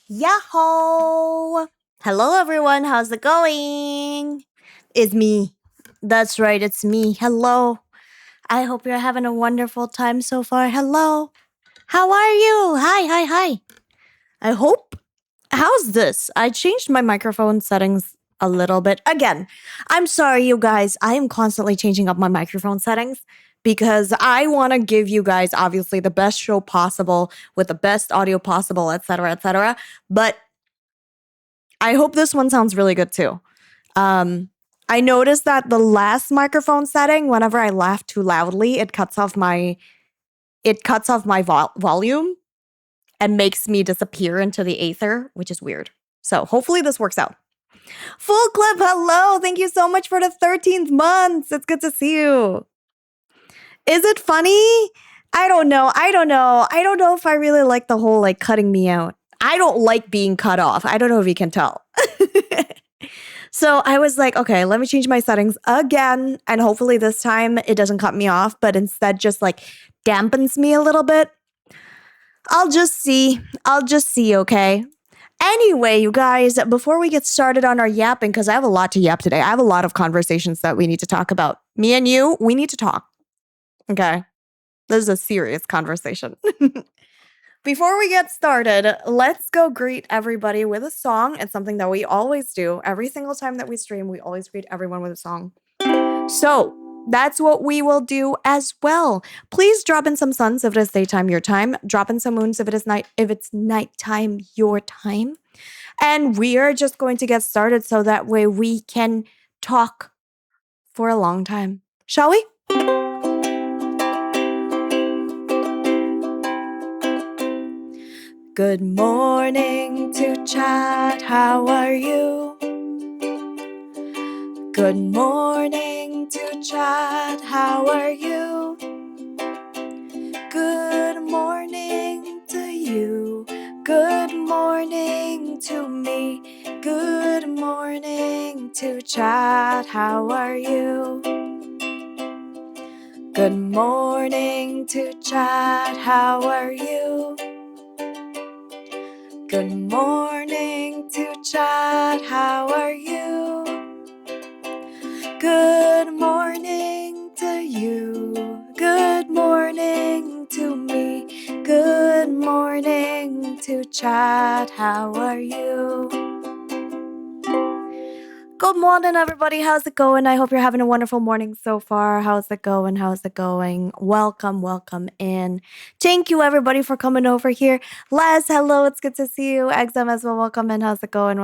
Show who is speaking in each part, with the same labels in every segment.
Speaker 1: Yahoo! Hello, everyone. How's it going? It's me. That's right. It's me. Hello. I hope you're having a wonderful time so far. Hello. How are you? Hi. I hope. How's this? I changed my microphone settings a little bit. Again, I'm sorry, you guys. I am constantly changing up my microphone settings because I want to give you guys obviously the best show possible with the best audio possible, etc., etc. But I hope this one sounds really good too. I noticed that the last microphone setting, whenever I laugh too loudly, it cuts off my volume and makes me disappear into the aether, which is weird. So hopefully this works out. Full clip, hello. Thank you so much for the 13th month. It's good to see you. Is it funny? I don't know. I don't know if I really like the whole like cutting me out. I don't like being cut off. I don't know if you can tell. So I was like, okay, let me change my settings again. And hopefully this time it doesn't cut me off, but instead just like dampens me a little bit. I'll just see, okay? Anyway, you guys, before we get started on our yapping, because I have a lot to yap today, I have a lot of conversations that we need to talk about. Me and you, we need to talk. Okay? This is a serious conversation. Before we get started, let's go greet everybody with a song. It's something that we always do. Every single time that we stream, we always greet everyone with a song. So that's what we will do as well. Please drop in some suns if it is daytime, your time. Drop in some moons if it's nighttime, your time. And we are just going to get started so that way we can talk for a long time. Shall we? Good morning to chat. How are you? Good morning to chat. How are you? Good morning to you. Good morning to me. Good morning to chat. How are you? Good morning to chat. How are you? Good morning to chat. How are you? Good morning to you. Good morning to me. Good morning to chat. How are you? Good morning, everybody. How's it going? I hope you're having a wonderful morning so far. How's it going? Welcome in. Thank you, everybody, for coming over here. Les, hello. It's good to see you. Exam as well. Welcome in. How's it going?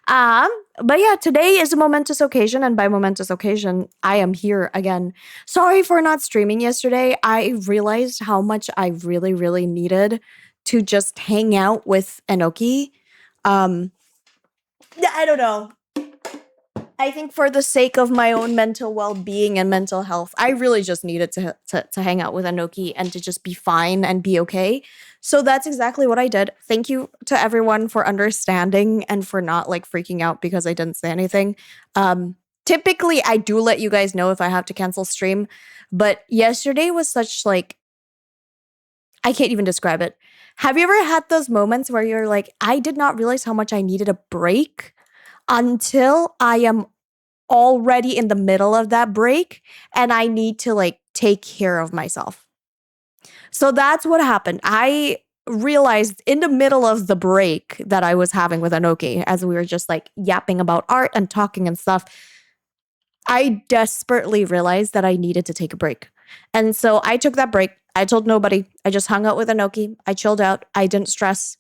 Speaker 1: But yeah, today is a momentous occasion, and by momentous occasion, I am here again. Sorry for not streaming yesterday. I realized how much I really, really needed to just hang out with Enoki. I don't know. I think for the sake of my own mental well-being and mental health, I really just needed to hang out with Enoki and to just be fine and be okay. So that's exactly what I did. Thank you to everyone for understanding and for not like freaking out because I didn't say anything. Typically, I do let you guys know if I have to cancel stream, but yesterday was such like I can't even describe it. Have you ever had those moments where you're like, I did not realize how much I needed a break until I am already in the middle of that break and I need to like take care of myself. So that's what happened. I realized in the middle of the break that I was having with Anoki as we were just like yapping about art and talking and stuff. I desperately realized that I needed to take a break. And so I took that break. I told nobody. I just hung out with Anoki. I chilled out. I didn't stress.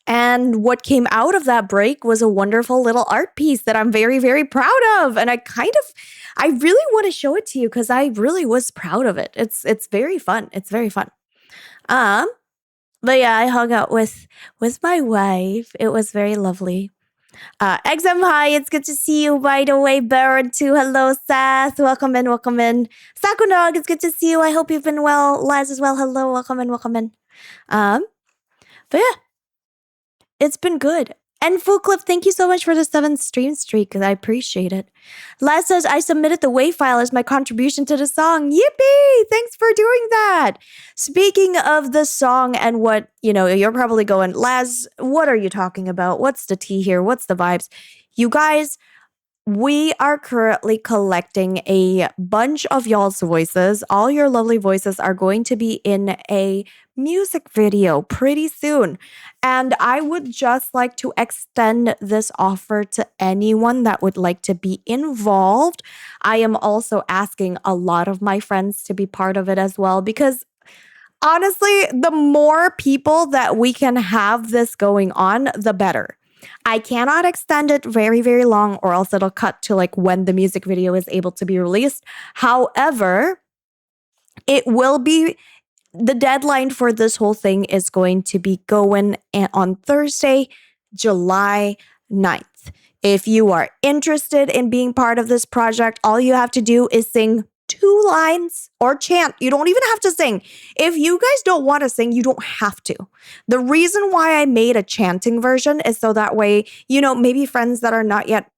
Speaker 1: And what came out of that break was a wonderful little art piece that I'm very, very proud of. And I really want to show it to you because I really was proud of it. It's very fun. It's very fun. But yeah, I hung out with my wife. It was very lovely. Exam Hi, it's good to see you. By the way, Baron too. Hello, Seth. Welcome in. Sakunog, it's good to see you. I hope you've been well. Laz as well. Hello, welcome in. But yeah. It's been good. And Full Clip, thank you so much for the 7th stream streak. I appreciate it. Laz says, I submitted the WAV file as my contribution to the song. Yippee! Thanks for doing that. Speaking of the song and what, you're probably going, Laz, what are you talking about? What's the tea here? What's the vibes? You guys, we are currently collecting a bunch of y'all's voices. All your lovely voices are going to be in a music video pretty soon. And I would just like to extend this offer to anyone that would like to be involved. I am also asking a lot of my friends to be part of it as well, because honestly, the more people that we can have this going on, the better. I cannot extend it very, very long, or else it'll cut to like when the music video is able to be released. However, it will be the deadline for this whole thing is going to be going on Thursday, July 9th. If you are interested in being part of this project, all you have to do is sing 2 lines or chant. You don't even have to sing. If you guys don't want to sing, you don't have to. The reason why I made a chanting version is so that way, maybe friends that are not yet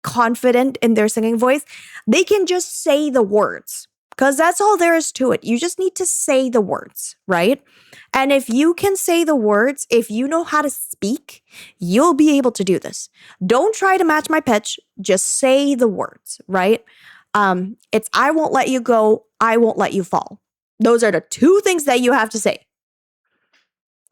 Speaker 1: confident in their singing voice, they can just say the words, because that's all there is to it. You just need to say the words, right? And if you can say the words, if you know how to speak, you'll be able to do this. Don't try to match my pitch. Just say the words, right? It's I won't let you go, I won't let you fall. Those are the 2 things that you have to say.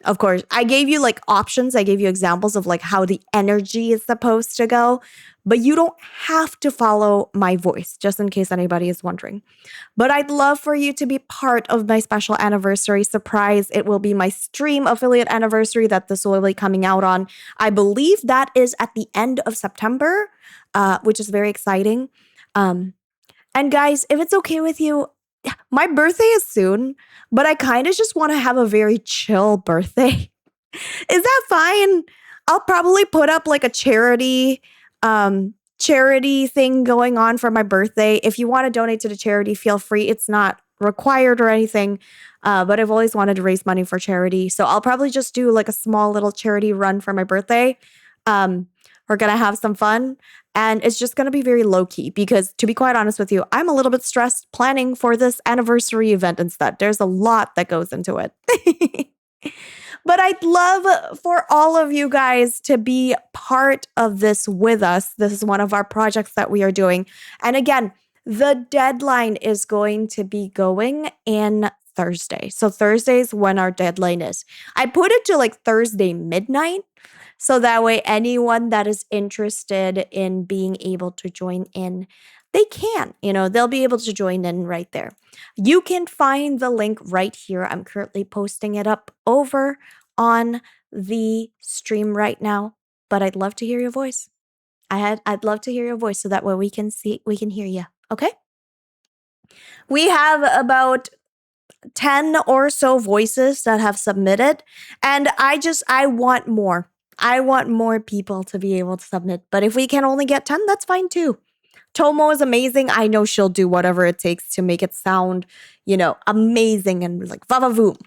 Speaker 1: Of course, I gave you like options. I gave you examples of like how the energy is supposed to go, but you don't have to follow my voice, just in case anybody is wondering. But I'd love for you to be part of my special anniversary surprise. It will be my stream affiliate anniversary that this will be coming out on. I believe that is at the end of September, which is very exciting. And guys, if it's okay with you, my birthday is soon, but I kind of just want to have a very chill birthday. Is that fine? I'll probably put up like a charity thing going on for my birthday. If you want to donate to the charity, feel free. It's not required or anything, but I've always wanted to raise money for charity. So I'll probably just do like a small little charity run for my birthday. We're going to have some fun. And it's just going to be very low key because, to be quite honest with you, I'm a little bit stressed planning for this anniversary event instead. There's a lot that goes into it. But I'd love for all of you guys to be part of this with us. This is one of our projects that we are doing. And again, the deadline is going to be going in Thursday. So Thursday's when our deadline is. I put it to like Thursday midnight. So that way, anyone that is interested in being able to join in, they can. They'll be able to join in right there. You can find the link right here. I'm currently posting it up over on the stream right now. But I'd love to hear your voice. I'd love to hear your voice so that way we can hear you. Okay? We have about 10 or so voices that have submitted, and I want more. I want more people to be able to submit, but if we can only get 10, that's fine too. Tomo is amazing. I know she'll do whatever it takes to make it sound, amazing and like va-va-voom.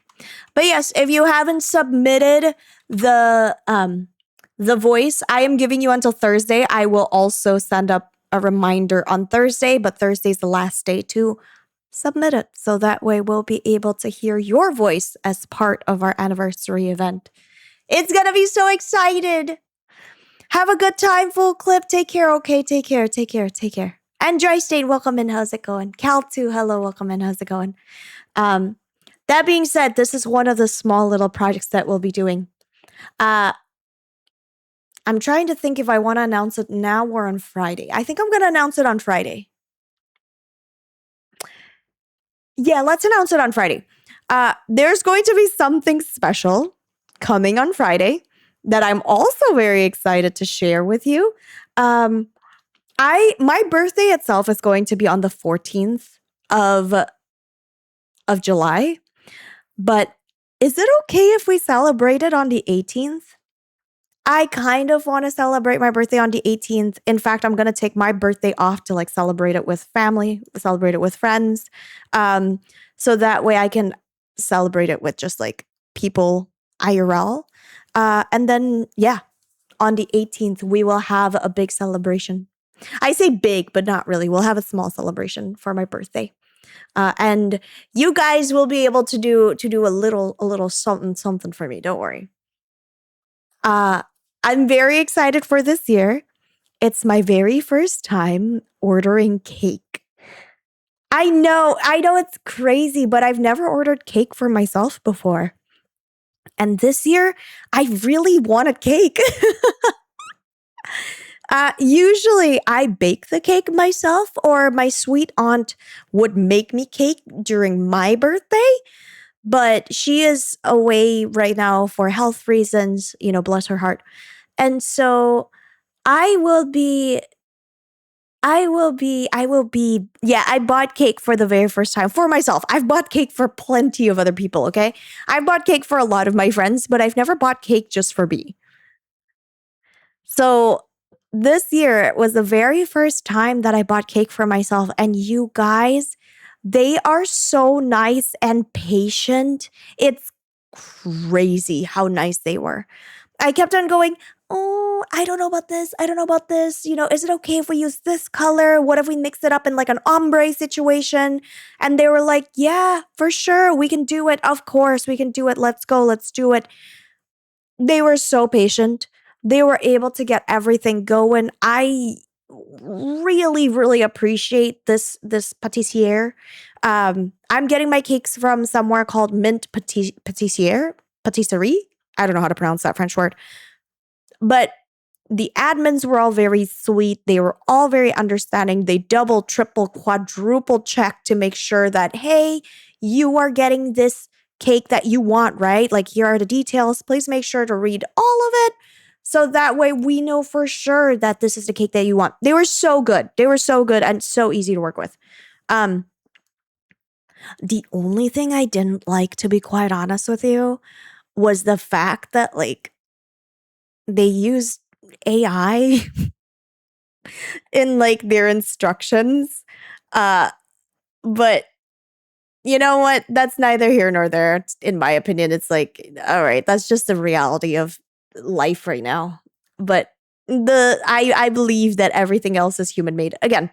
Speaker 1: But yes, if you haven't submitted the voice, I am giving you until Thursday. I will also send up a reminder on Thursday, but Thursday's the last day to submit it. So that way we'll be able to hear your voice as part of our anniversary event. It's going to be so excited. Have a good time, Full Clip. Take care, okay? Take care. And Dry State, welcome in. How's it going? Cal 2, hello, welcome in. How's it going? That being said, this is one of the small little projects that we'll be doing. I'm trying to think if I want to announce it now or on Friday. I think I'm going to announce it on Friday. Yeah, let's announce it on Friday. There's going to be something special coming on Friday that I'm also very excited to share with you. My birthday itself is going to be on the 14th of July, but is it okay if we celebrate it on the 18th? I kind of want to celebrate my birthday on the 18th. In fact, I'm going to take my birthday off to like celebrate it with family, celebrate it with friends. So that way I can celebrate it with just like people IRL. And then, yeah, on the 18th, we will have a big celebration. I say big, but not really. We'll have a small celebration for my birthday. And you guys will be able to do a little something for me. Don't worry. Uh, I'm very excited for this year. It's my very first time ordering cake. I know it's crazy, but I've never ordered cake for myself before. And this year, I really wanted cake. Usually I bake the cake myself, or my sweet aunt would make me cake during my birthday. But she is away right now for health reasons, bless her heart. And so I will be yeah, I bought cake for the very first time for myself. I've bought cake for plenty of other people, okay? I've bought cake for a lot of my friends, but I've never bought cake just for me. So this year was the very first time that I bought cake for myself. And you guys, they are so nice and patient. It's crazy how nice they were. I kept on going, oh, I don't know about this. I don't know about this. Is it okay if we use this color? What if we mix it up in like an ombre situation? And they were like, yeah, for sure. We can do it. Of course, we can do it. Let's go. Let's do it. They were so patient. They were able to get everything going. I really, really appreciate this patissier. I'm getting my cakes from somewhere called Mint Patisserie. I don't know how to pronounce that French word. But the admins were all very sweet. They were all very understanding. They double, triple, quadruple checked to make sure that, hey, you are getting this cake that you want, right? Like, here are the details. Please make sure to read all of it. So that way we know for sure that this is the cake that you want. They were so good. They were so good and so easy to work with. The only thing I didn't like, to be quite honest with you, was the fact that like they used AI in like their instructions. But you know what? That's neither here nor there. In my opinion, it's like, all right, that's just the reality of life right now. But I believe that everything else is human made. Again,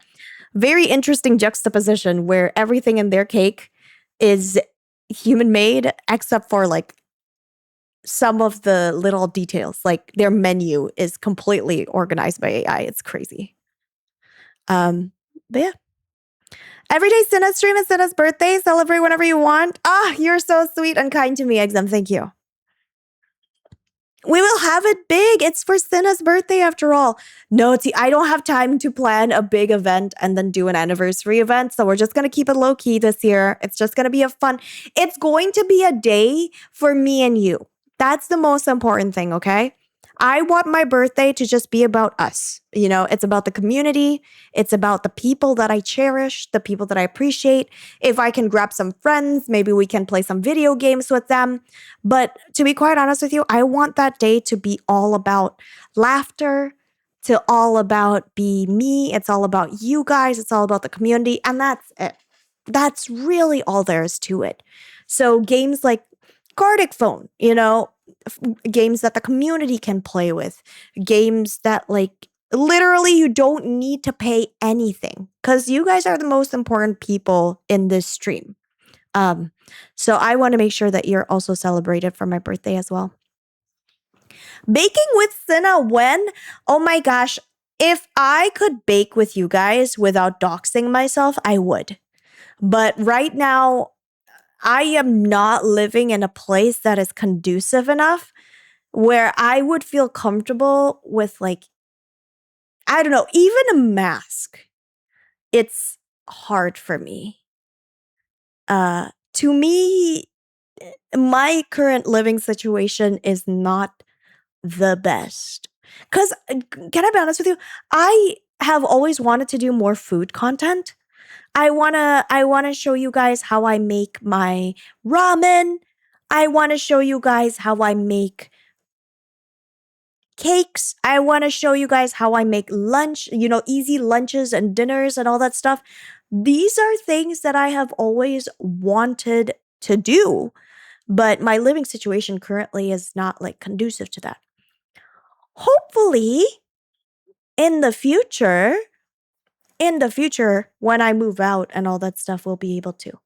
Speaker 1: very interesting juxtaposition where everything in their cake is human made, except for like some of the little details. Like their menu is completely organized by AI. It's crazy. But yeah. Everyday Cinna stream is Cinna's birthday. Celebrate whenever you want. You're so sweet and kind to me, Exum. Thank you. We will have it big. It's for Cinna's birthday after all. No, I don't have time to plan a big event and then do an anniversary event. So we're just going to keep it low key this year. It's just going to be it's going to be a day for me and you. That's the most important thing, okay? I want my birthday to just be about us. It's about the community. It's about the people that I cherish, the people that I appreciate. If I can grab some friends, maybe we can play some video games with them. But to be quite honest with you, I want that day to be all about laughter, to all about be me. It's all about you guys. It's all about the community. And that's it. That's really all there is to it. So games like Gartic Phone, games that the community can play with, games that like literally you don't need to pay anything because you guys are the most important people in this stream. So I want to make sure that you're also celebrated for my birthday as well. Baking with Cinna when? Oh my gosh, if I could bake with you guys without doxing myself, I would. But right now, I am not living in a place that is conducive enough where I would feel comfortable with like, I don't know, even a mask. It's hard for me. To me, my current living situation is not the best. Because, can I be honest with you? I have always wanted to do more food content. I wanna show you guys how I make my ramen. I wanna show you guys how I make cakes. I wanna show you guys how I make lunch, easy lunches and dinners and all that stuff. These are things that I have always wanted to do, but my living situation currently is not like conducive to that. Hopefully, in the future, when I move out and all that stuff, we'll be able to.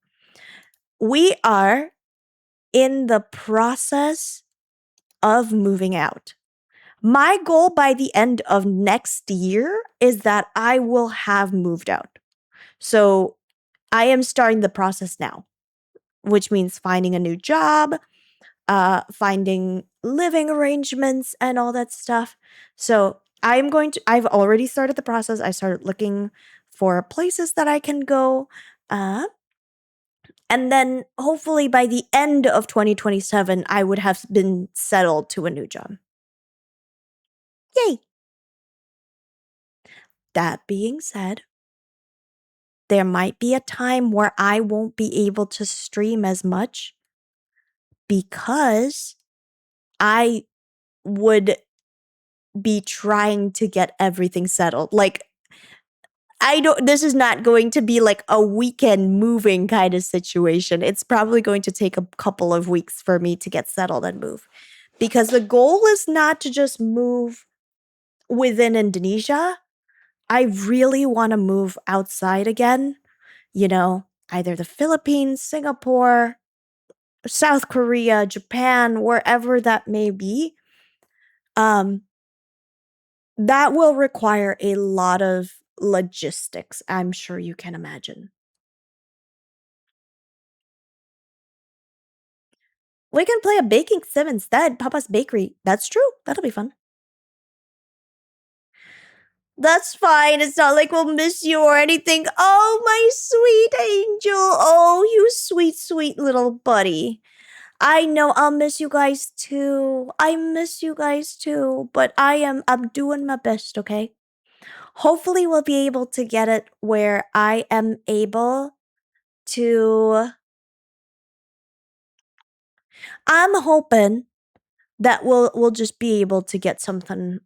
Speaker 1: We are in the process of moving out. My goal by the end of next year is that I will have moved out. So I am starting the process now, which means finding a new job, finding living arrangements and all that stuff. So I've already started the process. I started looking for places that I can go. Uh, and then hopefully by the end of 2027, I would have been settled to a new job. Yay! That being said, there might be a time where I won't be able to stream as much because I would be trying to get everything settled. Like, this is not going to be like a weekend moving kind of situation. It's probably going to take a couple of weeks for me to get settled and move. Because the goal is not to just move within Indonesia. I really want to move outside again, either the Philippines, Singapore, South Korea, Japan, wherever that may be. That will require a lot of logistics, I'm sure you can imagine. We can play a baking sim instead, Papa's Bakery. That's true. That'll be fun. That's fine. It's not like we'll miss you or anything. Oh, my sweet angel. Oh, you sweet, sweet little buddy. I know I'll miss you guys too. I miss you guys too, but I'm doing my best, okay? Hopefully we'll be able to get it where I am able to I'm hoping that we'll just be able to get something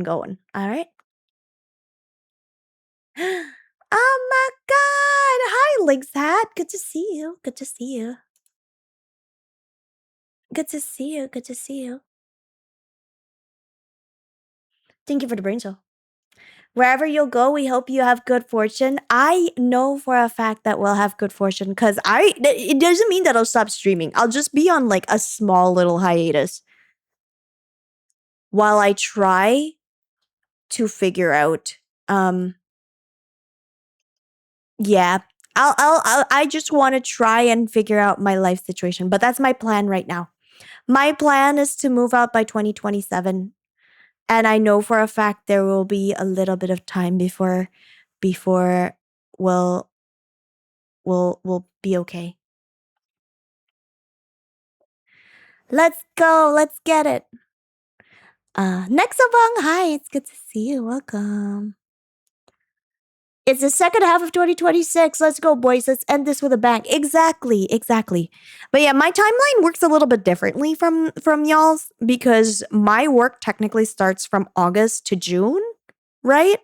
Speaker 1: going. All right? Oh my god. Hi, Link's Hat. Good to see you. Good to see you. Good to see you. Good to see you. Thank you for the brain cell. Wherever you'll go, we hope you have good fortune. I know for a fact that we'll have good fortune because it doesn't mean that I'll stop streaming. I'll just be on like a small little hiatus while I try to figure out. Yeah, I just want to try and figure out my life situation, but that's my plan right now. My plan is to move out by 2027, and I know for a fact there will be a little bit of time before we'll we'll be okay. Let's go. Let's get it. Nexabong, hi. It's good to see you. Welcome. It's the second half of 2026. Let's go, boys. Let's end this with a bang. Exactly, exactly. But yeah, my timeline works a little bit differently from y'all's because my work technically starts from August to June, right?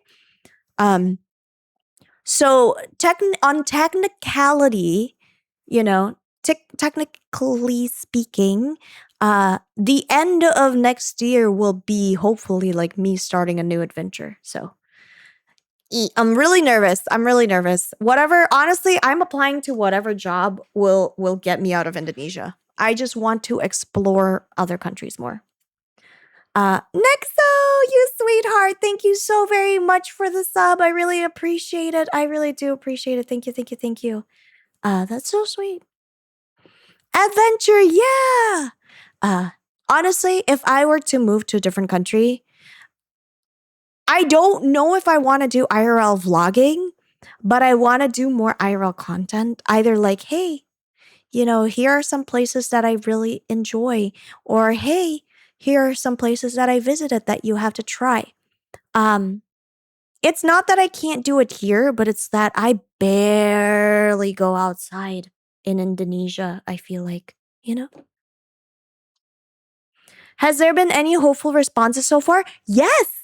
Speaker 1: So on technicality, technically speaking, the end of next year will be hopefully like me starting a new adventure. So I'm really nervous. I'm really nervous. Whatever, honestly, I'm applying to whatever job will get me out of Indonesia. I just want to explore other countries more. Nexo, you sweetheart, thank you so very much for the sub. I really appreciate it. I really do appreciate it. Thank you, thank you, thank you. That's so sweet. Adventure, yeah. Honestly, if I were to move to a different country, I don't know if I want to do IRL vlogging, but I want to do more IRL content. Either like, hey, here are some places that I really enjoy, or hey, here are some places that I visited that you have to try. It's not that I can't do it here, but it's that I barely go outside in Indonesia, I feel like, Has there been any hopeful responses so far? Yes.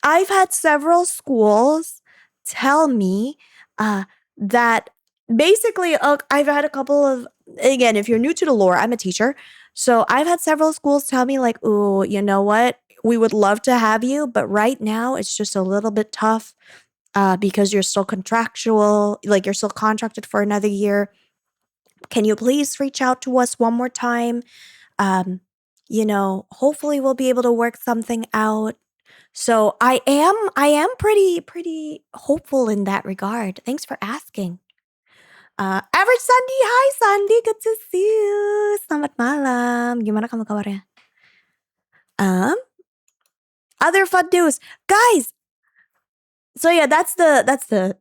Speaker 1: I've had several schools tell me that basically, I've had a couple of, again, if you're new to the lore, I'm a teacher. So I've had several schools tell me, like, oh, you know what? we would love to have you, but right now it's just a little bit tough because you're still contractual, like you're still contracted for another year. Can you please reach out to us one more time? Um, hopefully we'll be able to work something out. So I am pretty hopeful in that regard. Thanks for asking. Average Sandy, hi Sandy, good to see you. Selamat malam. Gimana kamu kabarnya? Um, Other fun news, guys. So yeah, that's the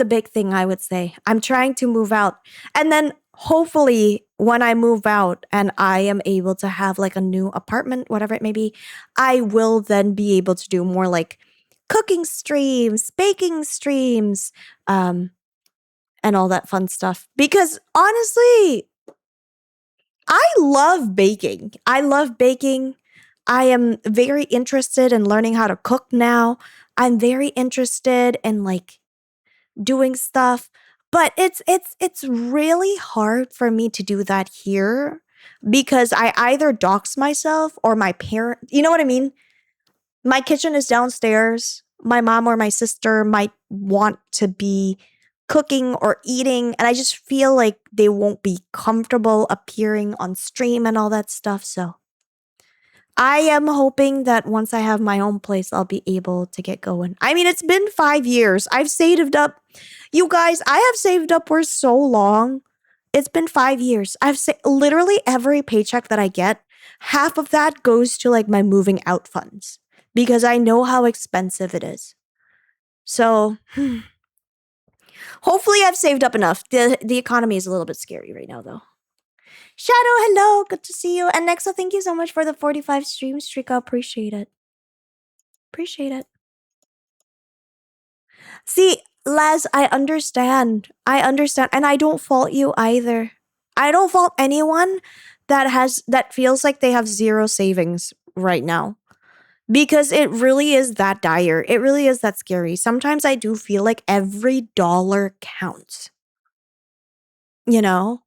Speaker 1: big thing I would say. I'm trying to move out, and then hopefully when I move out and I am able to have like a new apartment, whatever it may be, I will then be able to do more like cooking streams, baking streams, um, and all that fun stuff. Because honestly, I love baking. I love baking. I am very interested in learning how to cook now. I'm very interested in like doing stuff, but it's really hard for me to do that here because I either dox myself or my parent, you know what I mean? My kitchen is downstairs. My mom or my sister might want to be cooking or eating, and I just feel like they won't be comfortable appearing on stream and all that stuff. So I am hoping that once I have my own place, I'll be able to get going. I mean, it's been 5 years. I've saved up. You guys, I have saved up for so long. It's been 5 years. Literally every paycheck that I get, half of that goes to like my moving out funds because I know how expensive it is. So hopefully I've saved up enough. The economy is a little bit scary right now though. Shadow, hello, good to see you. And Nexa, thank you so much for the 45 stream streak. I appreciate it. Appreciate it. See, Les, I understand. And I don't fault you either. I don't fault anyone that feels like they have zero savings right now. Because it really is that dire. It really is that scary. Sometimes I do feel like every dollar counts. You know?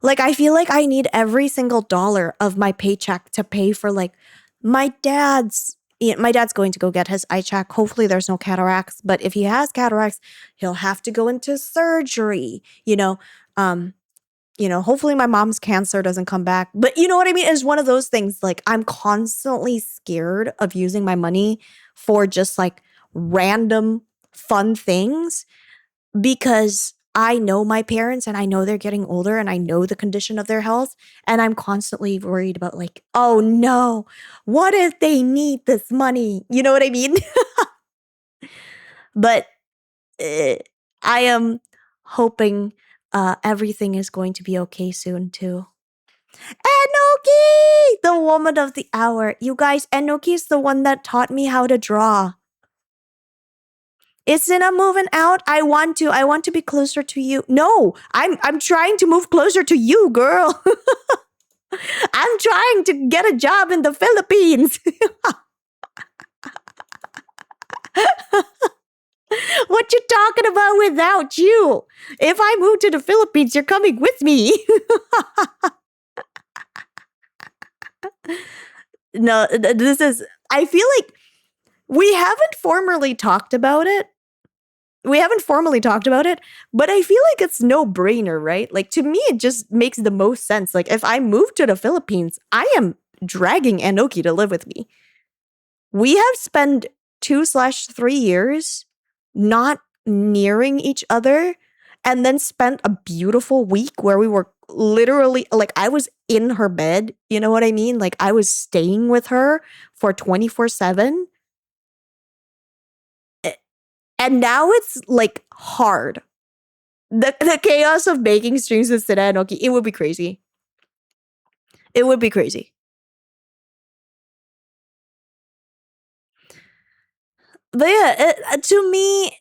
Speaker 1: Like, I feel like I need every single dollar of my paycheck to pay for, like, my dad's going to go get his eye check. Hopefully there's no cataracts, but if he has cataracts, he'll have to go into surgery, hopefully my mom's cancer doesn't come back. But you know what I mean? It's one of those things, like, I'm constantly scared of using my money for just, like, random fun things because I know my parents and I know they're getting older and I know the condition of their health. And I'm constantly worried about, like, oh no, what if they need this money? You know what I mean? But I am hoping everything is going to be okay soon too. Enoki, the woman of the hour. You guys, Enoki is the one that taught me how to draw. Isn't a moving out? I want to be closer to you. No, I'm trying to move closer to you, girl. I'm trying to get a job in the Philippines. What you talking about without you? If I move to the Philippines, you're coming with me. No, I feel like we haven't formally talked about it. But I feel like it's no brainer, right? Like, to me, it just makes the most sense. Like, if I move to the Philippines, I am dragging Enoki to live with me. We have spent 2/3 years not nearing each other and then spent a beautiful week where we were literally, like, I was in her bed. You know what I mean? Like, I was staying with her for 24/7. And now it's like hard. The chaos of making streams with Sina and Oki, it would be crazy. It would be crazy. But yeah, to me,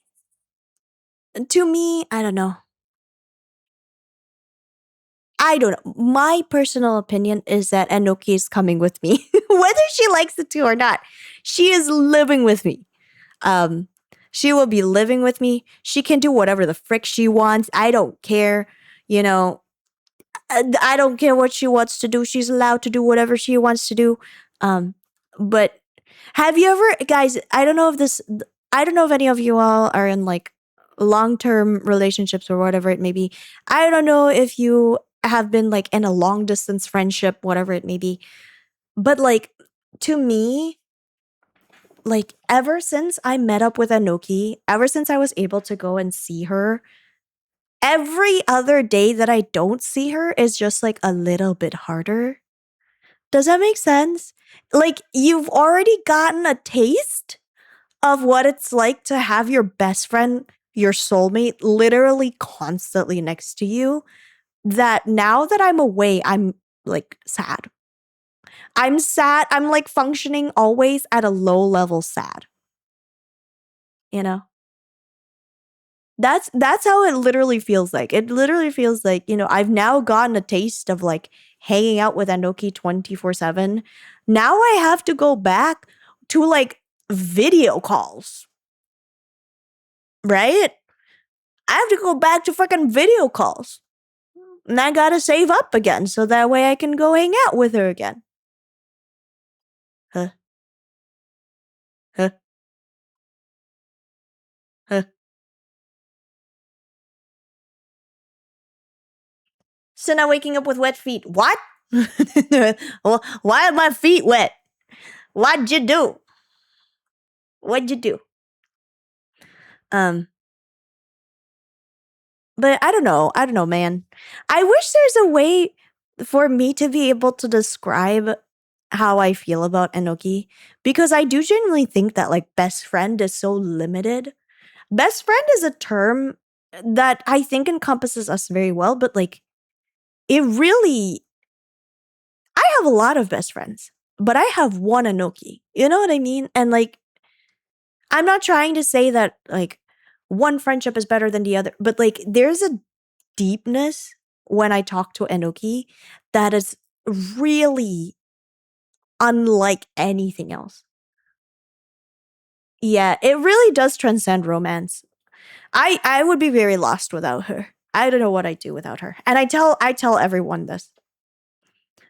Speaker 1: I don't know. My personal opinion is that Enoki is coming with me. Whether she likes it to or not, she is living with me. She will be living with me. She can do whatever the frick she wants. I don't care. I don't care what she wants to do. She's allowed to do whatever she wants to do. But have you ever, guys? I don't know if any of you all are in like long-term relationships or whatever it may be. I don't know if you have been like in a long distance friendship, whatever it may be. But like to me, like ever since I met up with Anoki, ever since I was able to go and see her, every other day that I don't see her is just like a little bit harder. Does that make sense? Like you've already gotten a taste of what it's like to have your best friend, your soulmate, literally constantly next to you. That now that I'm away, I'm like sad. I'm sad. I'm like functioning always at a low level sad. You know? That's how it literally feels like. It literally feels like, I've now gotten a taste of like hanging out with Anoki 24/7. Now I have to go back to like video calls. Right? I have to go back to freaking video calls. And I gotta save up again so that way I can go hang out with her again. Huh? Huh? Huh? So now waking up with wet feet. What? Well, why are my feet wet? What'd you do? What'd you do? Um, but I don't know. I don't know, man. I wish there's a way for me to be able to describe how I feel about Enoki because I do genuinely think that like best friend is so limited. Best friend is a term that I think encompasses us very well, but like it really I have a lot of best friends, but I have one Enoki. You know what I mean? And like I'm not trying to say that like one friendship is better than the other, but like there's a deepness when I talk to Enoki that is really unlike anything else. Yeah, it really does transcend romance. I would be very lost without her. I don't know what I'd do without her. And I tell everyone this.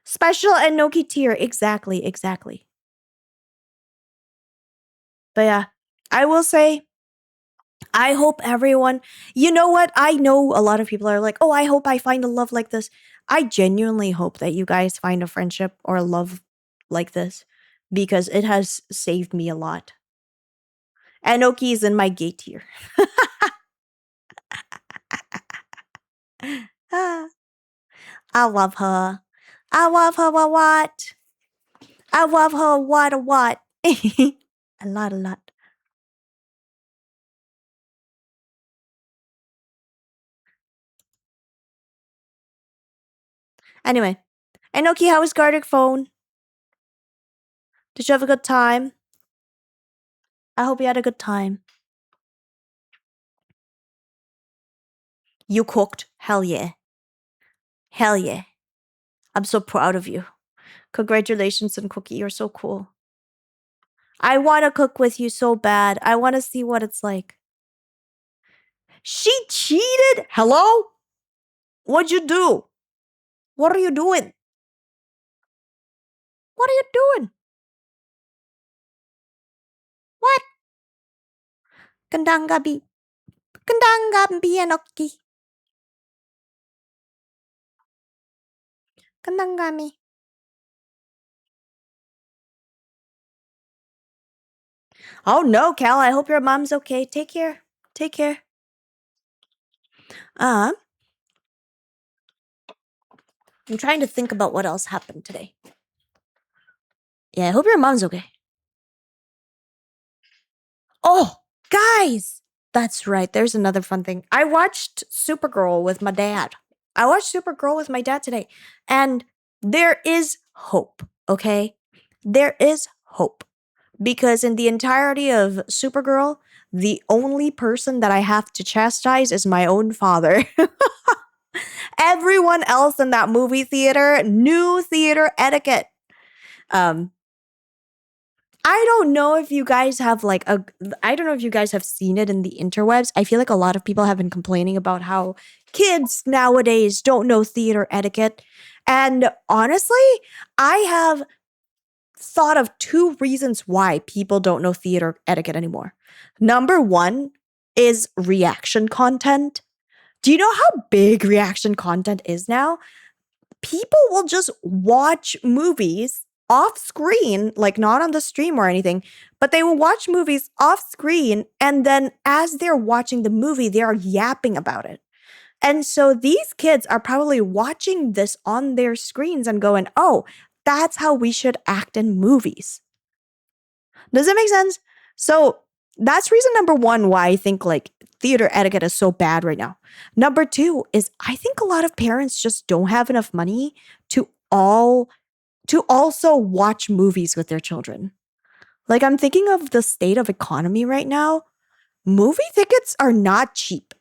Speaker 1: Special Enoki tier, exactly. But yeah, I will say I hope everyone, you know what? I know a lot of people are like, oh, I hope I find a love like this. I genuinely hope that you guys find a friendship or a love like this because it has saved me a lot. Enoki is in my gay tier. Ah, I love her. I love her a lot. I love her what. A lot. Anyway, Enoki, how was Gartic Phone? Did you have a good time? I hope you had a good time. You cooked? Hell yeah. Hell yeah. I'm so proud of you. Congratulations on Cookie. You're so cool. I want to cook with you so bad. I want to see what it's like. She cheated? Hello? What'd you do? What are you doing? What are you doing? What? Kandang gabi. Kandang gabi, Enoki. Kandang gabi. Oh no, Cal. I hope your mom's okay. Take care. Take care. I'm trying to think about what else happened today. Yeah, I hope your mom's okay. Oh, guys! That's right. There's another fun thing. I watched Supergirl with my dad. I watched Supergirl with my dad today. And there is hope, okay? There is hope. Because in the entirety of Supergirl, the only person that I have to chastise is my own father. Everyone else in that movie theater knew theater etiquette. I don't know if you guys have I don't know if you guys have seen it in the interwebs. I feel like a lot of people have been complaining about how kids nowadays don't know theater etiquette. And honestly, I have thought of two reasons why people don't know theater etiquette anymore. Number one is reaction content. Do you know how big reaction content is now? People will just watch movies off screen, like not on the stream or anything, but they will watch movies off screen. And then as they're watching the movie, they are yapping about it. And so these kids are probably watching this on their screens and going, oh, that's how we should act in movies. Does that make sense? So that's reason number one why I think like theater etiquette is so bad right now. Number two is I think a lot of parents just don't have enough money to also watch movies with their children. Like I'm thinking of the state of economy right now. Movie tickets are not cheap.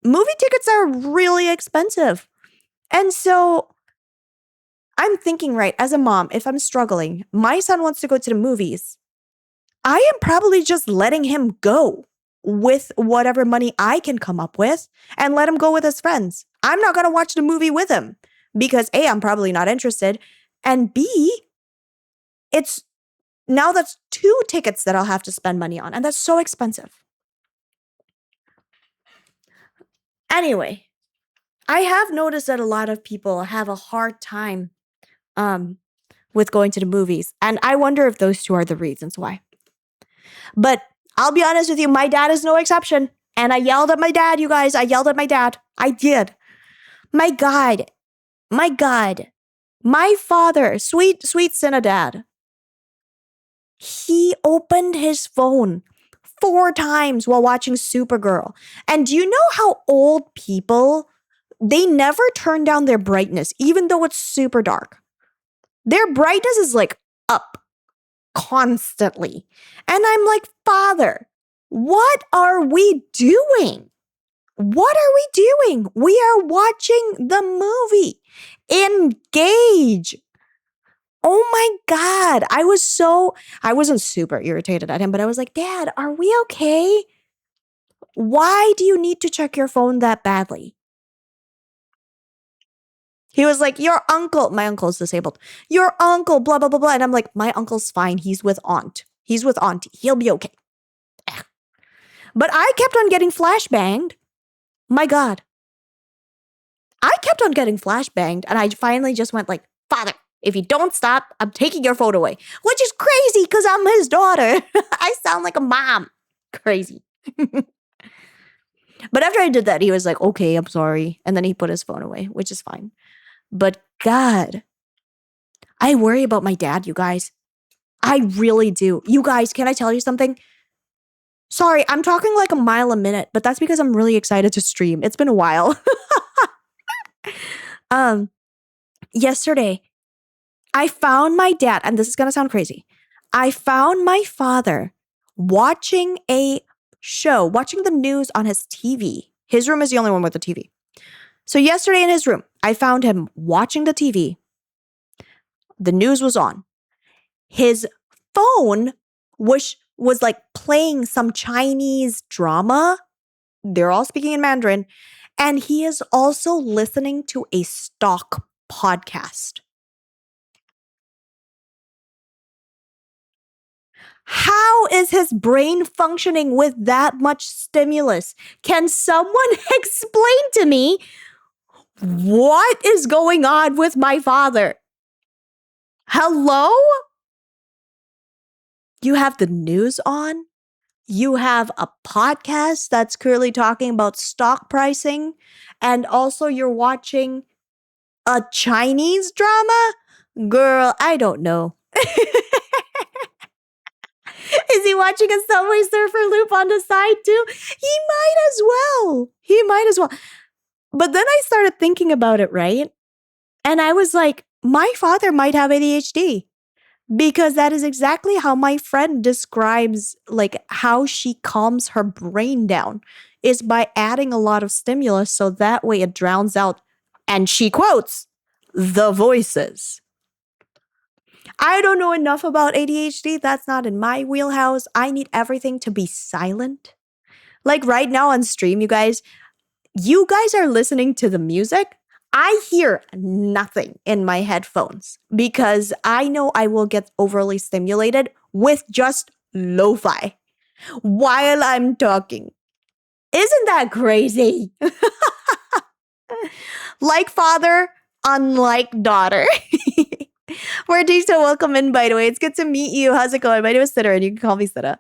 Speaker 1: Movie tickets are really expensive. And so I'm thinking, right, as a mom, if I'm struggling, my son wants to go to the movies. I am probably just letting him go with whatever money I can come up with and let him go with his friends. I'm not going to watch the movie with him because A, I'm probably not interested. And B, it's now that's 2 tickets that I'll have to spend money on. And that's so expensive. Anyway, I have noticed that a lot of people have a hard time with going to the movies. And I wonder if those two are the reasons why. But I'll be honest with you, my dad is no exception. And I yelled at my dad, you guys. I yelled at my dad. I did. My God. My God. My father, sweet Cinnadad. He opened his phone 4 times while watching Supergirl. And do you know how old people, they never turn down their brightness, even though it's super dark. Their brightness is like up constantly. And I'm like, Father, what are we doing? What are we doing? We are watching the movie. Engage. Oh my God. I wasn't super irritated at him, but I was like, Dad, are we okay? Why do you need to check your phone that badly? He was like, your uncle, my uncle's disabled. Your uncle, blah, blah, blah, blah. And I'm like, my uncle's fine. He's with aunt. He's with auntie. He'll be okay. But I kept on getting flashbanged. My God. I kept on getting flashbanged. And I finally just went like, Father, if you don't stop, I'm taking your phone away. Which is crazy because I'm his daughter. I sound like a mom. Crazy. But after I did that, he was like, okay, I'm sorry. And then he put his phone away, which is fine. But God, I worry about my dad, you guys. I really do. You guys, can I tell you something? Sorry, I'm talking like a mile a minute, but that's because I'm really excited to stream. It's been a while. Yesterday, I found my dad, and this is going to sound crazy. I found my father watching a show, watching the news on his TV. His room is the only one with the TV. So yesterday in his room, I found him watching the TV. The news was on. His phone was like playing some Chinese drama. They're all speaking in Mandarin. And he is also listening to a stock podcast. How is his brain functioning with that much stimulus? Can someone explain to me what is going on with my father? Hello? You have the news on. You have a podcast that's currently talking about stock pricing. And also you're watching a Chinese drama? Girl, I don't know. Is he watching a Subway Surfer loop on the side too? He might as well. He might as well. But then I started thinking about it, right? And I was like, my father might have ADHD because that is exactly how my friend describes like how she calms her brain down is by adding a lot of stimulus so that way it drowns out, and she quotes, the voices. I don't know enough about ADHD. That's not in my wheelhouse. I need everything to be silent. Like right now on stream, you guys are listening to the music. I hear nothing in my headphones because I know I will get overly stimulated with just lo-fi while I'm talking. Isn't that crazy? Like father, unlike daughter. Mardita, welcome in, by the way. It's good to meet you. How's it going? My name is Sitter, and you can call me Sitter.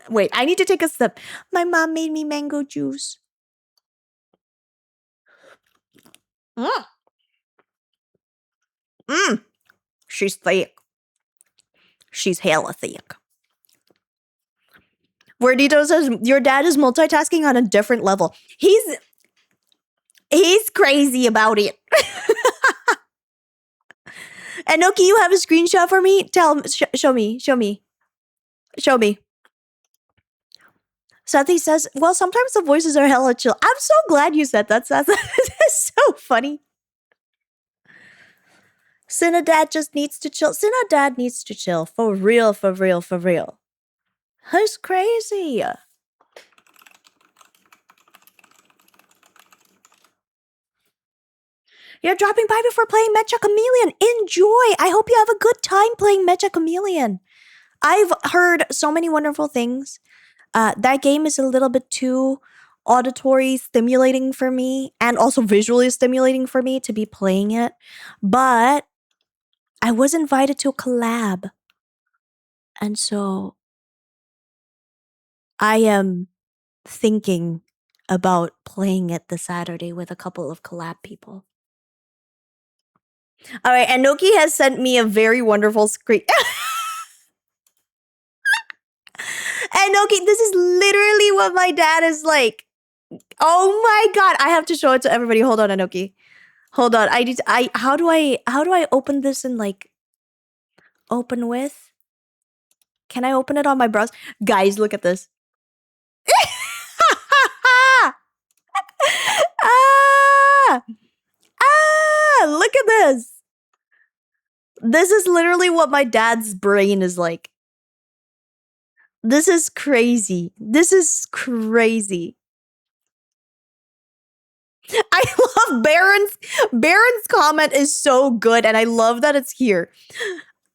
Speaker 1: Wait, I need to take a sip. My mom made me mango juice. She's thick. She's hella thick. Wordito says, your dad is multitasking on a different level. He's crazy about it. Anoki, you have a screenshot for me? Show me. Sati says, well, sometimes the voices are hella chill. I'm so glad you said that, Seth. That's so funny. Dad just needs to chill. Dad needs to chill. For real. Who's crazy? You're dropping by before playing Mecha Chameleon. Enjoy. I hope you have a good time playing Mecha Chameleon. I've heard so many wonderful things. That game is a little bit too auditory stimulating for me and also visually stimulating for me to be playing it. But I was invited to a collab. And so I am thinking about playing it this Saturday with a couple of collab people. All right, Anoki has sent me a very wonderful screen. Anoki, this is literally what my dad is like. Oh my god, I have to show it to everybody. Hold on, Anoki. Hold on. How do I open this in like open with? Can I open it on my browser? Guys, look at this. Look at this. This is literally what my dad's brain is like. This is crazy. I love Baron's comment is so good, and I love that it's here.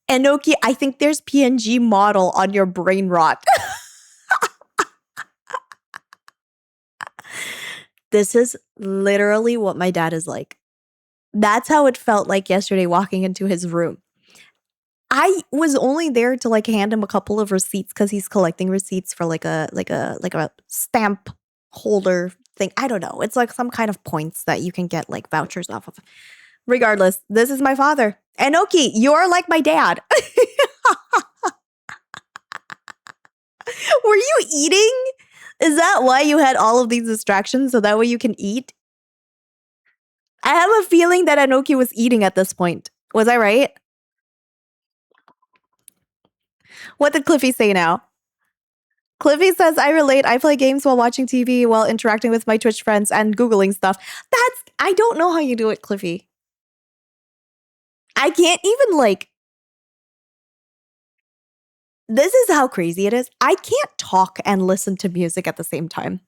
Speaker 1: Anoki, I think there's PNG model on your brain rot. This is literally what my dad is like. That's how it felt like yesterday walking into his room. I was only there to like hand him a couple of receipts because he's collecting receipts for like a stamp holder thing. I don't know. It's like some kind of points that you can get like vouchers off of. Regardless, this is my father. Anoki, you're like my dad. Were you eating? Is that why you had all of these distractions so that way you can eat? I have a feeling that Anoki was eating at this point. Was I right? What did Cliffy say now? Cliffy says, I relate. I play games while watching TV, while interacting with my Twitch friends and Googling stuff. I don't know how you do it, Cliffy. I can't even like, this is how crazy it is. I can't talk and listen to music at the same time.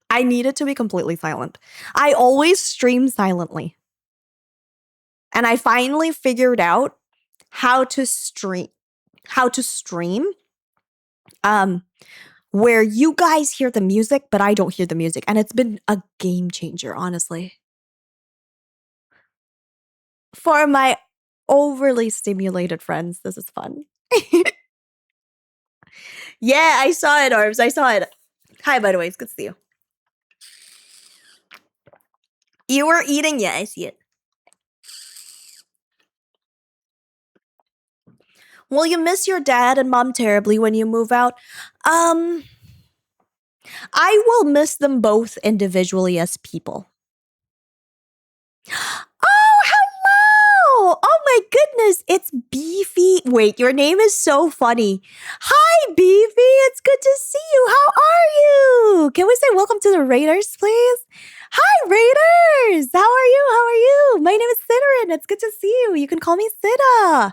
Speaker 1: I need it to be completely silent. I always stream silently. And I finally figured out how to stream where you guys hear the music, but I don't hear the music. And it's been a game changer, honestly. For my overly stimulated friends, this is fun. Yeah, I saw it, Orbs. I saw it. Hi, by the way. It's good to see you. You were eating? Yeah, I see it. Will you miss your dad and mom terribly when you move out? I will miss them both individually as people. Oh, hello! Oh my goodness, it's Beefy. Wait, your name is so funny. Hi, Beefy. It's good to see you. How are you? Can we say welcome to the Raiders, please? Hi, Raiders. How are you? My name is Sidorin. It's good to see you. You can call me Sida.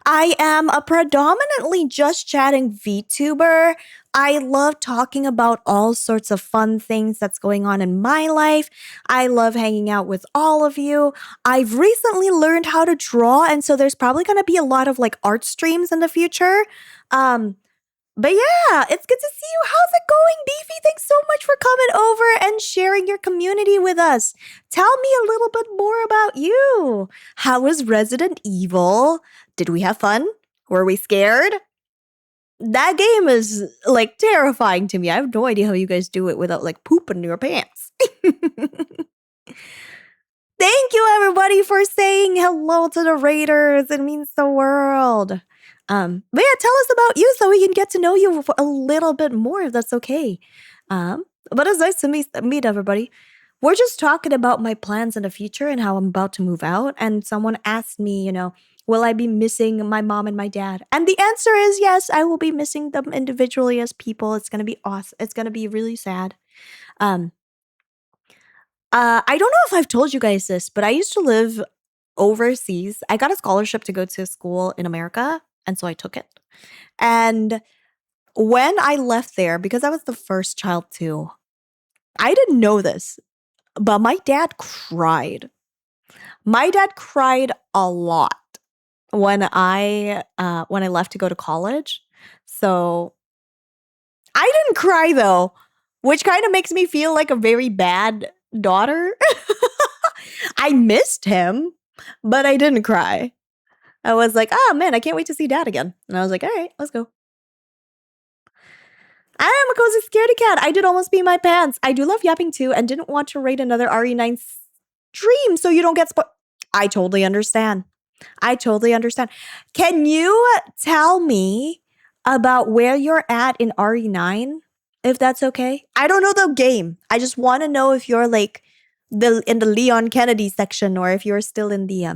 Speaker 1: I am a predominantly just chatting VTuber. I love talking about all sorts of fun things that's going on in my life. I love hanging out with all of you. I've recently learned how to draw, and so there's probably going to be a lot of like art streams in the future. Um, but yeah, it's good to see you. How's it going, Beefy? Thanks so much for coming over and sharing your community with us. Tell me a little bit more about you. How was Resident Evil? Did we have fun? Were we scared? That game is like terrifying to me. I have no idea how you guys do it without like pooping your pants. Thank you, everybody, for saying hello to the Raiders. It means the world. But yeah, tell us about you so we can get to know you a little bit more, if that's okay. But it's nice to meet everybody. We're just talking about my plans in the future and how I'm about to move out. And someone asked me, will I be missing my mom and my dad? And the answer is yes, I will be missing them individually as people. It's gonna be awesome. It's gonna be really sad. Um, I don't know if I've told you guys this, but I used to live overseas. I got a scholarship to go to school in America, and so I took it. And when I left there, because I was the first child too, I didn't know this, but my dad cried. My dad cried a lot when I left to go to college. So I didn't cry though, which kind of makes me feel like a very bad daughter. I missed him, but I didn't cry. I was like, oh man, I can't wait to see dad again. And I was like, all right, let's go. I am a cozy scaredy cat. I did almost pee my pants. I do love yapping too and didn't want to rate another RE9 stream so you don't get spoiled. I totally understand. I totally understand. Can you tell me about where you're at in RE9, if that's okay? I don't know the game. I just want to know if you're like in the Leon Kennedy section or if you're still in the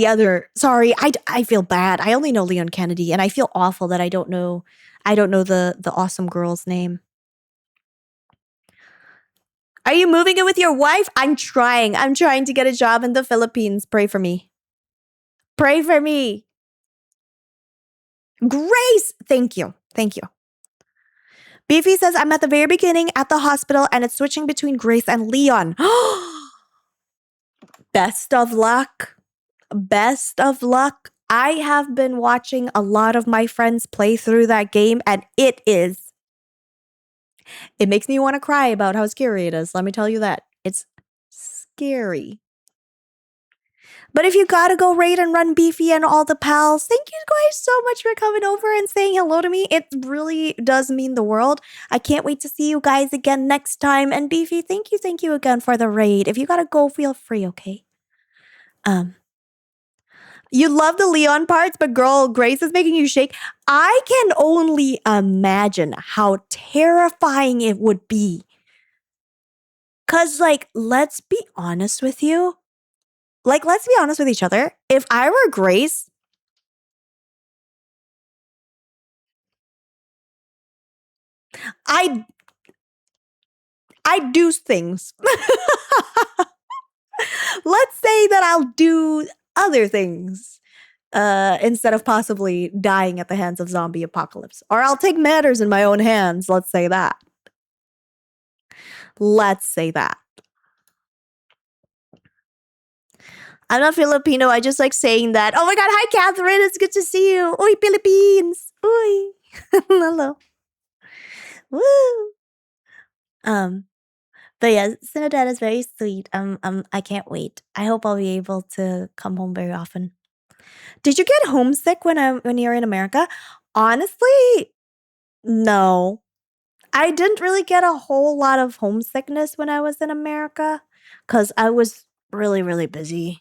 Speaker 1: other. Sorry, I feel bad. I only know Leon Kennedy and I feel awful that I don't know the awesome girl's name. Are you moving in with your wife? I'm trying. I'm trying to get a job in the Philippines. Pray for me. Pray for me. Grace, thank you. Thank you. Beefy says, I'm at the very beginning at the hospital and it's switching between Grace and Leon. Best of luck. Best of luck. I have been watching a lot of my friends play through that game and it makes me want to cry about how scary it is. Let me tell you that. It's scary. But if you gotta go raid and run Beefy and all the pals, thank you guys so much for coming over and saying hello to me. It really does mean the world. I can't wait to see you guys again next time. And Beefy, thank you again for the raid. If you gotta go, feel free, okay? You love the Leon parts, but girl, Grace is making you shake. I can only imagine how terrifying it would be. Cause let's be honest with you. Let's be honest with each other. If I were Grace, I'd do things. Let's say that I'll do other things instead of possibly dying at the hands of zombie apocalypse. Or I'll take matters in my own hands. Let's say that. Let's say that. I'm not Filipino. I just like saying that. Oh my god, hi Catherine. It's good to see you. Oi, Philippines. Oi. Hello. Woo. But yeah, Sinodad is very sweet. I can't wait. I hope I'll be able to come home very often. Did you get homesick when you're in America? Honestly, no. I didn't really get a whole lot of homesickness when I was in America because I was really, really busy.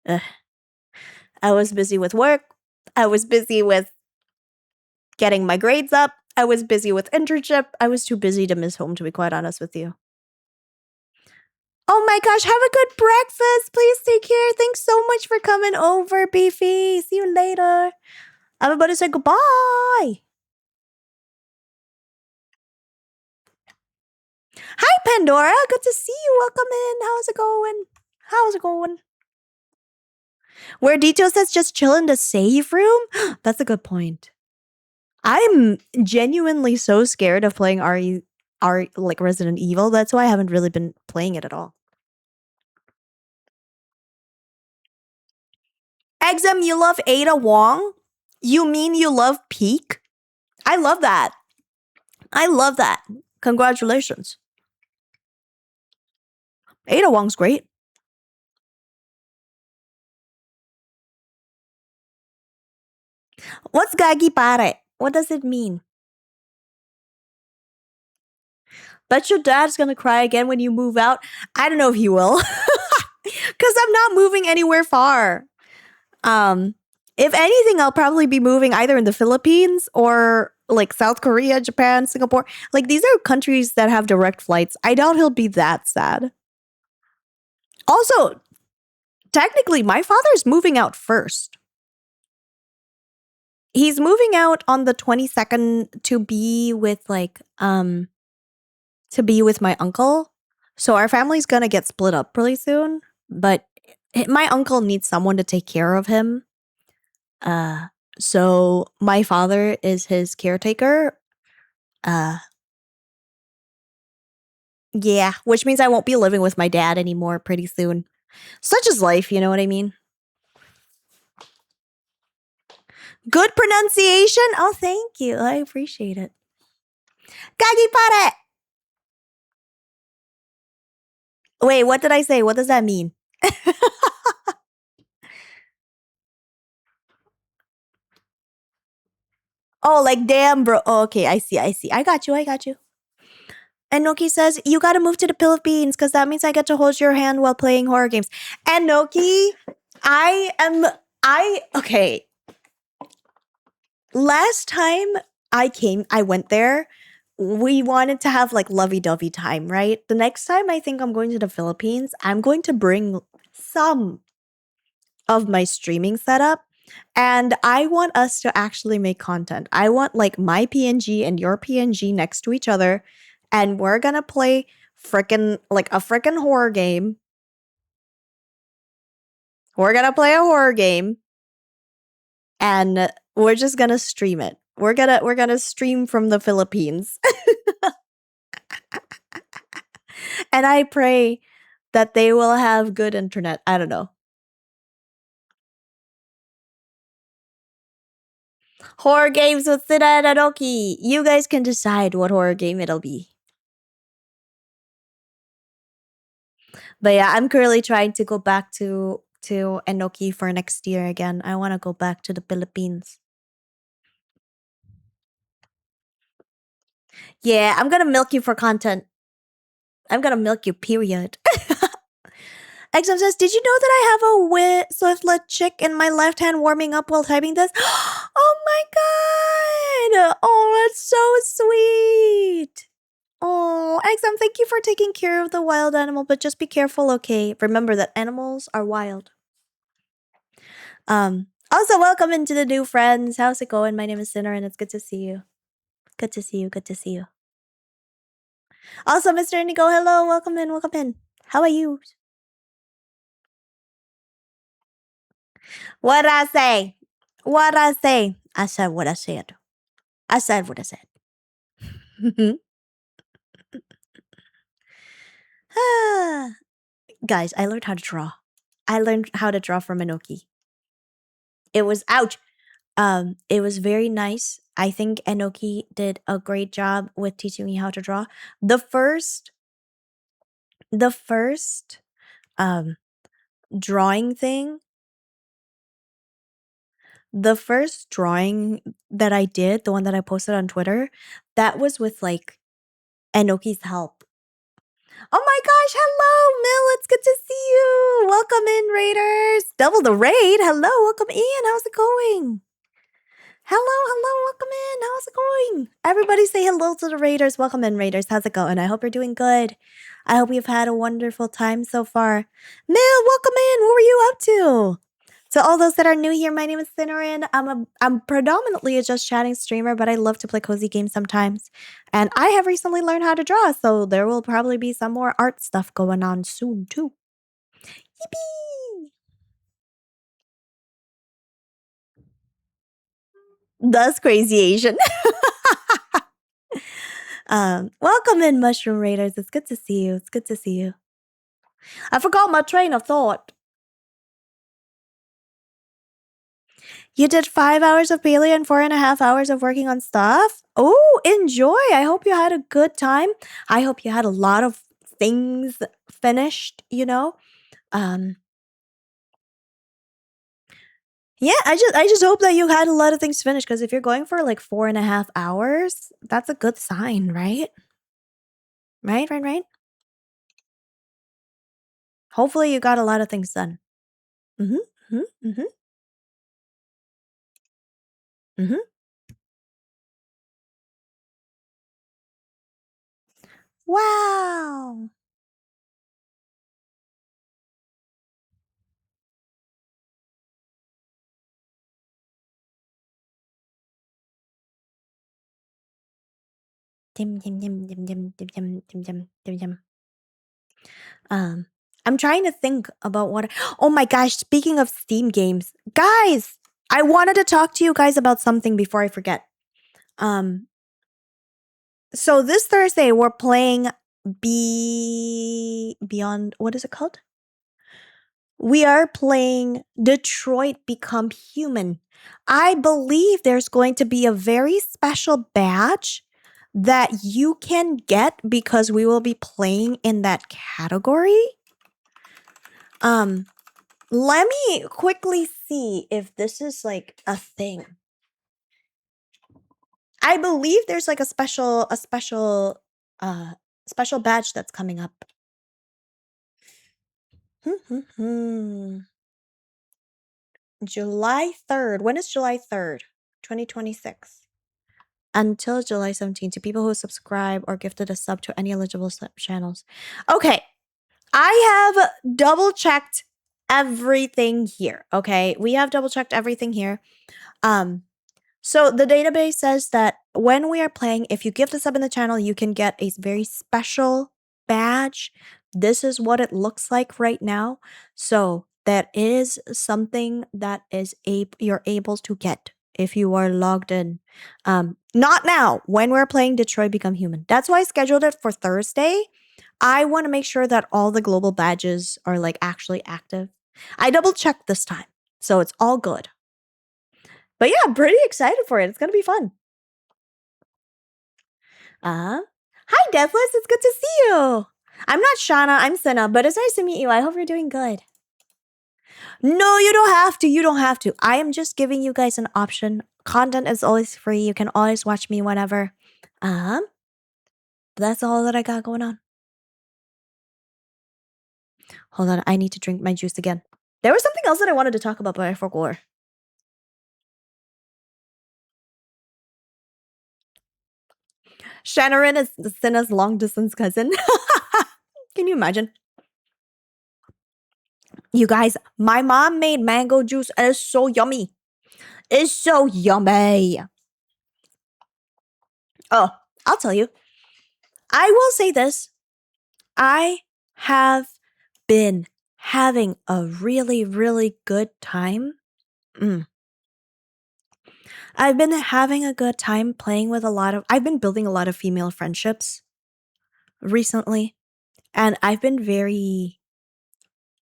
Speaker 1: Ugh. I was busy with work. I was busy with getting my grades up. I was busy with internship. I was too busy to miss home, to be quite honest with you. Oh my gosh, have a good breakfast. Please take care. Thanks so much for coming over, Beefy. See you later. I'm about to say goodbye. Hi, Pandora. Good to see you. Welcome in. How's it going? How's it going? Where Dito says just chill in the safe room? That's a good point. I'm genuinely so scared of playing like Resident Evil. That's why I haven't really been playing it at all. Exam, you love Ada Wong? You mean you love Peak? I love that. I love that. Congratulations. Ada Wong's great. What's Gagi Pare? What does it mean? Bet your dad's gonna cry again when you move out. I don't know if he will. Because I'm not moving anywhere far. If anything, I'll probably be moving either in the Philippines or like South Korea, Japan, Singapore. Like these are countries that have direct flights. I doubt he'll be that sad. Also, technically, my father's moving out first. He's moving out on the 22nd to be with my uncle. So our family's gonna get split up really soon. But my uncle needs someone to take care of him. So my father is his caretaker. Yeah, which means I won't be living with my dad anymore pretty soon. Such is life, you know what I mean? Good pronunciation? Oh, thank you. I appreciate it. Kagi pare! Wait, what did I say? What does that mean? Oh, like damn, bro. Oh, okay, I see. I got you. And Noki says, you gotta move to the Philippines because that means I get to hold your hand while playing horror games. And Noki, okay. Last time I went there, we wanted to have like lovey-dovey time, right? The next time I think I'm going to the Philippines, I'm going to bring some of my streaming setup and I want us to actually make content. I want like my PNG and your PNG next to each other and we're going to play a freaking horror game. We're going to play a horror game and we're just going to stream it. We're going to stream from the Philippines. And I pray that they will have good internet. I don't know. Horror games with Sina and Anoki. You guys can decide what horror game it'll be. But yeah, I'm currently trying to go back to Enoki for next year again. I want to go back to the Philippines. Yeah, I'm gonna milk you for content. I'm gonna milk you, period. Exam says, did you know that I have a Swiftlet chick in my left hand warming up while typing this? Oh my god! Oh, that's so sweet! Oh, Exam, thank you for taking care of the wild animal, but just be careful, okay? Remember that animals are wild. Also, welcome into the new friends. How's it going? My name is Sinner, and it's good to see you. Good to see you. Also, Mr. Indigo, hello. Welcome in. How are you? What I say? I said what I said. I said what I said. Guys, I learned how to draw. I learned how to draw from Enoki. It was ouch. It was very nice. I think Enoki did a great job with teaching me how to draw. The first drawing thing, the first drawing that I did, the one that I posted on Twitter, that was with like Enoki's help. Oh my gosh, hello, Mill. It's good to see you. Welcome in, Raiders. Double the raid. Hello, welcome in. How's it going? Hello, welcome in. How's it going? Everybody say hello to the Raiders. Welcome in, Raiders. How's it going? I hope you're doing good. I hope you've had a wonderful time so far. Mill, welcome in. What were you up to? So all those that are new here, my name is Cinnamon. I'm predominantly a just chatting streamer, but I love to play cozy games sometimes. And I have recently learned how to draw, so there will probably be some more art stuff going on soon too. Yippee! That's crazy Asian. Welcome in, Mushroom Raiders. It's good to see you. It's good to see you. I forgot my train of thought. You did 5 hours of paleo and 4.5 hours of working on stuff? Oh, enjoy. I hope you had a good time. I hope you had a lot of things finished, you know? Um, yeah, I just hope that you had a lot of things finished because if you're going for like 4.5 hours, that's a good sign, right? Right. Hopefully you got a lot of things done. Mm-hmm. Mm-hmm. Mm-hmm. Mm-hmm. Wow. Dim dim dim dim dim dim dim dim dim dim dim. Um, I'm trying to think about what. Oh my gosh! Speaking of Steam games, guys, I wanted to talk to you guys about something before I forget. Um, so this Thursday we're playing Beyond. What is it called? We are playing Detroit Become Human. I believe there's going to be a very special badge that you can get because we will be playing in that category. Um, Let me quickly see if this is like a thing. I believe there's like uh special badge that's coming up. July 3rd. When is July 3rd? 2026. Until July 17th to people who subscribe or gifted a sub to any eligible channels. Okay. I have double checked everything here. Okay. We have double checked everything here. So the database says that when we are playing, if you gift a sub in the channel, you can get a very special badge. This is what it looks like right now. So that is something that is you're able to get if you are logged in. Not now, when we're playing Detroit Become Human. That's why I scheduled it for Thursday. I want to make sure that all the global badges are like actually active. I double checked this time, so it's all good. But yeah, I'm pretty excited for it. It's gonna be fun. Hi, Deathless. It's good to see you. I'm not Shauna. I'm Senna, but it's nice to meet you. I hope you're doing good. No, you don't have to. You don't have to. I am just giving you guys an option. Content is always free. You can always watch me whenever. That's all that I got going on. Hold on. I need to drink my juice again. There was something else that I wanted to talk about, but I forgot. Shanarin is Senna's long distance cousin. Can you imagine? You guys, my mom made mango juice and it's so yummy. It's so yummy. Oh, I'll tell you. I will say this. I have been having a really, really good time. I've been having a good time playing with I've been building a lot of female friendships recently. And I've been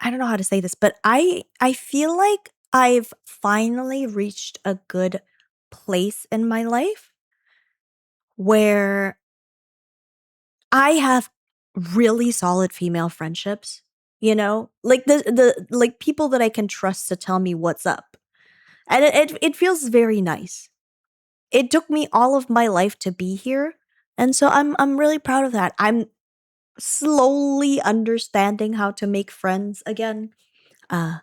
Speaker 1: I don't know how to say this, but I feel like I've finally reached a good place in my life where I have really solid female friendships, you know? Like the like people that I can trust to tell me what's up. And it feels very nice. It took me all of my life to be here, and so I'm really proud of that. I'm slowly understanding how to make friends again. Uh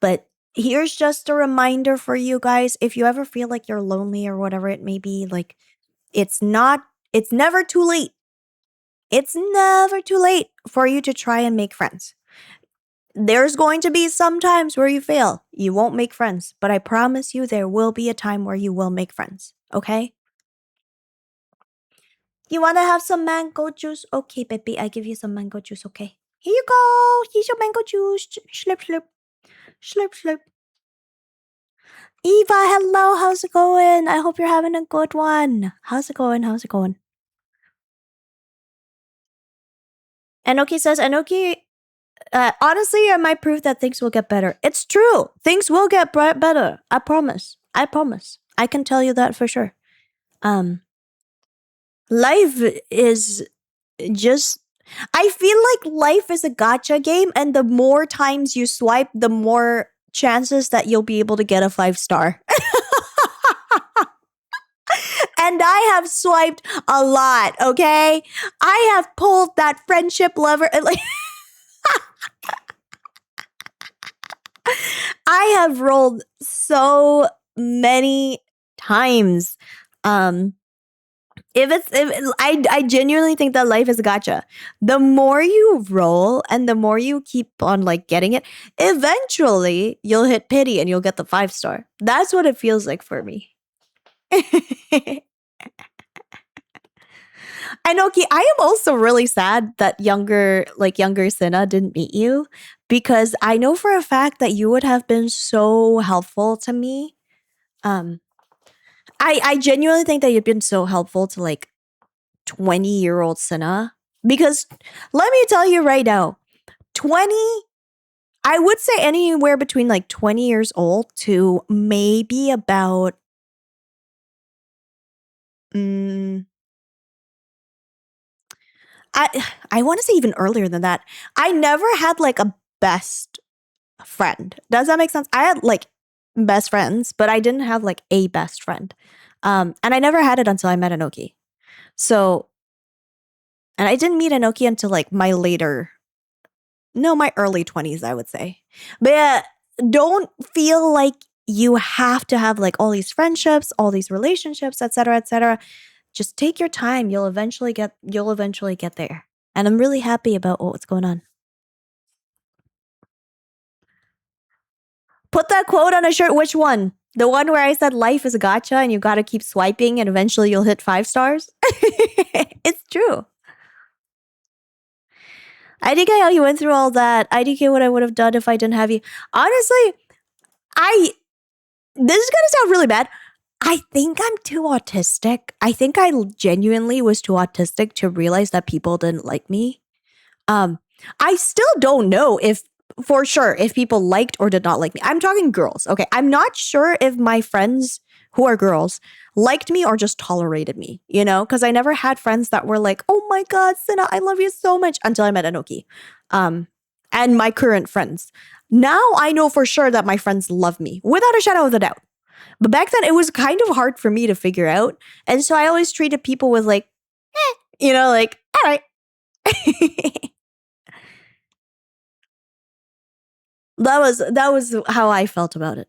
Speaker 1: but here's just a reminder for you guys, if you ever feel like you're lonely or whatever it may be, like it's never too late. It's never too late for you to try and make friends. There's going to be some times where you fail. You won't make friends, but I promise you there will be a time where you will make friends, okay? You want to have some mango juice? Okay, baby, I give you some mango juice, okay? Here you go. Here's your mango juice. Slurp, slurp. Slurp, slurp. Eva, hello. How's it going? I hope you're having a good one. How's it going? How's it going? Enoki says, Enoki, honestly, I might prove that things will get better. It's true. Things will get better. I promise. I promise. I can tell you that for sure. Life is just, I feel like life is a gacha game, and the more times you swipe, the more chances that you'll be able to get a 5-star. And I have swiped a lot, okay? I have pulled that friendship lever. Like, I have rolled so many times. I genuinely think that life is a gacha. The more you roll and the more you keep on like getting it, eventually you'll hit pity and you'll get the 5-star. That's what it feels like for me. And Oki, I am also really sad that younger Cinna didn't meet you, because I know for a fact that you would have been so helpful to me. I genuinely think that you've been so helpful to like 20-year-old Cinna, because let me tell you right now, 20, I would say anywhere between like 20 years old to maybe about I want to say even earlier than that. I never had like a best friend. Does that make sense? I had like best friends, but I didn't have like a best friend. And I never had it until I met Enoki. So, and I didn't meet Enoki until like my early 20s, I would say. But yeah, don't feel like you have to have like all these friendships, all these relationships, etc., etc. Just take your time. You'll eventually get there. And I'm really happy about what's going on. Put that quote on a shirt. Which one? The one where I said life is a gacha and you gotta keep swiping and eventually you'll hit 5 stars? It's true. IDK, how you went through all that. IDK, what I would have done if I didn't have you. Honestly, this is gonna sound really bad. I think I'm too autistic. I think I genuinely was too autistic to realize that people didn't like me. I still don't know if for sure if people liked or did not like me. I'm talking girls. Okay. I'm not sure if my friends who are girls liked me or just tolerated me, you know, because I never had friends that were like, oh my God, Cinna, I love you so much, until I met Enoki. And my current friends. Now I know for sure that my friends love me without a shadow of a doubt. But back then it was kind of hard for me to figure out. And so I always treated people with like, you know, like, all right. That was how I felt about it.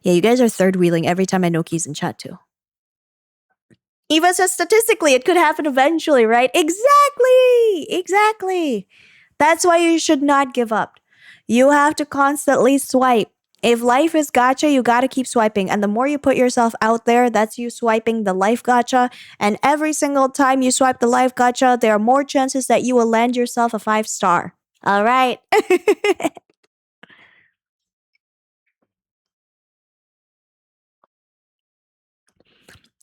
Speaker 1: Yeah, you guys are third wheeling every time Enoki's in chat too. Eva says statistically it could happen eventually, right? Exactly. That's why you should not give up. You have to constantly swipe. If life is gacha, you gotta keep swiping. And the more you put yourself out there, that's you swiping the life gacha. And every single time you swipe the life gacha, there are more chances that you will land yourself a 5-star. All right.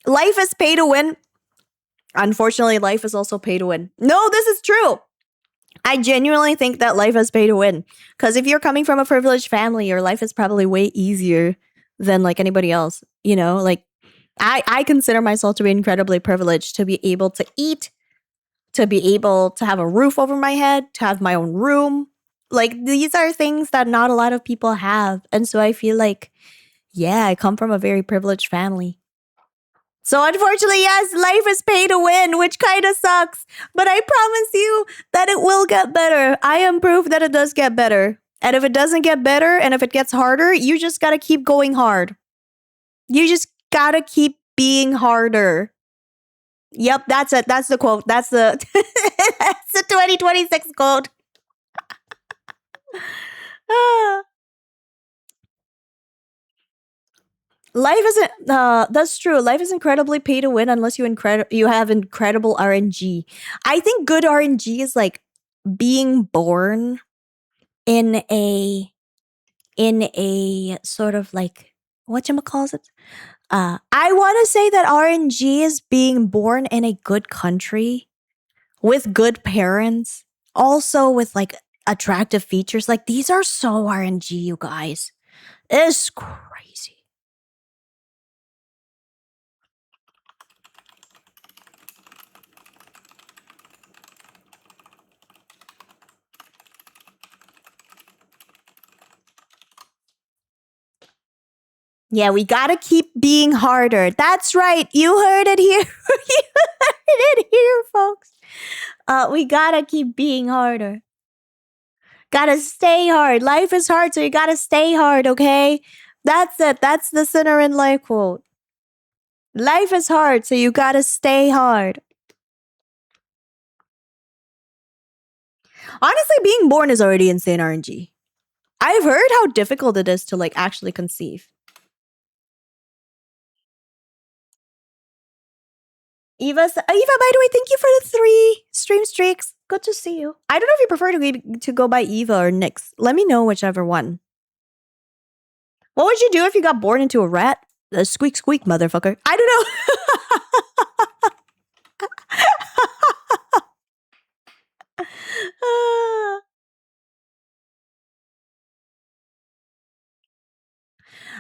Speaker 1: Life is pay to win. Unfortunately, life is also pay to win. No, this is true. I genuinely think that life is pay to win. Because if you're coming from a privileged family, your life is probably way easier than like anybody else. You know, like I consider myself to be incredibly privileged to be able to eat, to be able to have a roof over my head, to have my own room. Like these are things that not a lot of people have. And so I feel like, yeah, I come from a very privileged family. So unfortunately, yes, life is pay to win, which kind of sucks. But I promise you that it will get better. I am proof that it does get better. And if it doesn't get better and if it gets harder, you just got to keep going hard. You just got to keep being harder. Yep, that's it. That's the quote. That's the that's the 2026 quote. Life isn't that's true. Life is incredibly pay to win unless you have incredible RNG. I think good RNG is like being born in a in a sort of like whatchamacallit? I want to say that RNG is being born in a good country with good parents, also with like attractive features. Like these are so RNG, you guys. It's crazy. Yeah, we gotta keep being harder. That's right. You heard it here. You heard it here, folks. We gotta keep being harder. Gotta stay hard. Life is hard, so you gotta stay hard, okay? That's it. That's the Sinner in Life quote. Life is hard, so you gotta stay hard. Honestly, being born is already insane RNG. I've heard how difficult it is to like actually conceive. Eva, by the way, thank you for the 3 stream streaks. Good to see you. I don't know if you prefer to go by Eva or Nyx. Let me know whichever one. What would you do if you got born into a rat? Squeak, squeak, motherfucker. I don't know.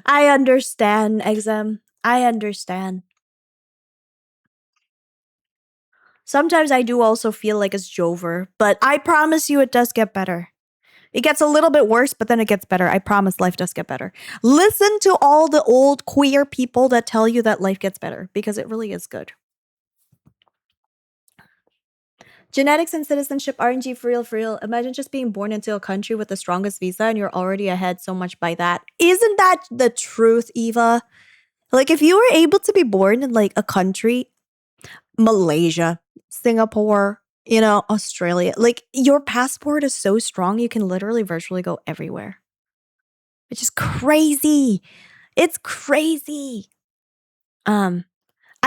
Speaker 1: I understand, Exam. I understand. Sometimes I do also feel like it's Jover, but I promise you it does get better. It gets a little bit worse, but then it gets better. I promise life does get better. Listen to all the old queer people that tell you that life gets better because it really is good. Genetics and citizenship, RNG, for real, for real. Imagine just being born into a country with the strongest visa and you're already ahead so much by that. Isn't that the truth, Eva? Like, if you were able to be born in like a country, Malaysia, Singapore, Australia, like your passport is so strong, you can literally virtually go everywhere. Which is crazy. It's crazy. I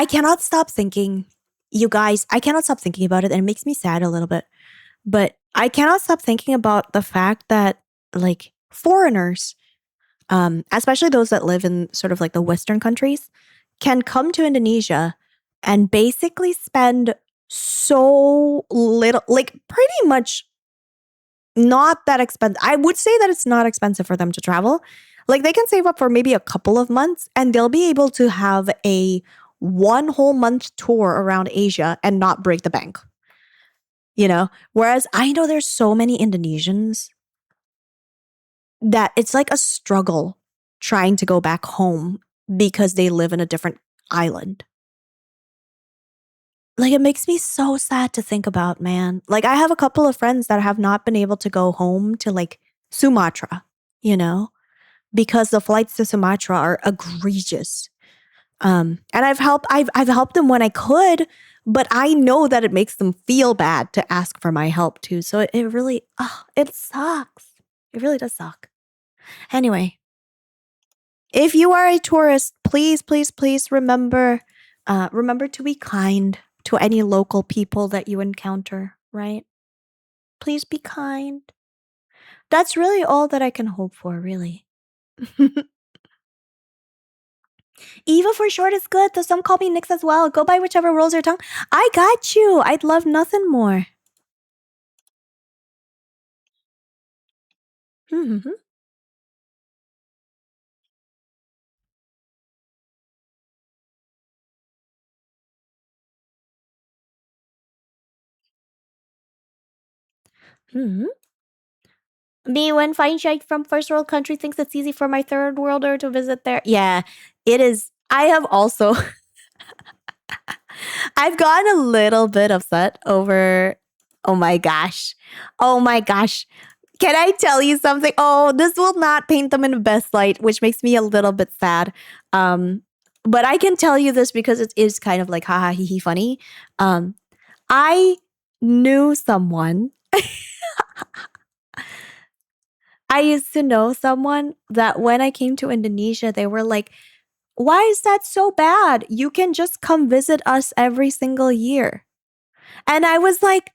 Speaker 1: cannot stop thinking, you guys, I cannot stop thinking about it and it makes me sad a little bit. But I cannot stop thinking about the fact that like foreigners, especially those that live in sort of like the Western countries, can come to Indonesia and basically spend so little, like pretty much not that expensive. I would say that it's not expensive for them to travel. Like they can save up for maybe a couple of months and they'll be able to have a 1 whole month tour around Asia and not break the bank. Whereas I know there's so many Indonesians that it's like a struggle trying to go back home because they live in a different island. Like it makes me so sad to think about, man. Like I have a couple of friends that have not been able to go home to like Sumatra, because the flights to Sumatra are egregious. And I've helped them when I could, but I know that it makes them feel bad to ask for my help too. So it really, it sucks. It really does suck. Anyway, if you are a tourist, please, please, please remember to be kind to any local people that you encounter, right? Please be kind. That's really all that I can hope for, really. Eva for short is good, though some call me Nyx as well. Go by whichever rolls your tongue. I got you. I'd love nothing more. Mm-hmm. Mm-hmm. Me, when fine shite from first world country thinks it's easy for my third worlder to visit there. Yeah, it is. I have also I've gotten a little bit upset over oh my gosh. Oh my gosh. Can I tell you something? Oh, this will not paint them in the best light, which makes me a little bit sad. But I can tell you this because it is kind of like haha hee hee funny. I knew someone I used to know someone that when I came to Indonesia, they were like, why is that so bad? You can just come visit us every single year. And I was like,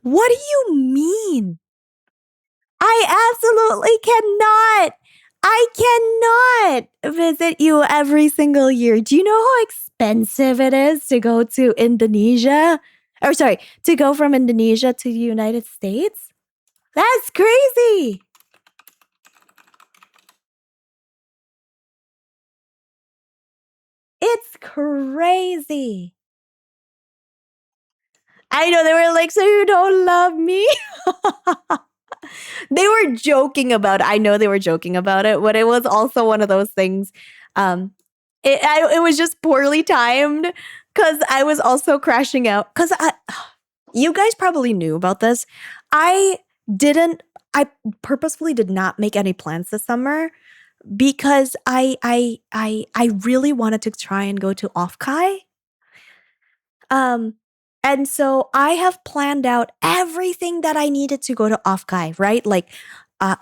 Speaker 1: what do you mean? I absolutely cannot. I cannot visit you every single year. Do you know how expensive it is to go to Indonesia? Or sorry, to go from Indonesia to the United States? That's crazy. It's crazy. I know they were like, so you don't love me? They were joking about it. I know they were joking about it, but it was also one of those things. Um, it was just poorly timed because I was also crashing out. Because you guys probably knew about this. I didn't. I purposefully did not make any plans this summer because I really wanted to try and go to Offkai. Um, and so I have planned out everything that I needed to go to Offkai, right? Like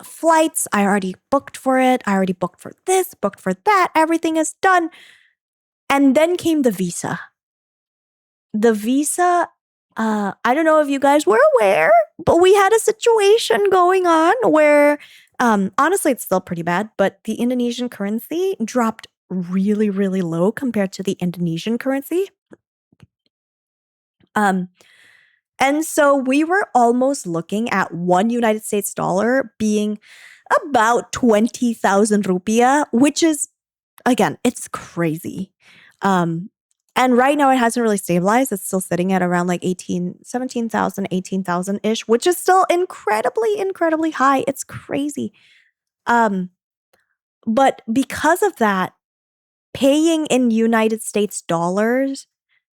Speaker 1: flights, I already booked for it. I already booked for this, booked for that. Everything is done. And then came the visa. The visa, I don't know if you guys were aware, but we had a situation going on where, honestly, it's still pretty bad, but the Indonesian currency dropped really, really low compared to the Indonesian currency. Um, And so we were almost looking at one United States dollar being about 20,000 rupiah, which is, again, it's crazy. Um, and right now it hasn't really stabilized. It's still sitting at around like 17,000, 18,000 ish, which is still incredibly, incredibly high. It's crazy. Um, but because of that, paying in United States dollars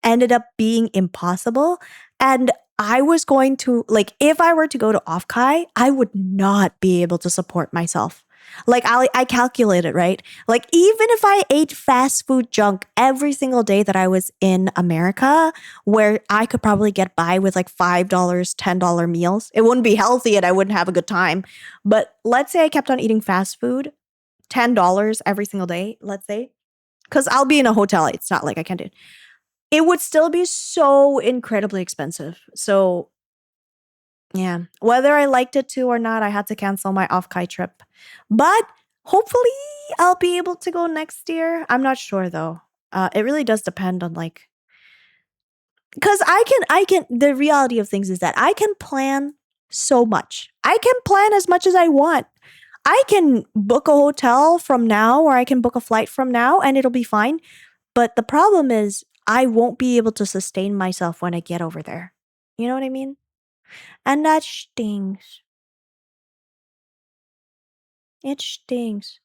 Speaker 1: ended up being impossible. And I was going to, like, if I were to go to Offkai, I would not be able to support myself. Like, I calculated, right? Like, even if I ate fast food junk every single day that I was in America, where I could probably get by with like $5, $10 meals, it wouldn't be healthy and I wouldn't have a good time. But let's say I kept on eating fast food, $10 every single day, let's say, because I'll be in a hotel. It's not like I can do it. It would still be so incredibly expensive. So, yeah, whether I liked it to or not, I had to cancel my off-Kai trip. But hopefully, I'll be able to go next year. I'm not sure though. It really does depend on like, because I can. The reality of things is that I can plan so much. I can plan as much as I want. I can book a hotel from now, or I can book a flight from now, and it'll be fine. But the problem is, I won't be able to sustain myself when I get over there. You know what I mean? And that stings. It stings.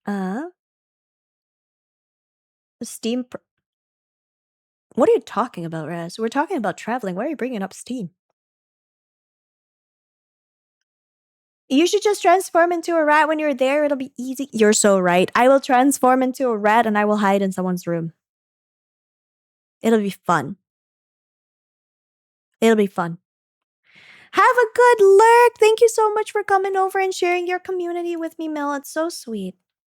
Speaker 1: Uh, Steam. What are you talking about, Raz? We're talking about traveling. Why are you bringing up Steam? You should just transform into a rat when you're there. It'll be easy. You're so right. I will transform into a rat and I will hide in someone's room. It'll be fun. It'll be fun. Have a good lurk. Thank you so much for coming over and sharing your community with me, Mel. It's so sweet.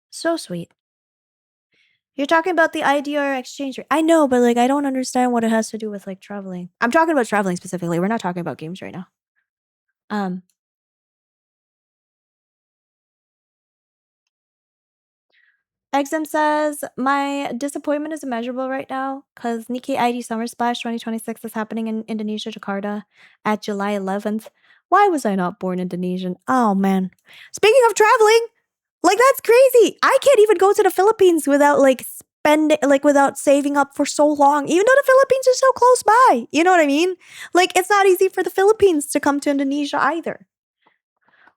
Speaker 1: So sweet. You're talking about the IDR exchange rate. I know, but like I don't understand what it has to do with like traveling. I'm talking about traveling specifically. We're not talking about games right now. Um Exim says, my disappointment is immeasurable right now because Nikkei ID Summer Splash 2026 is happening in Indonesia, Jakarta at July 11th. Why was I not born Indonesian? Oh man. Speaking of traveling, like that's crazy. I can't even go to the Philippines without like spending like without saving up for so long, even though the Philippines is so close by. You know what I mean? Like it's not easy for the Philippines to come to Indonesia either.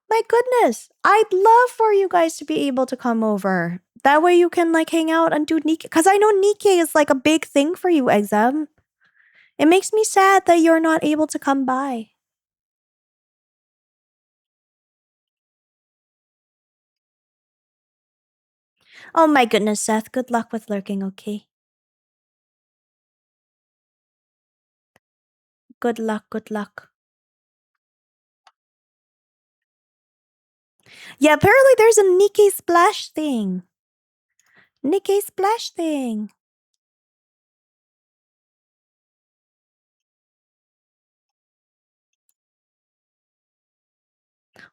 Speaker 1: My goodness. I'd love for you guys to be able to come over. That way you can like hang out and do Nikkei. Because I know Nikkei is like a big thing for you, Exam. It makes me sad that you're not able to come by. Oh my goodness, Seth. Good luck with lurking, okay? Good luck, good luck. Yeah, apparently there's a Nikkei splash thing. Nikkei splash thing.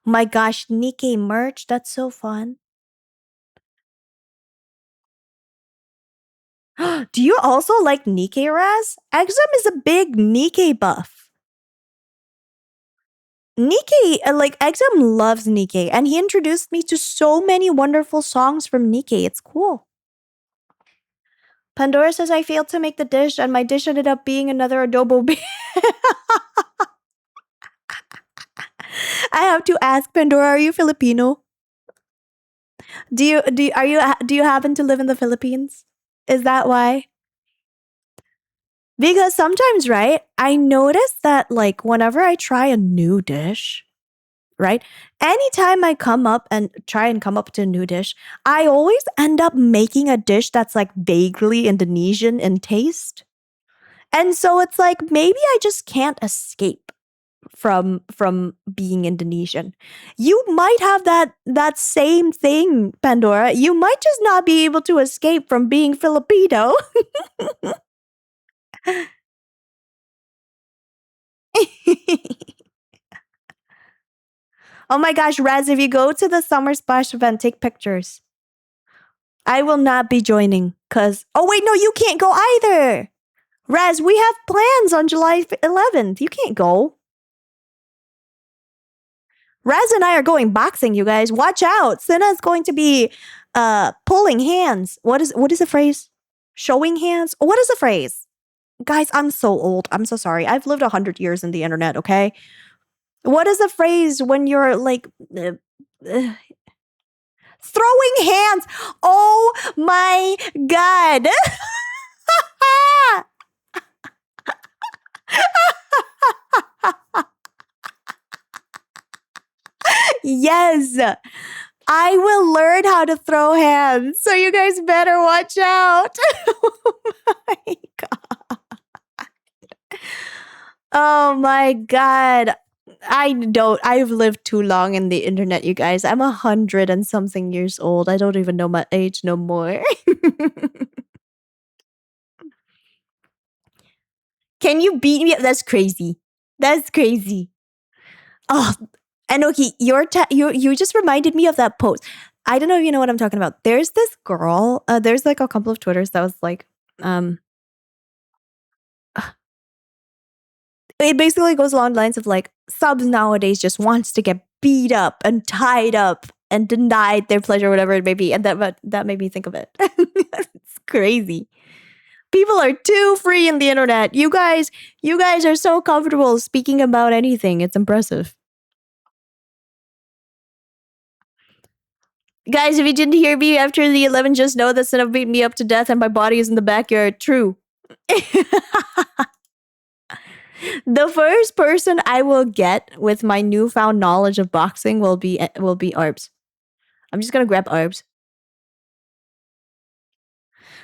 Speaker 1: My gosh, Nikkei merch. That's so fun. Do you also like Nikkei, Raz? Exum is a big Nikkei buff. Nikkei, like Exum loves Nikkei, and he introduced me to so many wonderful songs from Nikkei. It's cool. Pandora says I failed to make the dish, and my dish ended up being another adobo beef. I have to ask Pandora, are you Filipino? Do you happen to live in the Philippines? Is that why? Because sometimes, right, I notice that like whenever I try a new dish, right? Anytime I come up and try and come up to a new dish, I always end up making a dish that's like vaguely Indonesian in taste. And so it's like maybe I just can't escape from being Indonesian. You might have that same thing, Pandora. You might just not be able to escape from being Filipino. Oh my gosh, Raz, if you go to the Summer Splash event, take pictures. I will not be joining because, oh wait, no, you can't go either. Raz, we have plans on July 11th. You can't go. Raz and I are going boxing, you guys. Watch out. Cinna's going to be pulling hands. What is the phrase? Showing hands? What is the phrase? Guys, I'm so old. I'm so sorry. I've lived 100 years in the internet, okay? What is the phrase when you're like throwing hands? Oh my god. Yes. I will learn how to throw hands. So you guys better watch out. Oh my god. Oh my god. I've lived too long in the internet, you guys. I'm 100 and something years old. I don't even know my age no more. Can you beat me? That's crazy. That's crazy. Oh, and okay, you just reminded me of that post. I don't know if you know what I'm talking about. There's this girl. There's like a couple of Twitters that was like, it basically goes along the lines of like subs nowadays just wants to get beat up and tied up and denied their pleasure, whatever it may be, and that made me think of it. It's crazy. People are too free in the internet. You guys are so comfortable speaking about anything. It's impressive. Guys, if you didn't hear me after the 11, just know that Cinna beat me up to death and my body is in the backyard. True. The first person I will get with my newfound knowledge of boxing will be Arbs. I'm just gonna grab Arbs.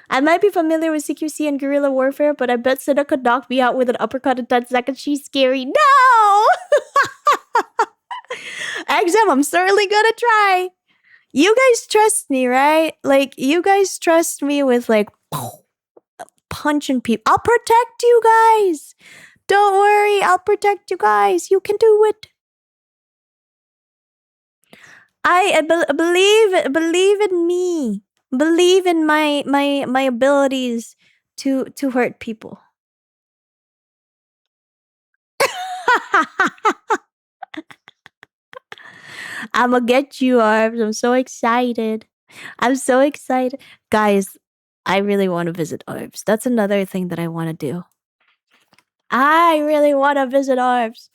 Speaker 1: I might be familiar with CQC and guerrilla warfare, but I bet Cinna could knock me out with an uppercut in 10 seconds. She's scary. No! Exam, I'm certainly gonna try. You guys trust me, right? Like, you guys trust me with, like, punching people. I'll protect you guys. Don't worry, I'll protect you guys. You can do it. Believe in me. Believe in my abilities to hurt people. I'ma get you, Arbs. I'm so excited. I'm so excited. Guys, I really want to visit Arbs. That's another thing that I want to do. I really want to visit Arbs.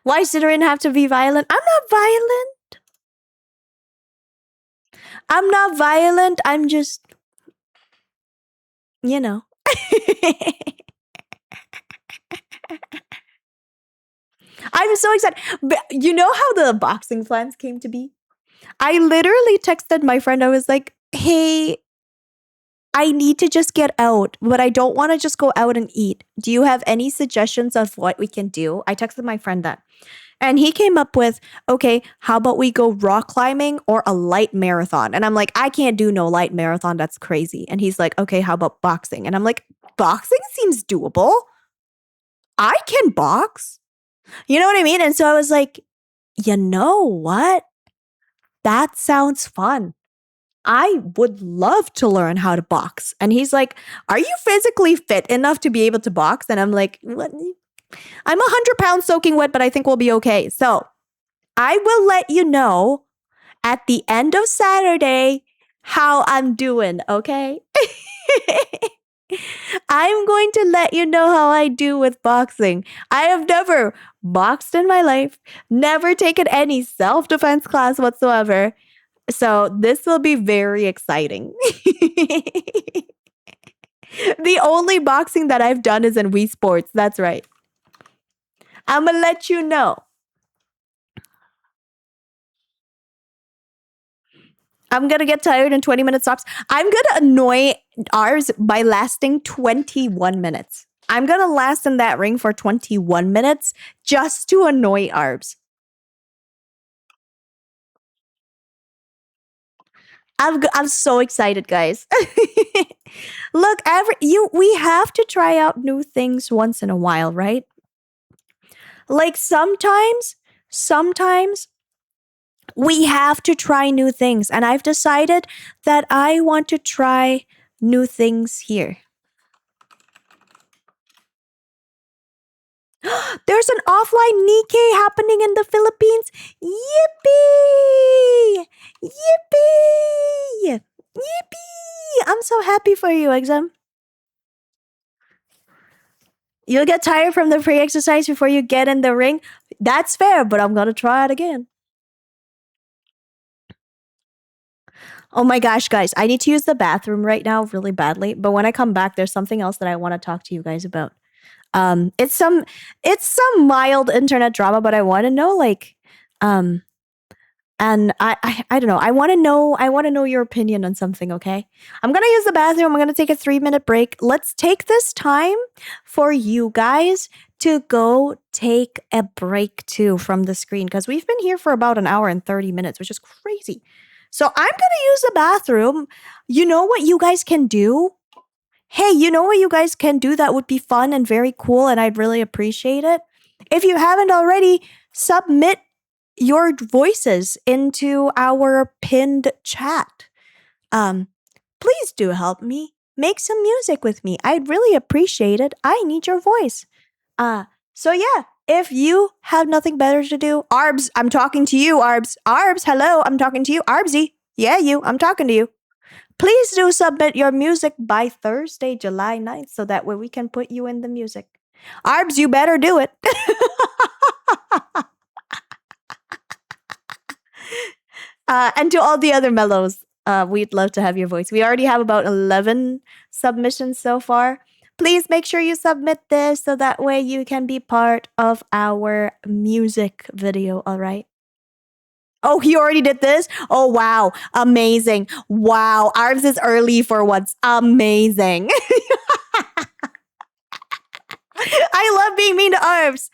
Speaker 1: Why Sidorin have to be violent? I'm not violent. I'm not violent. I'm just, you know. I'm so excited. But you know how the boxing plans came to be? I literally texted my friend. I was like, hey, I need to just get out, but I don't want to just go out and eat. Do you have any suggestions of what we can do? I texted my friend that. And he came up with, okay, how about we go rock climbing or a light marathon? And I'm like, I can't do no light marathon. That's crazy. And he's like, okay, how about boxing? And I'm like, boxing seems doable. I can box. You know what I mean? And so I was like, You know what? That sounds fun. I would love to learn how to box. And he's like, are you physically fit enough to be able to box? And I'm like, what? I'm 100 pounds soaking wet, but I think we'll be okay. So I will let you know at the end of Saturday how I'm doing, okay? I'm going to let you know how I do with boxing. I have never boxed in my life, never taken any self defense class whatsoever. So this will be very exciting. The only boxing that I've done is in Wii Sports. That's right. I'm going to let you know. I'm going to get tired in 20 minutes tops. I'm going to annoy ours by lasting 21 minutes. I'm going to last in that ring for 21 minutes just to annoy Arbs. I'm so excited, guys. Look, we have to try out new things once in a while, right? Like sometimes we have to try new things, and I've decided that I want to try new things here. There's an offline Nikkei happening in the Philippines. Yippee! Yippee! Yippee! I'm so happy for you, Exam. You'll get tired from the free exercise before you get in the ring. That's fair, but I'm gonna try it again. Oh my gosh, guys, I need to use the bathroom right now really badly. But when I come back, there's something else that I want to talk to you guys about. It's some mild internet drama, but I want to know um and I don't know. I want to know your opinion on something, okay? I'm going to use the bathroom. I'm going to take a 3-minute break. Let's take this time for you guys to go take a break too from the screen because we've been here for about an hour and 30 minutes, which is crazy. So I'm going to use the bathroom. You know what you guys can do? Hey, you know what you guys can do that would be fun and very cool, and I'd really appreciate it? If you haven't already, submit your voices into our pinned chat. Um, please do help me. Make some music with me. I'd really appreciate it. I need your voice. So yeah, if you have nothing better to do, Arbs, I'm talking to you, Arbs. Arbs, hello, I'm talking to you. Arbsy, yeah, you, I'm talking to you. Please do submit your music by Thursday, July 9th, so that way we can put you in the music. Arbs, you better do it. And to all the other mellows, we'd love to have your voice. We already have about 11 submissions so far. Please make sure you submit this so that way you can be part of our music video, all right? Oh, he already did this? Oh, wow. Amazing. Wow. Ours is early for once. Amazing. I love being mean to Arbs.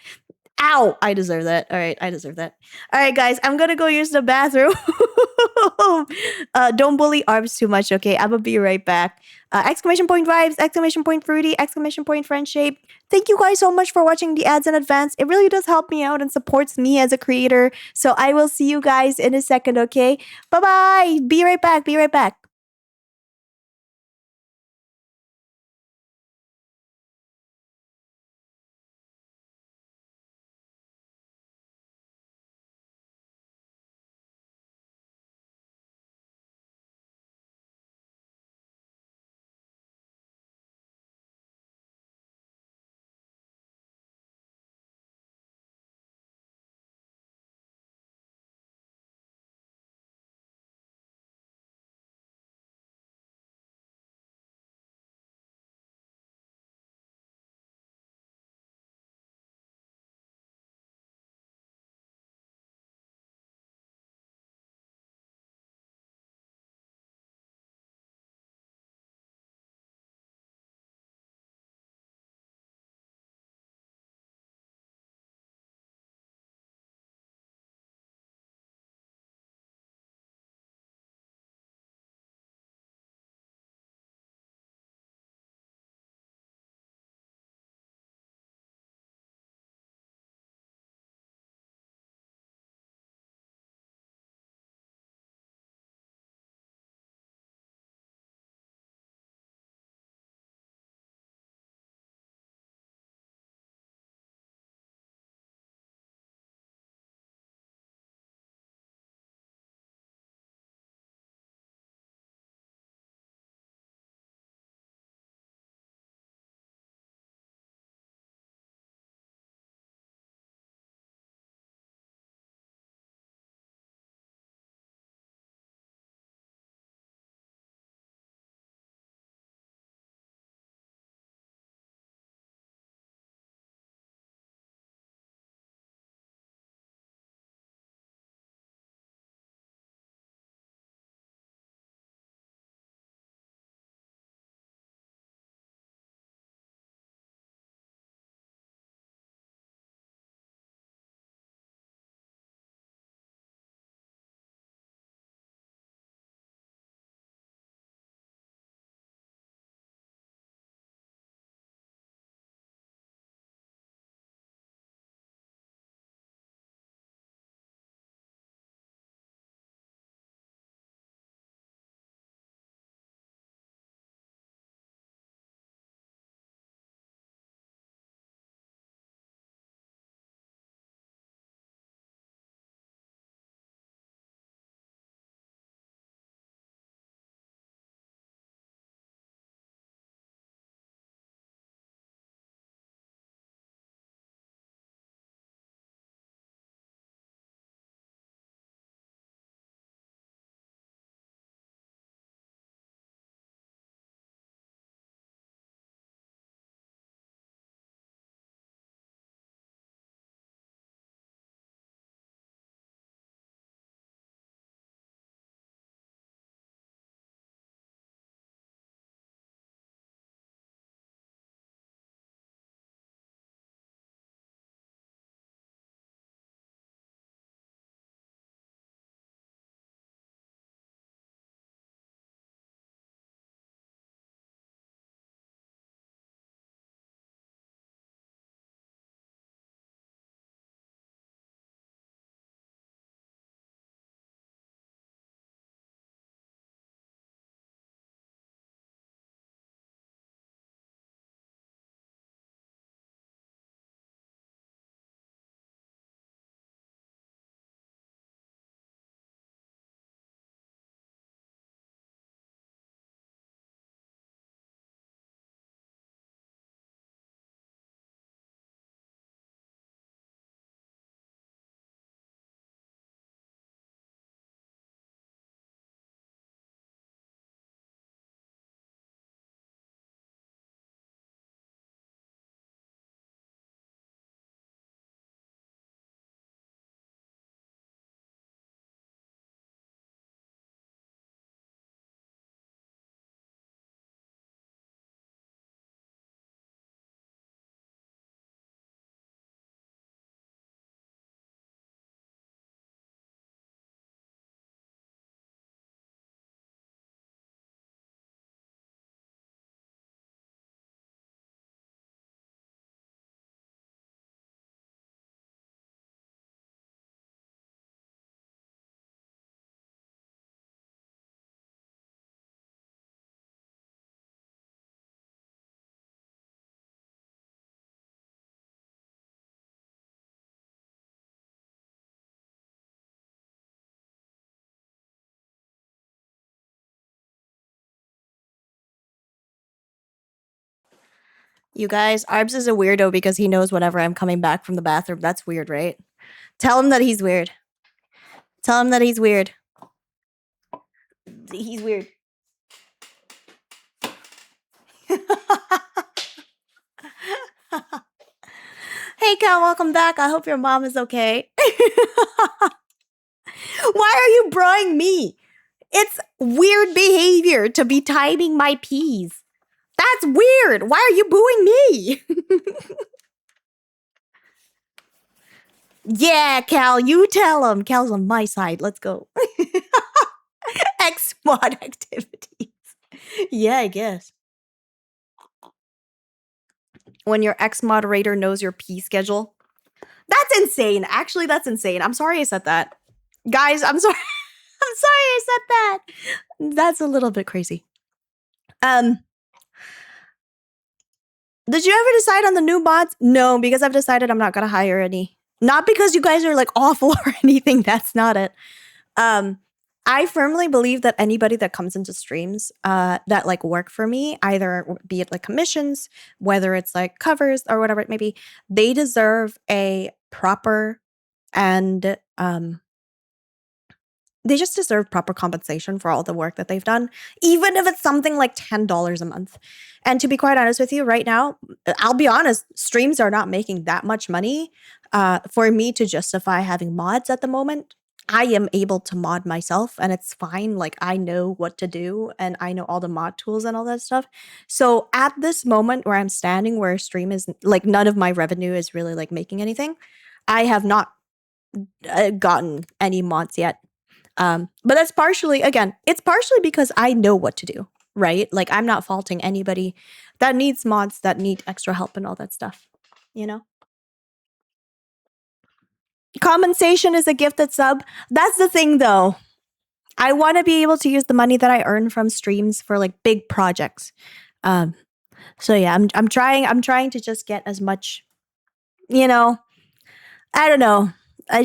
Speaker 1: Ow, I deserve that. All right, I deserve that. All right, guys, I'm gonna go use the bathroom. Don't bully Arbs too much, okay? I'm gonna be right back. Exclamation point vibes, exclamation point fruity, exclamation point friend shape. Thank you guys so much for watching the ads in advance. It really does help me out and supports me as a creator. So I will see you guys in a second, okay? Bye bye. Be right back. Be right back. You guys, Arbs is a weirdo because he knows whenever I'm coming back from the bathroom. That's weird, right? Tell him that he's weird. Tell him that he's weird. He's weird. Hey, Cal, welcome back. I hope your mom is okay. Why are you broing me? It's weird behavior to be timing my peas. That's weird. Why are you booing me? Yeah, Cal, you tell him. Cal's on my side. Let's go. X-mod activities. Yeah, I guess. When your ex-moderator knows your pee schedule. That's insane. Actually, that's insane. I'm sorry I said that. Guys, I'm sorry. I'm sorry I said that. That's a little bit crazy. Did you ever decide on the new mods? No, because I've decided I'm not gonna hire any. Not because you guys are like awful or anything. That's not it. I firmly believe that anybody that comes into streams that like work for me, either be it like commissions, whether it's like covers or whatever it may be, they deserve a proper and they just deserve proper compensation for all the work that they've done, even if it's something like $10 a month. And to be quite honest with you, right now, I'll be honest, streams are not making that much money for me to justify having mods at the moment. I am able to mod myself and it's fine. Like, I know what to do and I know all the mod tools and all that stuff. So at this moment where I'm standing, where a stream is like none of my revenue is really like making anything, I have not gotten any mods yet. But that's partially, again, it's partially because I know what to do, right? Like, I'm not faulting anybody that needs mods, that need extra help and all that stuff, you know? Compensation is a gifted sub. That's the thing, though. I want to be able to use the money that I earn from streams for like big projects. So yeah, I'm trying to just get as much, you know. I don't know. I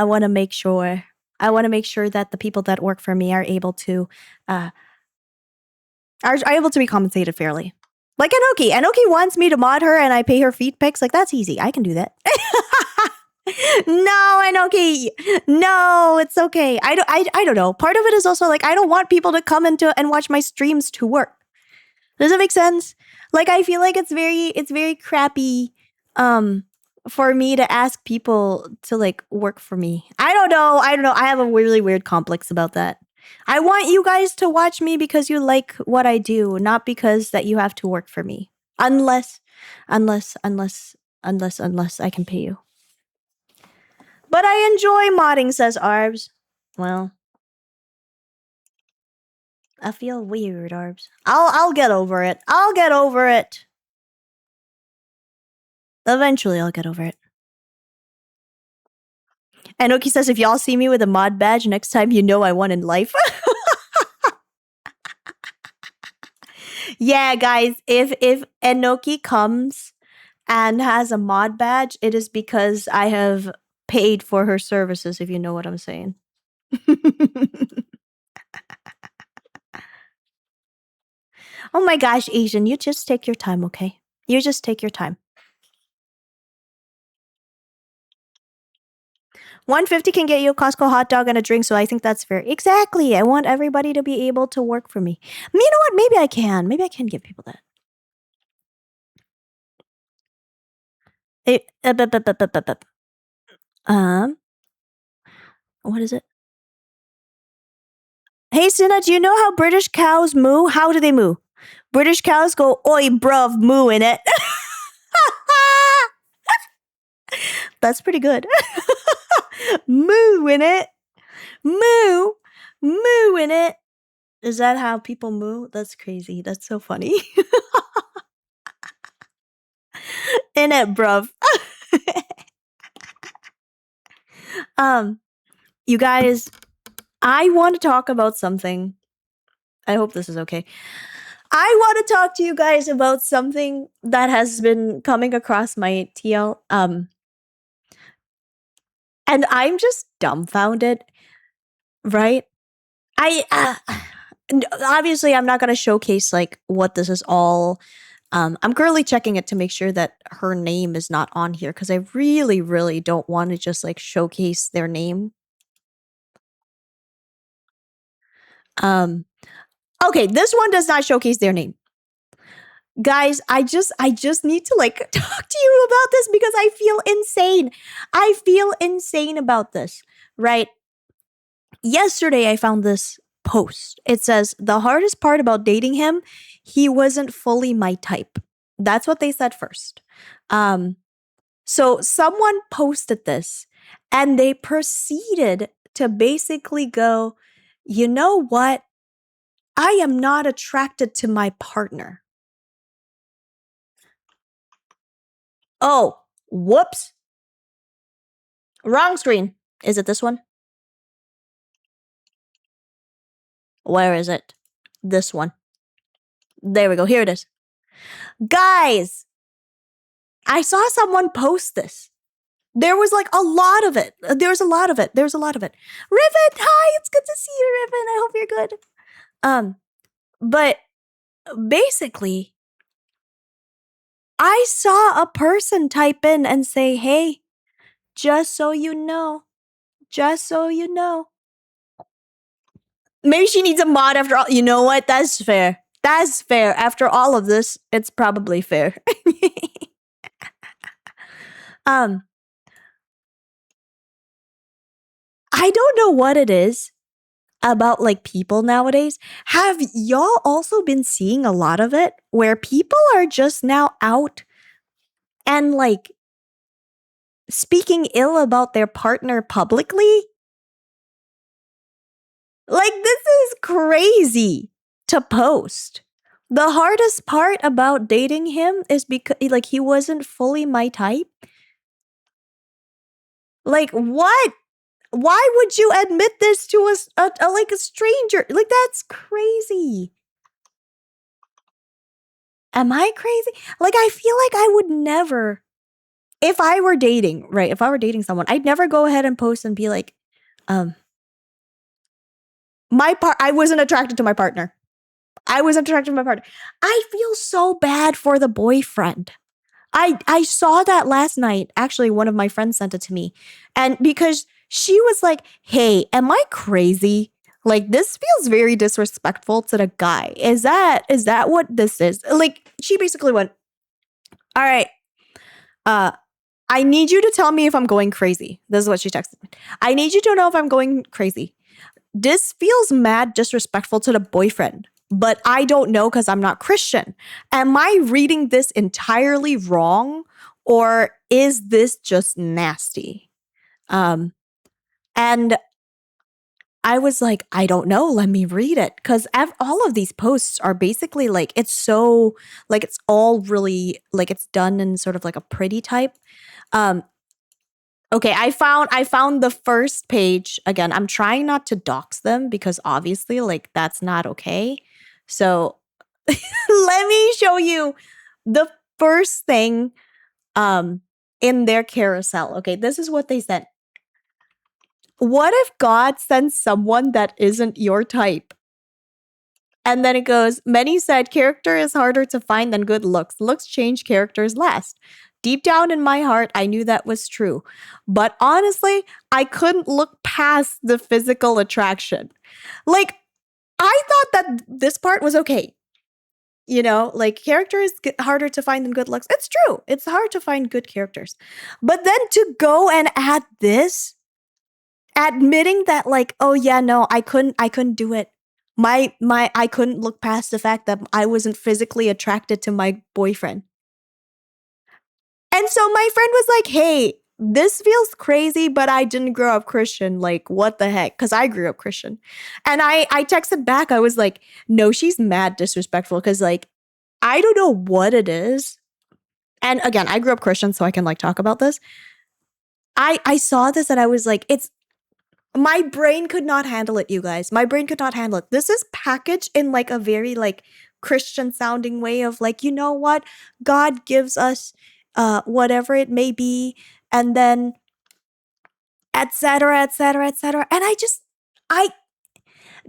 Speaker 1: want to make sure. I want to make sure that the people that work for me are able to be compensated fairly. Like Enoki. Enoki wants me to mod her and I pay her feed pics. Like, that's easy. I can do that. No, Enoki. No, it's okay. I don't know. Part of it is also like I don't want people to come into and watch my streams to work. Does it make sense? Like, I feel like it's very crappy for me to ask people to like work for me. I don't know. I have a really weird complex about that. I want you guys to watch me because you like what I do, not because that you have to work for me. Unless I can pay you. But I enjoy modding, says Arbs. Well, I feel weird, Arbs. I'll get over it. I'll get over it. Eventually, I'll get over it. And Oki says, if y'all see me with a mod badge next time, you know I won in life. Yeah, guys, if Enoki comes and has a mod badge, it is because I have paid for her services, if you know what I'm saying. Oh my gosh, Asian, you just take your time, okay? You just take your time. 150 can get you a Costco hot dog and a drink, so I think that's fair. Exactly. I want everybody to be able to work for me. You know what? Maybe I can. Maybe I can give people that. What is it? Hey, Sina, do you know how British cows moo? How do they moo? British cows go, oi, bruv, moo in it. That's pretty good. Moo in it. Moo. Moo in it. Is that how people moo? That's crazy. That's so funny. In it, bruv. You guys, I want to talk about something. I hope this is okay. I want to talk to you guys about something that has been coming across my TL. And I'm just dumbfounded, right? Obviously I'm not going to showcase like what this is all I'm currently checking it to make sure that her name is not on here because I really, really don't want to just like showcase their name. Okay, this one does not showcase their name. Guys, I just need to like talk to you about this because I feel insane. I feel insane about this, right? Yesterday I found this post. It says, "The hardest part about dating him, he wasn't fully my type." That's what they said first. So someone posted this and they proceeded to basically go, "You know what? I am not attracted to my partner." Oh, whoops. Wrong screen. Is it this one? Where is it? This one. There we go. Here it is. Guys, I saw someone post this. There was like a lot of it. There's a lot of it. There's a lot of it. Riven, hi, it's good to see you, Riven. I hope you're good. But basically, I saw a person type in and say, "Hey, just so you know, just so you know." Maybe she needs a mod after all. You know what? That's fair. That's fair. After all of this, it's probably fair. I don't know what it is about like people nowadays. Have y'all also been seeing a lot of it where people are just now out and like speaking ill about their partner publicly? Like, this is crazy to post. The hardest part about dating him is because like he wasn't fully my type. Like, what? Why would you admit this to like a stranger? Like, that's crazy. Am I crazy? Like, I feel like I would never, if I were dating, right? If I were dating someone, I'd never go ahead and post and be like, I wasn't attracted to my partner. I wasn't attracted to my partner. I feel so bad for the boyfriend. I saw that last night. Actually, one of my friends sent it to me. And because she was like, "Hey, am I crazy? Like, this feels very disrespectful to the guy. Is that what this is?" Like, she basically went, "All right, I need you to tell me if I'm going crazy." This is what she texted me. "I need you to know if I'm going crazy. This feels mad disrespectful to the boyfriend, but I don't know because I'm not Christian. Am I reading this entirely wrong, or is this just nasty?" And I was like, "I don't know. Let me read it." Because all of these posts are basically like, it's so, like, it's all really, like, it's done in sort of like a pretty type. Okay, I found the first page. Again, I'm trying not to dox them because obviously like that's not okay. So let me show you the first thing in their carousel. Okay, this is what they said. "What if God sends someone that isn't your type?" And then it goes, "Many said character is harder to find than good looks. Looks change, characters last. Deep down in my heart, I knew that was true. But honestly, I couldn't look past the physical attraction." Like, I thought that this part was okay. You know, like character is harder to find than good looks. It's true. It's hard to find good characters. But then to go and add this, admitting that like, "Oh yeah, no, I couldn't do it. I couldn't look past the fact that I wasn't physically attracted to my boyfriend." And so my friend was like, "Hey, this feels crazy, but I didn't grow up Christian. Like, what the heck?" Because I grew up Christian. And I texted back, I was like, "No, she's mad disrespectful." Because like, I don't know what it is. And again, I grew up Christian, so I can like talk about this. I saw this and I was like, it's my brain could not handle it, you guys. My brain could not handle it. This is packaged in like a very like Christian sounding way of like, you know what? God gives us whatever it may be, and then etc., etc., etc. And I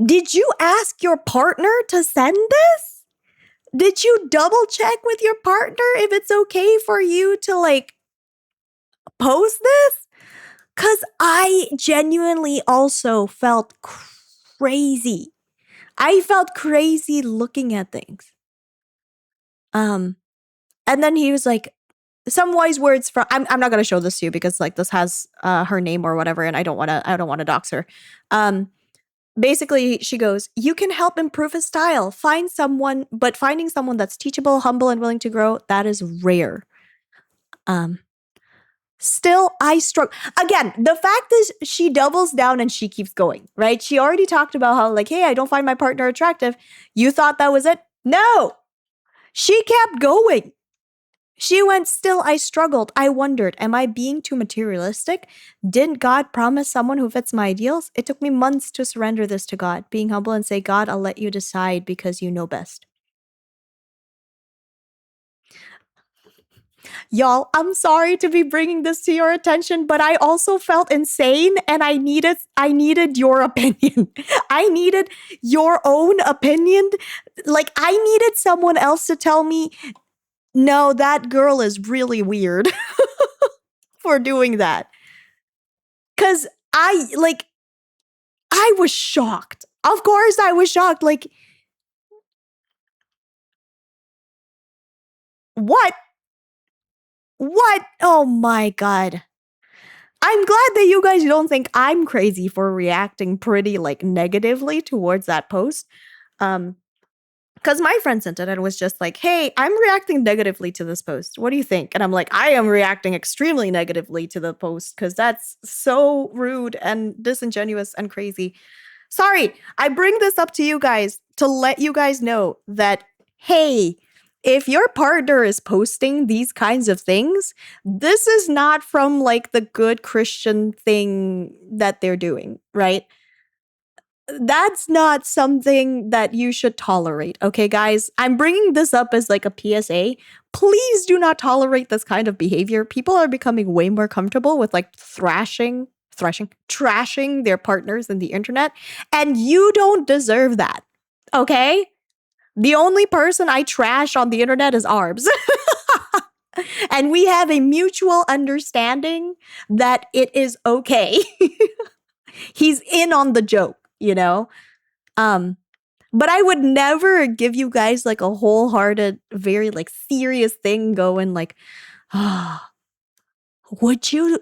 Speaker 1: did you ask your partner to send this? did you double check with your partner if it's okay for you to like post this? Because I genuinely also felt crazy. I felt crazy looking at things. And then he was like, some wise words from I'm not gonna show this to you because like this has her name or whatever, and I don't wanna dox her. Basically she goes, you can help improve his style. Find someone, but finding someone that's teachable, humble, and willing to grow, that is rare. Still, I struggle. Again, the fact is she doubles down and she keeps going, right? She already talked about how, like, hey, I don't find my partner attractive. You thought that was it? No. She kept going. She went, still, I struggled. I wondered, am I being too materialistic? Didn't God promise someone who fits my ideals? It took me months to surrender this to God, being humble and say, God, I'll let you decide because you know best. Y'all, I'm sorry to be bringing this to your attention, but I also felt insane and I needed your opinion. I needed your own opinion. Like I needed someone else to tell me, no, that girl is really weird for doing that. Cuz I was shocked. Of course I was shocked. Like what? What? Oh my god. I'm glad that you guys don't think I'm crazy for reacting pretty like negatively towards that post. Because my friend sent it and was just like, hey, I'm reacting negatively to this post. What do you think? And I'm like, I am reacting extremely negatively to the post because that's so rude and disingenuous and crazy. Sorry, I bring this up to you guys to let you guys know that, hey, if your partner is posting these kinds of things, this is not from like the good Christian thing that they're doing, right? That's not something that you should tolerate, okay, guys? I'm bringing this up as like a PSA. Please do not tolerate this kind of behavior. People are becoming way more comfortable with like trashing their partners in the internet, and you don't deserve that, okay? The only person I trash on the internet is Arbs. And we have a mutual understanding that it is okay. He's in on the joke, you know? But I would never give you guys like a wholehearted, very like serious thing going like, ah, would you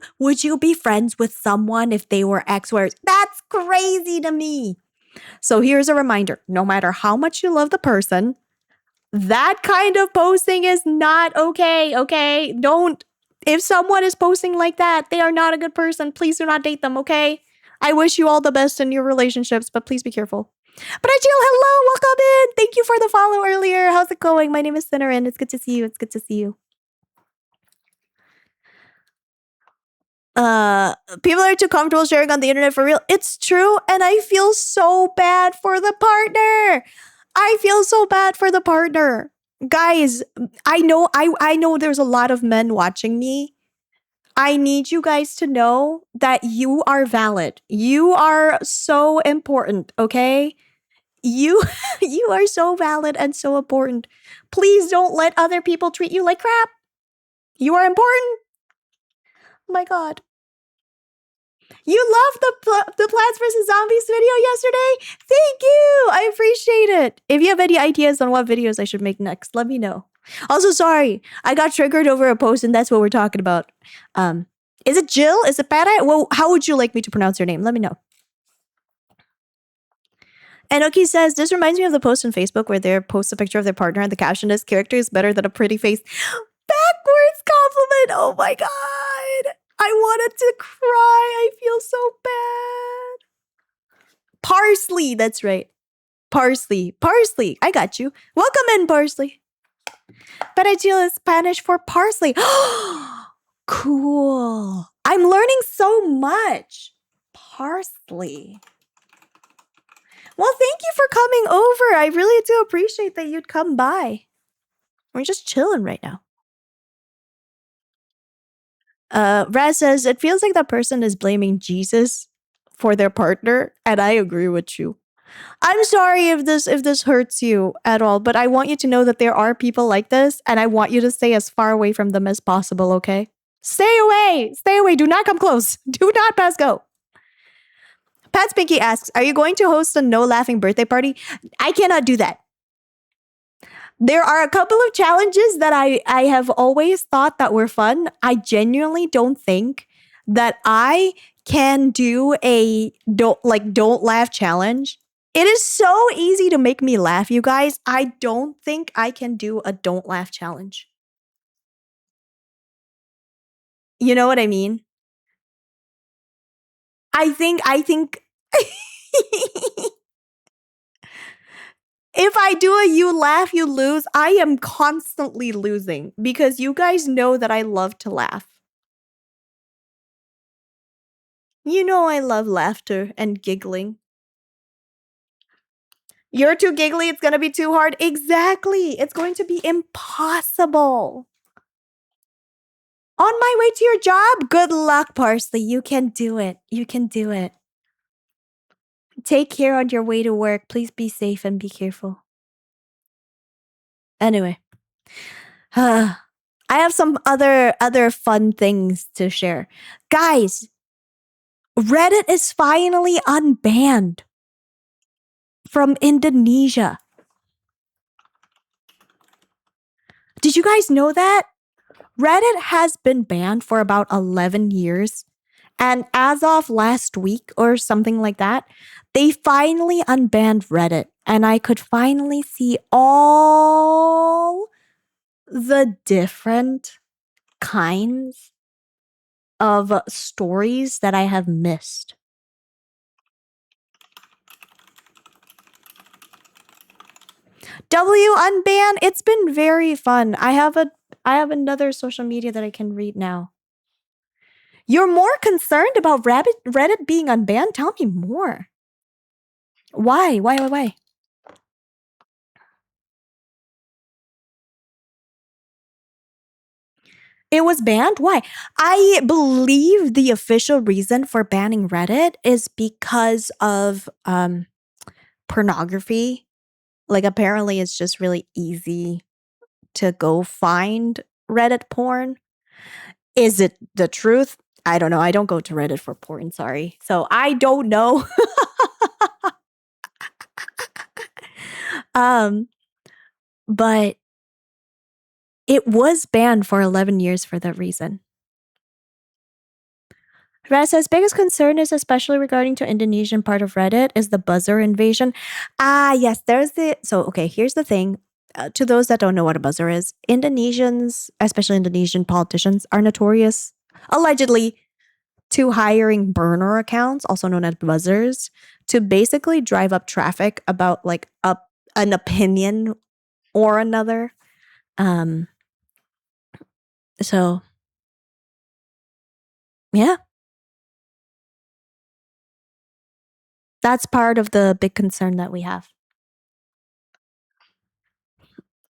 Speaker 1: be friends with someone if they were X, Y, or Z? That's crazy to me. So here's a reminder: no matter how much you love the person, that kind of posting is not okay. Okay, don't. If someone is posting like that, they are not a good person. Please do not date them. Okay. I wish you all the best in your relationships, but please be careful. But I Jill, hello, welcome in. Thank you for the follow earlier. How's it going? My name is Cinneren. It's good to see you. It's good to see you. People are too comfortable sharing on the internet for real. It's true, and I feel so bad for the partner. I feel so bad for the partner. Guys, I know there's a lot of men watching me. I need you guys to know that you are valid. You are so important, okay? You you are so valid and so important. Please don't let other people treat you like crap. You are important. Oh my god. You loved the Plants vs Zombies video yesterday? Thank you. I appreciate it. If you have any ideas on what videos I should make next, let me know. Also, sorry, I got triggered over a post and that's what we're talking about. Is it Jill? Is it Para? Well, how would you like me to pronounce your name? Let me know. And Oki says, this reminds me of the post on Facebook where they post a picture of their partner and the caption is, character is better than a pretty face. Backwards compliment. Oh my god. I wanted to cry. I feel so bad. Parsley. That's right. Parsley. Parsley. I got you. Welcome in, Parsley. Perejil is Spanish for parsley. Cool. I'm learning so much. Parsley. Well, thank you for coming over. I really do appreciate that you'd come by. We're just chilling right now. Raz says, it feels like that person is blaming Jesus for their partner, and I agree with you. I'm sorry if this hurts you at all, but I want you to know that there are people like this, and I want you to stay as far away from them as possible, okay? Stay away! Stay away! Do not come close! Do not pass go! Pat Spinky asks, are you going to host a no laughing birthday party? I cannot do that. There are a couple of challenges that I have always thought that were fun. I genuinely don't think that I can do a don't laugh challenge. It is so easy to make me laugh, you guys. I don't think I can do a don't laugh challenge. You know what I mean? I think if I do a you laugh, you lose, I am constantly losing because you guys know that I love to laugh. You know I love laughter and giggling. You're too giggly, it's gonna be too hard. Exactly. It's going to be impossible. On my way to your job? Good luck, Parsley. You can do it. You can do it. Take care on your way to work. Please be safe and be careful. Anyway. I have some other fun things to share. Guys, Reddit is finally unbanned from Indonesia. Did you guys know that? Reddit has been banned for about 11 years. And as of last week or something like that, they finally unbanned Reddit. And I could finally see all the different kinds of stories that I have missed. W unban, it's been very fun. I have another social media that I can read now. You're more concerned about Reddit being unbanned? Tell me more. Why? Why? It was banned? Why? I believe the official reason for banning Reddit is because of pornography. Like apparently it's just really easy to go find Reddit porn. Is it the truth? I don't know. I don't go to Reddit for porn, sorry. So I don't know. But it was banned for 11 years for that reason. Raz says biggest concern is especially regarding to Indonesian part of Reddit is the buzzer invasion. Yes, there's the okay, here's the thing. To those that don't know what a buzzer is, Indonesians, especially Indonesian politicians, are notorious, allegedly, to hiring burner accounts, also known as buzzers, to basically drive up traffic about like an opinion or another. So yeah. That's part of the big concern that we have.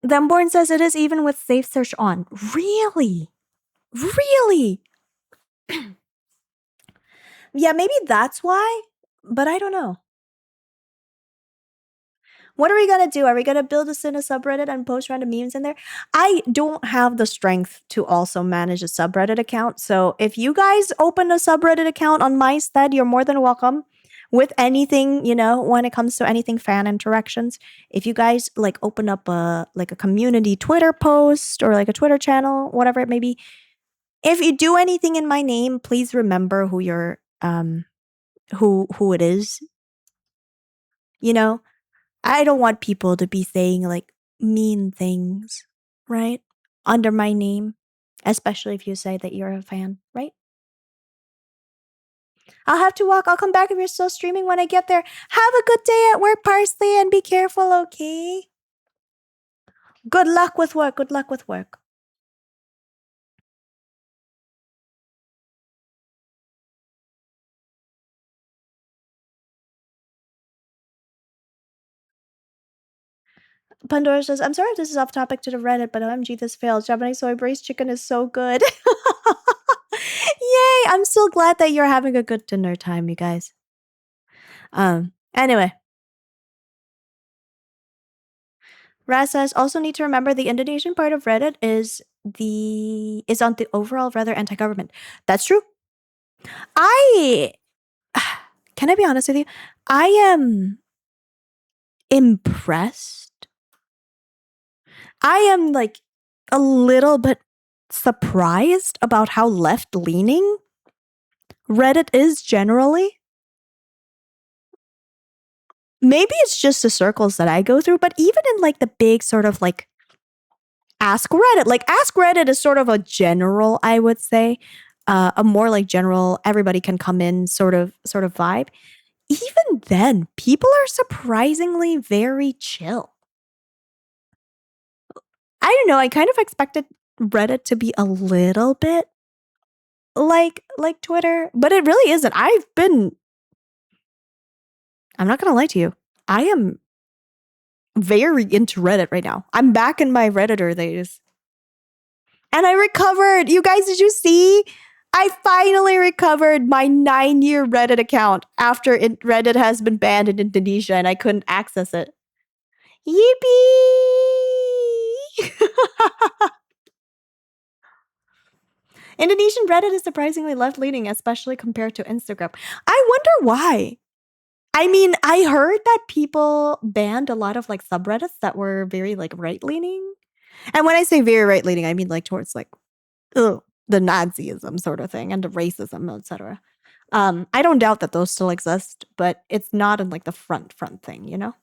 Speaker 1: Themborn says it is even with safe search on. Really? Really? Yeah, maybe that's why, but I don't know. What are we gonna do? Are we gonna build a Cine subreddit and post random memes in there? I don't have the strength to also manage a subreddit account. So if you guys open a subreddit account on my stead, you're more than welcome. With anything, you know, when it comes to anything fan interactions, if you guys like open up a community Twitter post or like a Twitter channel, whatever it may be, if you do anything in my name, please remember who you're who it is. You know, I don't want people to be saying like mean things, right? Under my name, especially if you say that you're a fan, right? I'll have to walk. I'll come back if you're still streaming when I get there. Have a good day at work, Parsley, and be careful, okay? Good luck with work. Good luck with work. Pandora says, I'm sorry if this is off topic to the Reddit, but OMG, this failed. Japanese soy braised chicken is so good. Yay! I'm so glad that you're having a good dinner time, you guys. Anyway. Raz says, also need to remember the Indonesian part of Reddit is on the overall rather anti-government. That's true. Can I be honest with you? I am impressed. I am like a little bit surprised about how left-leaning Reddit is generally. Maybe it's just the circles that I go through, but even in like the big sort of like Ask Reddit, like Ask Reddit is sort of a general, I would say, a more like general, everybody can come in sort of vibe. Even then, people are surprisingly very chill. I don't know, I kind of expected Reddit to be a little bit like Twitter, but it really isn't. I'm not gonna lie to you. I am very into Reddit right now. I'm back in my Redditor days. And I recovered. You guys, did you see? I finally recovered my 9-year Reddit account after Reddit has been banned in Indonesia and I couldn't access it. Yippee! Indonesian Reddit is surprisingly left-leaning, especially compared to Instagram. I wonder why. I mean, I heard that people banned a lot of like subreddits that were very like right-leaning. And when I say very right-leaning, I mean like towards like the Nazism sort of thing and the racism, etc. I don't doubt that those still exist, but it's not in like the front thing, you know?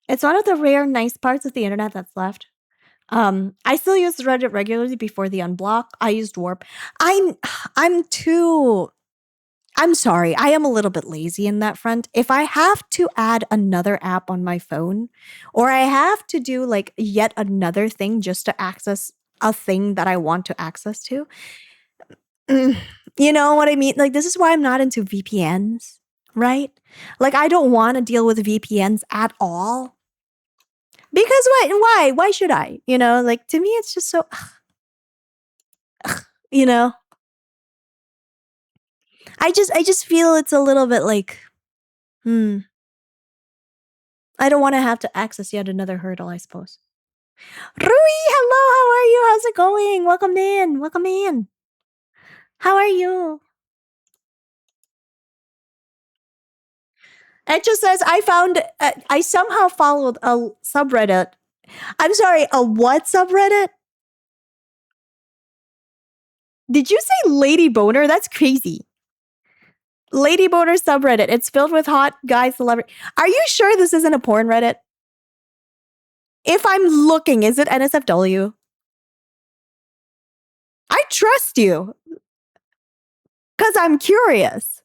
Speaker 1: It's one of the rare nice parts of the internet that's left. I still use Reddit regularly before the unblock. I used Warp. I'm sorry. I am a little bit lazy in that front. If I have to add another app on my phone, or I have to do like yet another thing just to access a thing that I want to access to, you know what I mean? Like, this is why I'm not into VPNs, right? Like, I don't want to deal with VPNs at all. Because why? Why should I? You know, like to me, it's just so, you know, I just feel it's a little bit like, I don't want to have to access yet another hurdle, I suppose. Rui, hello, how are you? How's it going? Welcome in. Welcome in. How are you? It just says I somehow followed a subreddit. I'm sorry, a what subreddit? Did you say Lady Boner? That's crazy. Lady Boner subreddit. It's filled with hot guy celebrity. Are you sure this isn't a porn Reddit? If I'm looking, is it NSFW? I trust you. Because I'm curious.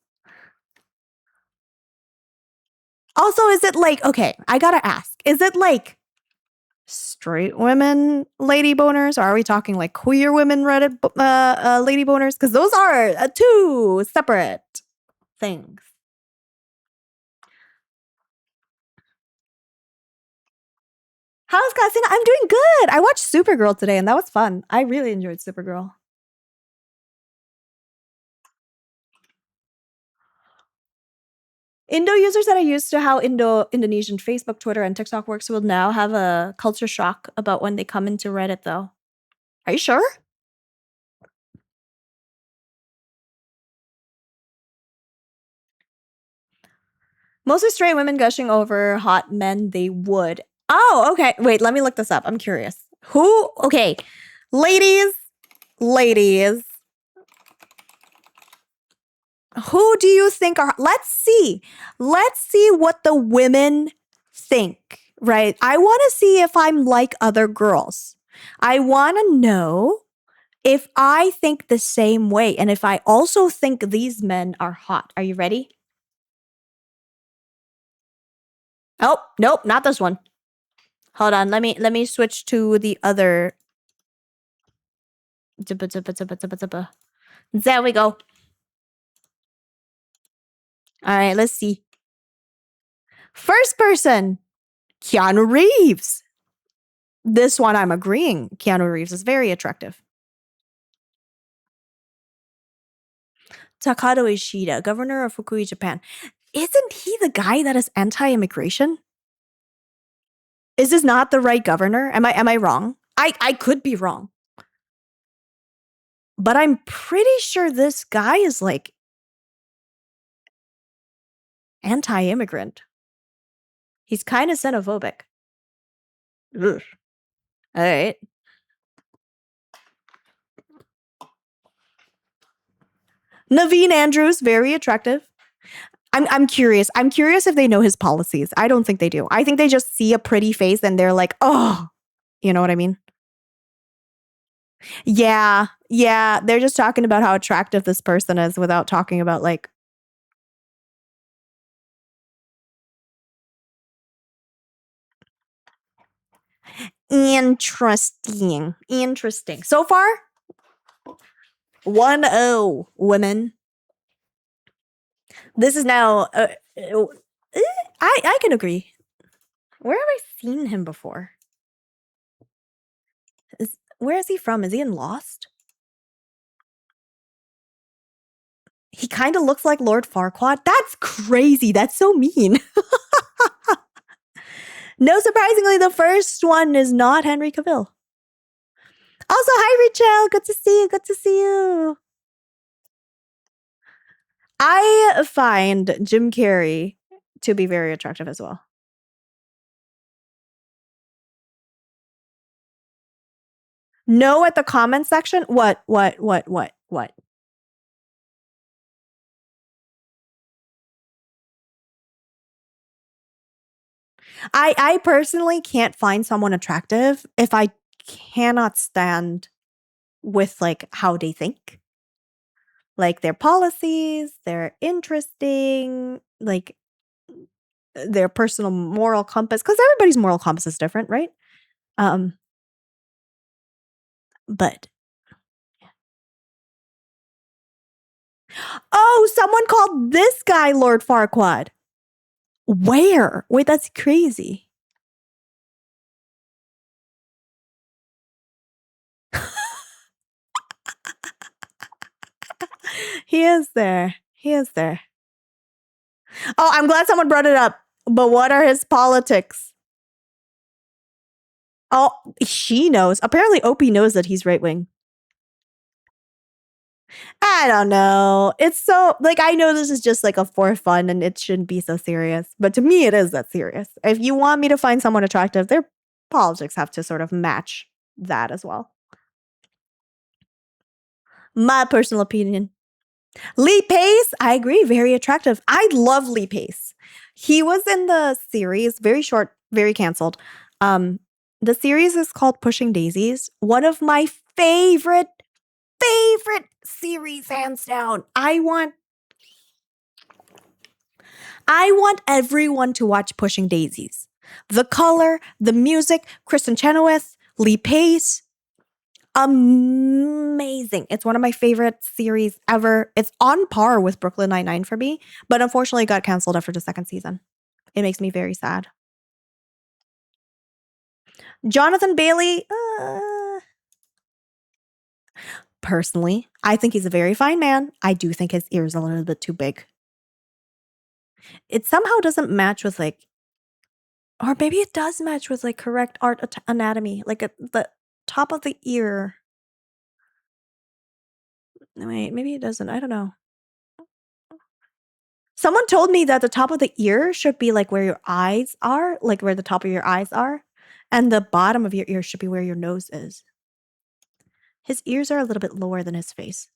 Speaker 1: Also, is it like, okay, I gotta ask, is it like straight women lady boners, or are we talking like queer women Reddit lady boners? Because those are two separate things. How's Cassina? I'm doing good. I watched Supergirl today and that was fun. I really enjoyed Supergirl. Indo users that are used to how Indonesian Facebook, Twitter, and TikTok works will now have a culture shock about when they come into Reddit, though. Are you sure? Mostly straight women gushing over hot men they would. Oh, okay. Wait, let me look this up. I'm curious. Who? Okay. Ladies. Who do you think are. Let's see. Let's see what the women think, right? I want to see if I'm like other girls. I want to know if I think the same way and if I also think these men are hot. Are you ready? Oh, nope, not this one. Hold on, let me switch to the other. There we go. All right, let's see. First person, Keanu Reeves. This one I'm agreeing. Keanu Reeves is very attractive. Takato Ishida, governor of Fukui, Japan. isn't he the guy that is anti-immigration? Is this not the right governor? Am I wrong? I could be wrong. But I'm pretty sure this guy is like anti-immigrant. He's kind of xenophobic. Ugh. All right. Naveen Andrews, very attractive. I'm curious. I'm curious if they know his policies. I don't think they do. I think they just see a pretty face and they're like, oh, you know what I mean? Yeah. Yeah. They're just talking about how attractive this person is without talking about like, interesting. Interesting. So far, 1-0 women. This is now, I can agree. Where have I seen him before? Where is he from? Is he in Lost? He kind of looks like Lord Farquaad. That's crazy. That's so mean. No, surprisingly, the first one is not Henry Cavill. Also, hi, Rachel. Good to see you. Good to see you. I find Jim Carrey to be very attractive as well. No at the comment section? What? I personally can't find someone attractive if I cannot stand with like how they think. Like their policies, they're interesting, like their personal moral compass, because everybody's moral compass is different, right? But oh, someone called this guy Lord Farquaad. Where? Wait, that's crazy. He is there. He is there. Oh, I'm glad someone brought it up. But what are his politics? Oh, she knows. Apparently, Opie knows that he's right wing. I don't know. It's so like I know this is just like a for fun and it shouldn't be so serious. But to me, it is that serious. If you want me to find someone attractive, their politics have to sort of match that as well. My personal opinion. Lee Pace, I agree, very attractive. I love Lee Pace. He was in the series, very short, very canceled. The series is called Pushing Daisies. One of my favorite series, hands down. I want everyone to watch Pushing Daisies. The color, the music, Kristen Chenoweth, Lee Pace. Amazing. It's one of my favorite series ever. It's on par with Brooklyn Nine-Nine for me, but unfortunately it got canceled after the second season. It makes me very sad. Jonathan Bailey, personally, I think he's a very fine man. I do think his ears are a little bit too big. It somehow doesn't match with like, or maybe it does match with like correct anatomy, like at the top of the ear. Wait, maybe it doesn't. I don't know. Someone told me that the top of the ear should be like where your eyes are, like where the top of your eyes are, and the bottom of your ear should be where your nose is. His ears are a little bit lower than his face.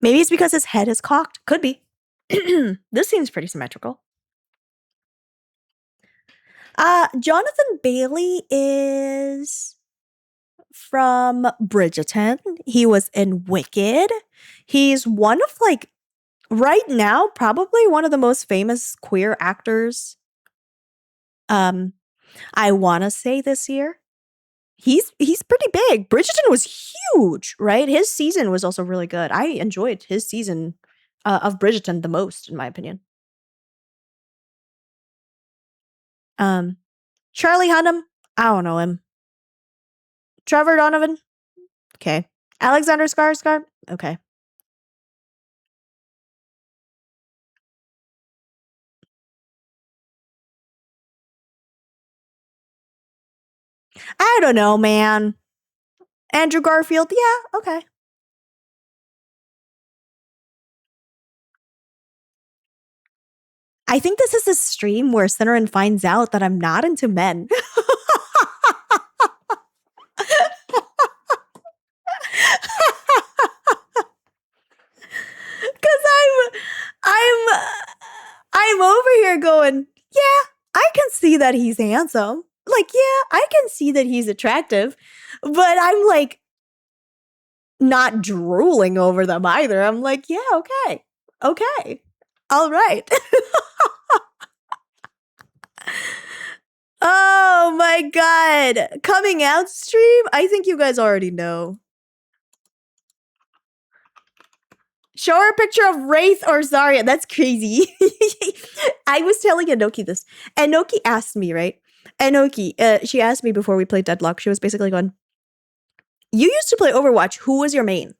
Speaker 1: Maybe it's because his head is cocked. Could be. This seems pretty symmetrical. Jonathan Bailey is from Bridgerton. He was in Wicked. He's one of like right now probably one of the most famous queer actors. I want to say this year. He's pretty big. Bridgerton was huge, right? His season was also really good. I enjoyed his season of Bridgerton the most, in my opinion. Charlie Hunnam, I don't know him. Trevor Donovan, okay. Alexander Skarsgård, okay. I don't know, man. Andrew Garfield, yeah, okay. I think this is a stream where Cinnamon finds out that I'm not into men. Cause I'm I'm over here going, yeah, I can see that he's handsome. Like, yeah, I can see that he's attractive, but I'm like not drooling over them either. I'm like, yeah, okay. Okay. All right. Oh my god. Coming out stream? I think you guys already know. Show her a picture of Wraith or Zarya. That's crazy. I was telling Enoki this. Enoki asked me, right? Enoki, she asked me before we played Deadlock. She was basically going, you used to play Overwatch. Who was your main?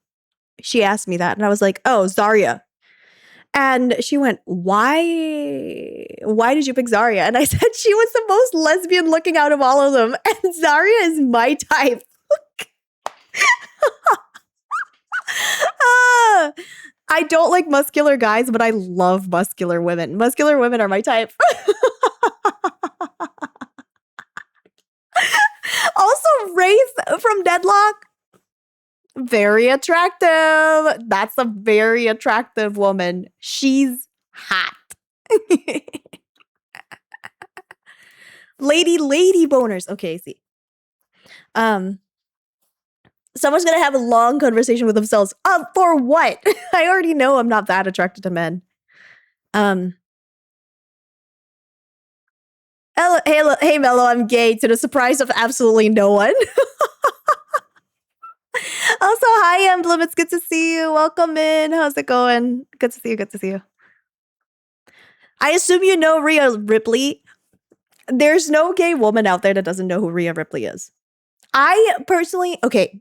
Speaker 1: She asked me that. And I was like, oh, Zarya. And she went, why did you pick Zarya? And I said she was the most lesbian looking out of all of them. And Zarya is my type. I don't like muscular guys, but I love muscular women. Muscular women are my type. Also, Wraith from Deadlock, very attractive. That's a very attractive woman. She's hot. Lady boners. Okay, see. Someone's gonna have a long conversation with themselves. For what? I already know I'm not that attracted to men. Hey, Mello, I'm gay to the surprise of absolutely no one. Also, hi, Emblem. It's good to see you. Welcome in. How's it going? Good to see you. Good to see you. I assume you know Rhea Ripley. There's no gay woman out there that doesn't know who Rhea Ripley is. I personally, okay,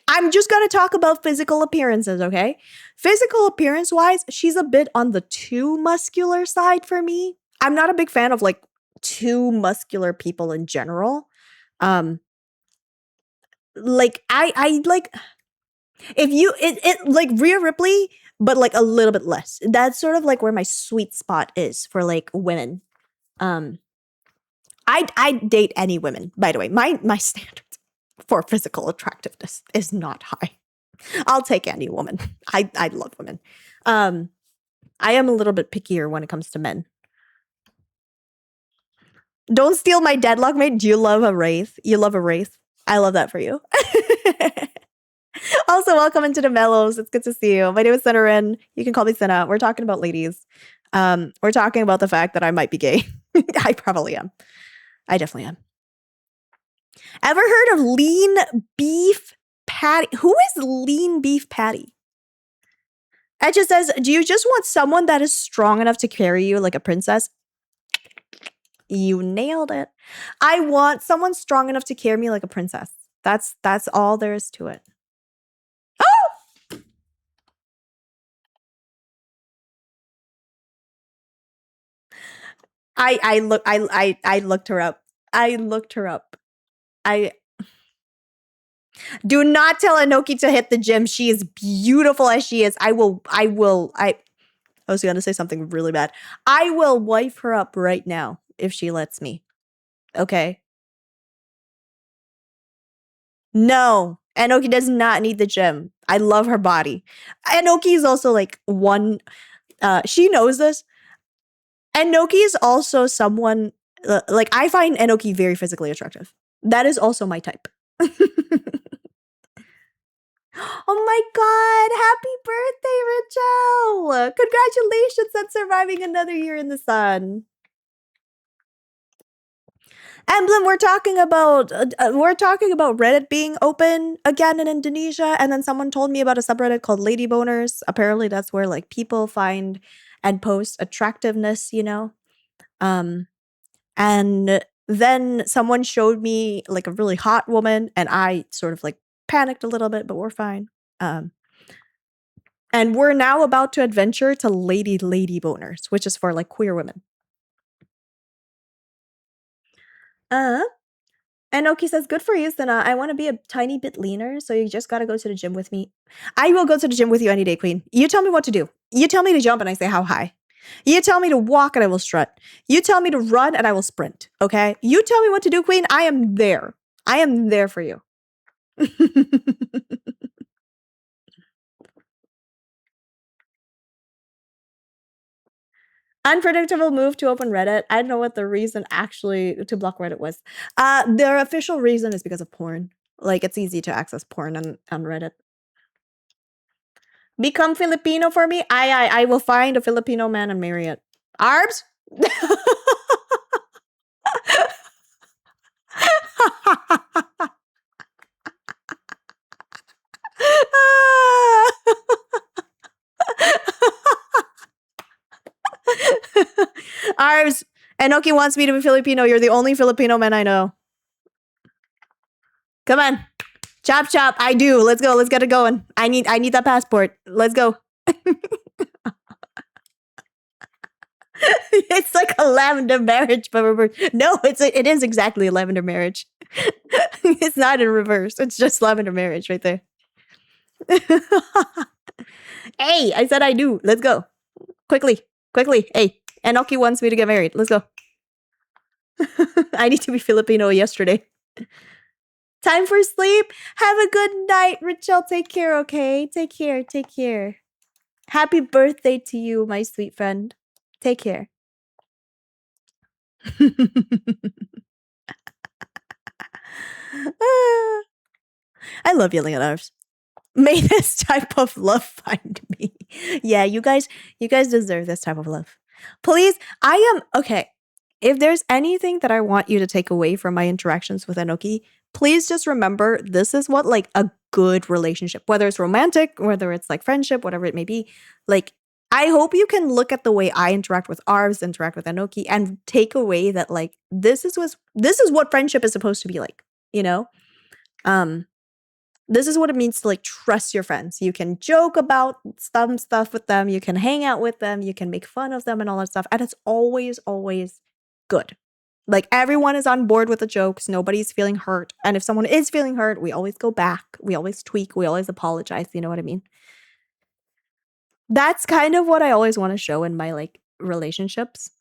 Speaker 1: I'm just going to talk about physical appearances, okay? Physical appearance wise, she's a bit on the too muscular side for me. I'm not a big fan of like too muscular people in general. Like I like if you it like Rhea Ripley, but like a little bit less. That's sort of like where my sweet spot is for like women. I date any women, by the way. My standards for physical attractiveness is not high. I'll take any woman. I love women. I am a little bit pickier when it comes to men. Don't steal my Deadlock, mate. Do you love a Wraith? You love a Wraith? I love that for you. Also, welcome into the Mellows. It's good to see you. My name is Cinnamon. You can call me Cinna. We're talking about ladies. We're talking about the fact that I might be gay. I probably am. I definitely am. Ever heard of lean beef patty? Who is lean beef patty? It just says, do you just want someone that is strong enough to carry you like a princess? You nailed it. I want someone strong enough to carry me like a princess. That's all there is to it. Oh! I looked her up. I looked her up. I do not tell Enoki to hit the gym. She is beautiful as she is. I was gonna say something really bad. I will wife her up right now if she lets me. Okay. No, Enoki does not need the gym. I love her body. Enoki is also like one. She knows this. Enoki is also someone like I find Enoki very physically attractive. That is also my type. Oh my god, happy birthday, Rachel! Congratulations on surviving another year in the sun. Emblem, we're talking about Reddit being open again in Indonesia, and then someone told me about a subreddit called Lady Boners. Apparently, that's where like people find and post attractiveness, you know. And then someone showed me like a really hot woman, and I sort of like panicked a little bit, but we're fine. And we're now about to adventure to Lady Boners, which is for like queer women. And Oki says, good for you, Sana. I want to be a tiny bit leaner, so you just got to go to the gym with me. I will go to the gym with you any day, Queen. You tell me what to do. You tell me to jump and I say how high. You tell me to walk and I will strut. You tell me to run and I will sprint, okay? You tell me what to do, Queen. I am there. I am there for you. Unpredictable move to open Reddit. I don't know what the reason actually to block Reddit was. Their official reason is because of porn. Like, it's easy to access porn on Reddit. Become Filipino for me? I will find a Filipino man and marry it. Arbs? Arbs, Enoki wants me to be Filipino. You're the only Filipino man I know. Come on. Chop chop. I do. Let's go. Let's get it going. I need that passport. Let's go. It's like a lavender marriage, but reverse. No, it is exactly a lavender marriage. It's not in reverse. It's just lavender marriage right there. Hey, I said I do. Let's go. Quickly. Hey, Enoki wants me to get married. Let's go. I need to be Filipino yesterday. Time for sleep. Have a good night, Rachel. Take care, okay? Take care. Happy birthday to you, my sweet friend. Take care. I love yelling at ours. May this type of love find me. Yeah, you guys deserve this type of love. Please, okay. If there's anything that I want you to take away from my interactions with Enoki, please just remember this is what like a good relationship, whether it's romantic, whether it's like friendship, whatever it may be. Like, I hope you can look at the way I interact with Arvs, interact with Enoki, and take away that like this is what friendship is supposed to be like, you know? This is what it means to like trust your friends. You can joke about some stuff with them, you can hang out with them, you can make fun of them and all that stuff. And it's always good. Like everyone is on board with the jokes, nobody's feeling hurt. And if someone is feeling hurt, we always go back, we always tweak, we always apologize, you know what I mean? That's kind of what I always want to show in my like relationships.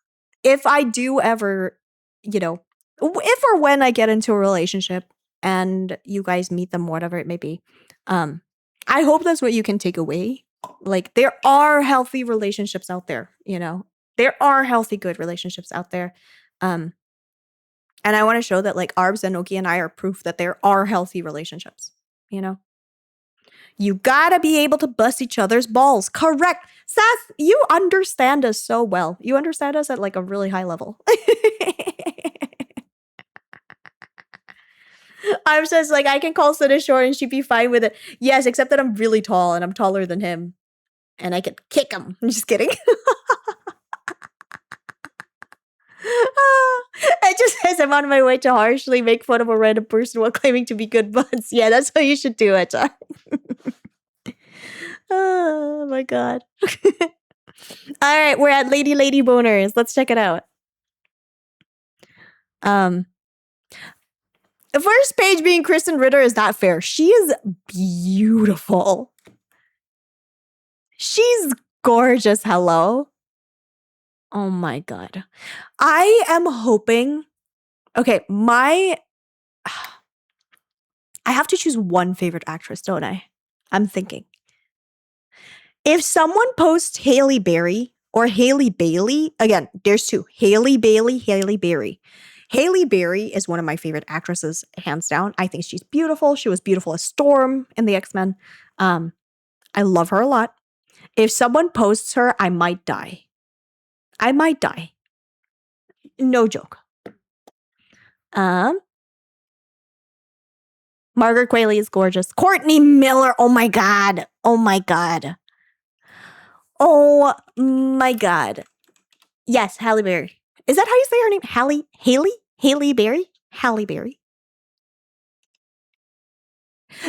Speaker 1: If I do ever, you know, if or when I get into a relationship and you guys meet them, whatever it may be, I hope that's what you can take away. Like, there are healthy relationships out there, you know? There are healthy, good relationships out there. And I want to show that, like, Arbs and Oki and I are proof that there are healthy relationships, you know? You gotta be able to bust each other's balls. Correct. Seth, you understand us so well. You understand us at, like, a really high level. I'm just like, I can call Sada short and she'd be fine with it. Yes, except that I'm really tall and I'm taller than him. And I could kick him. I'm just kidding. It just says I'm on my way to harshly make fun of a random person while claiming to be good buds. Yeah, that's how you should do it. Oh my god. All right, we're at Lady Boners. Let's check it out. The first page being Kristen Ritter is not fair. She is beautiful. She's gorgeous. Hello. Oh my god. I am hoping. Okay, I have to choose one favorite actress, don't I? I'm thinking. If someone posts Halle Berry or Halle Bailey, again, there's two. Halle Bailey, Halle Berry. Halle Berry is one of my favorite actresses, hands down. I think she's beautiful. She was beautiful as Storm in the X-Men. I love her a lot. If someone posts her, I might die. I might die. No joke. Margaret Qualley is gorgeous. Courtney Miller. Oh my god. Oh my god. Oh my god. Yes, Halle Berry. Is that how you say her name? Halle Berry? Halle Berry.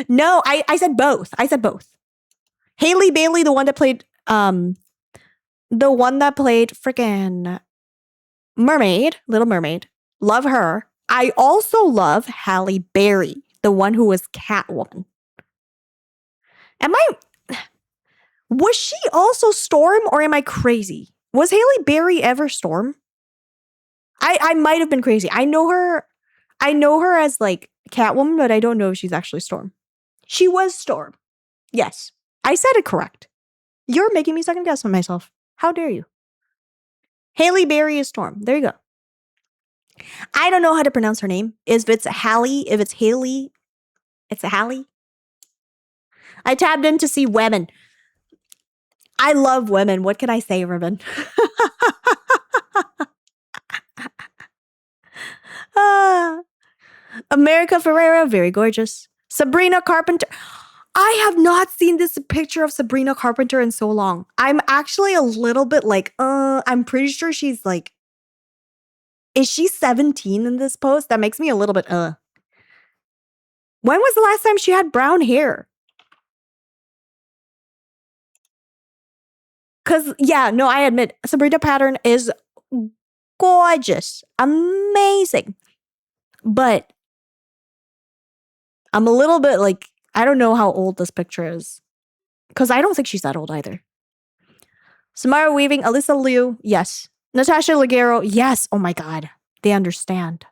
Speaker 1: No, I said both. Halle Bailey, the one that played freaking Mermaid, Little Mermaid. Love her. I also love Halle Berry, the one who was Catwoman. Was she also Storm, or am I crazy? Was Halle Berry ever Storm? I might have been crazy. I know her as like Catwoman, but I don't know if she's actually Storm. She was Storm. Yes. I said it correct. You're making me second guess on myself. How dare you? Halle Berry is Storm. There you go. I don't know how to pronounce her name. If it's Hallie, it's a Hallie. I tabbed in to see women. I love women. What can I say, Ribbon? America Ferrera, very gorgeous. Sabrina Carpenter. I have not seen this picture of Sabrina Carpenter in so long. I'm actually a little bit like, I'm pretty sure she's like, is she 17 in this post? That makes me a little bit, When was the last time she had brown hair? Because, yeah, no, I admit, Sabrina Pattern is gorgeous. Amazing. But I'm a little bit like, I don't know how old this picture is. Because I don't think she's that old either. Samara Weaving, Alyssa Liu, yes. Natasha Leggero, yes. Oh my God. They understand.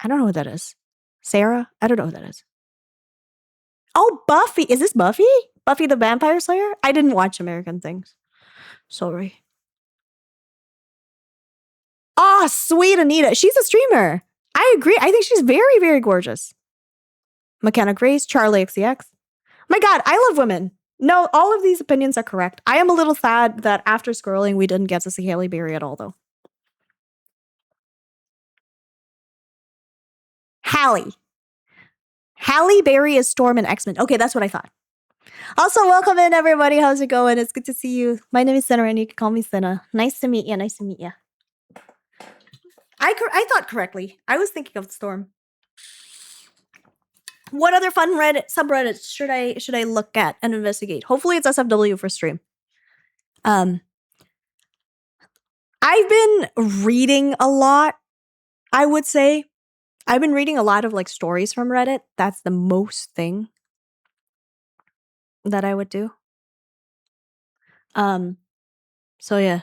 Speaker 1: I don't know who that is. Sarah? I don't know who that is. Oh, Buffy. Is this Buffy? Buffy the Vampire Slayer? I didn't watch American Things. Sorry. Oh, sweet Anita. She's a streamer. I agree. I think she's very, very gorgeous. McKenna Grace, Charlie XCX. My God, I love women. No, all of these opinions are correct. I am a little sad that after scrolling, we didn't get to see Halle Berry at all, though. Halle Berry is Storm in X-Men. Okay, that's what I thought. Also, welcome in, everybody. How's it going? It's good to see you. My name is Senna, and you can call me Senna. Nice to meet you. Nice to meet you. I thought correctly. I was thinking of Storm. What other fun subreddits should I look at and investigate? Hopefully it's SFW for stream. I've been reading a lot, I would say. I've been reading a lot of like stories from Reddit. That's the most thing that I would do. So yeah.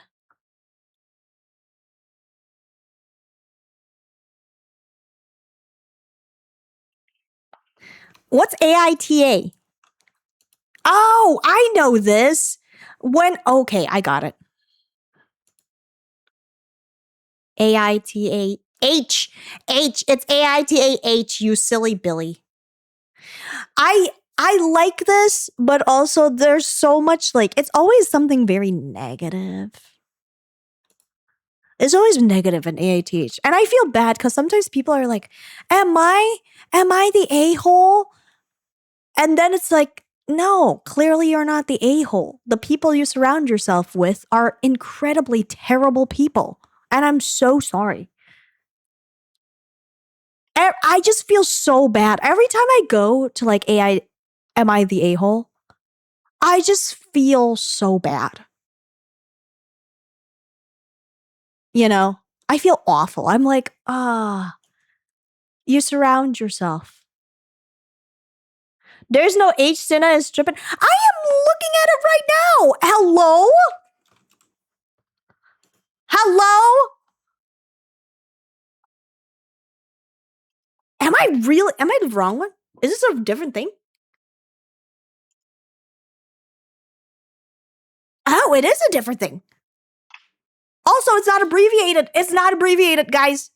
Speaker 1: What's AITA? Oh, I know this. Okay, I got it. AITAH. It's AITAH, you silly Billy. I like this, but also there's so much like, it's always something very negative. It's always negative in AITH. And I feel bad because sometimes people are like, am I the a-hole? And then it's like, no, clearly you're not the a-hole. The people you surround yourself with are incredibly terrible people. And I'm so sorry. I just feel so bad. Every time I go to like am I the a-hole? I just feel so bad. You know? I feel awful. I'm like, you surround yourself. There's no H. Senna is stripping. I am looking at it right now. Hello? Hello? Am I the wrong one? Is this a different thing? Oh, it is a different thing. Also, it's not abbreviated. It's not abbreviated, guys.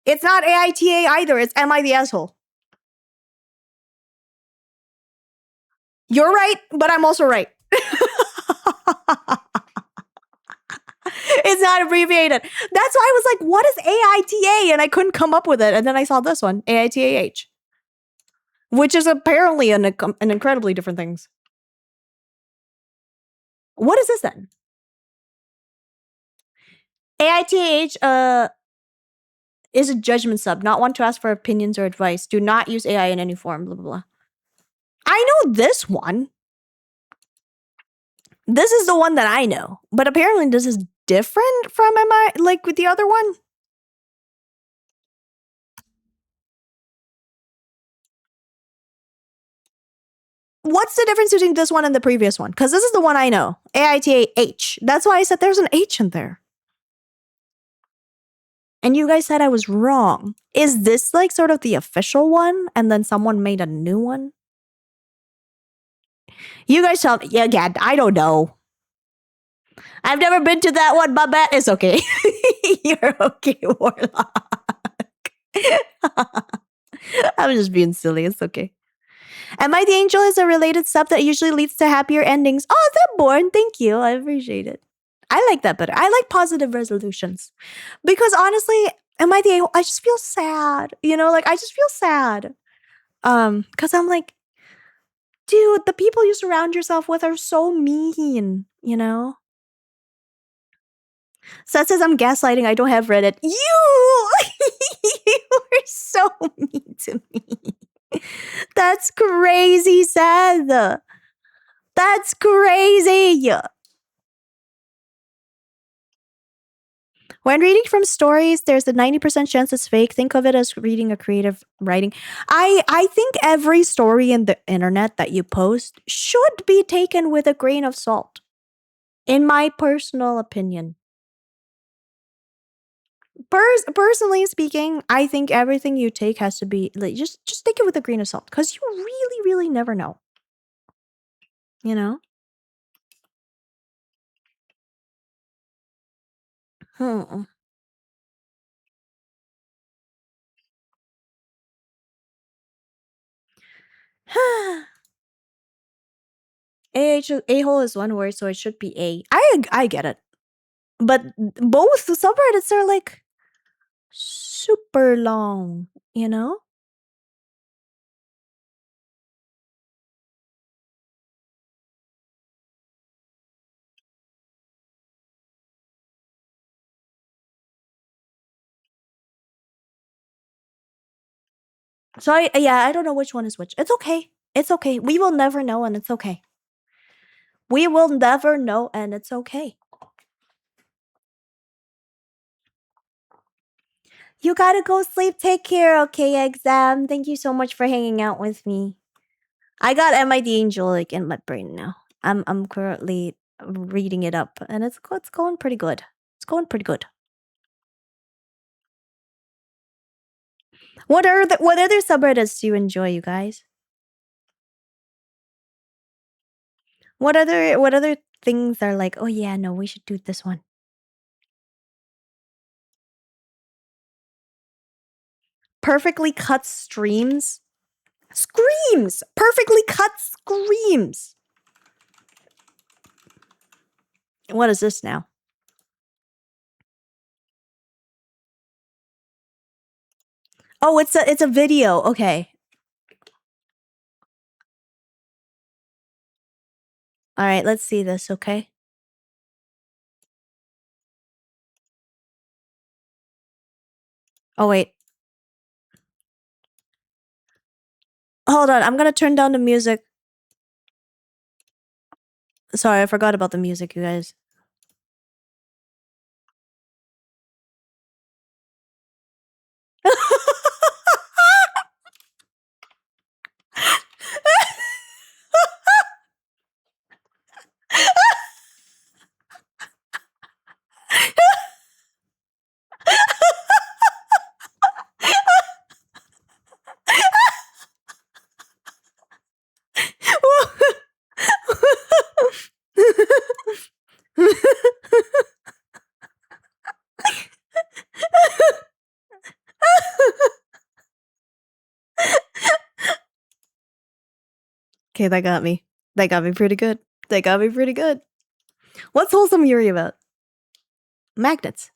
Speaker 1: It's not AITA either. It's Am I the Asshole? You're right, but I'm also right. It's not abbreviated. That's why I was like, what is AITA? And I couldn't come up with it. And then I saw this one, AITAH, which is apparently an incredibly different things. What is this then? AITAH is a judgment sub, not one to ask for opinions or advice. Do not use AI in any form, blah, blah, blah. I know this one. This is the one that I know. But apparently this is different from like with the other one? What's the difference between this one and the previous one? Because this is the one I know. AITH. That's why I said there's an H in there. And you guys said I was wrong. Is this like sort of the official one and then someone made a new one? You guys tell me. Yeah, again, I don't know. I've never been to that one, but it's okay. You're okay, Warlock. I'm just being silly. It's okay. Am I the Angel is a related sub that usually leads to happier endings. Oh, that born. Thank you. I appreciate it. I like that better. I like positive resolutions. Because honestly, am I the a-hole? I just feel sad. You know, like I just feel sad. Because I'm like, dude, the people you surround yourself with are so mean, you know? Seth says I'm gaslighting. I don't have Reddit. You! You were so mean to me. That's crazy, Seth. That's crazy. When reading from stories, there's a 90% chance it's fake. Think of it as reading a creative writing. I think every story in the internet that you post should be taken with a grain of salt. In my personal opinion. Personally speaking, I think everything you take has to be like just take it with a grain of salt because you really, really never know. You know? Hmm. A-hole is one word, so it should be A. I get it. But both subreddits are like super long, you know? So I don't know which one is which. It's okay. It's okay. We will never know and it's okay. We will never know and it's okay. You gotta go sleep. Take care, okay, exam. Thank you so much for hanging out with me. I got Am I the Angel like in my brain now. I'm currently reading it up and it's going pretty good. It's going pretty good. What other subreddits do you enjoy, you guys? What other things are like, oh yeah, no, we should do this one. Perfectly cut streams. Screams! Perfectly cut screams! What is this now? Oh, it's a video. Okay. All right, let's see this, okay? Oh, wait. Hold on, I'm gonna turn down the music. Sorry, I forgot about the music, you guys. Okay, that got me. That got me pretty good. That got me pretty good. What's Wholesome Yuri about? Magnets.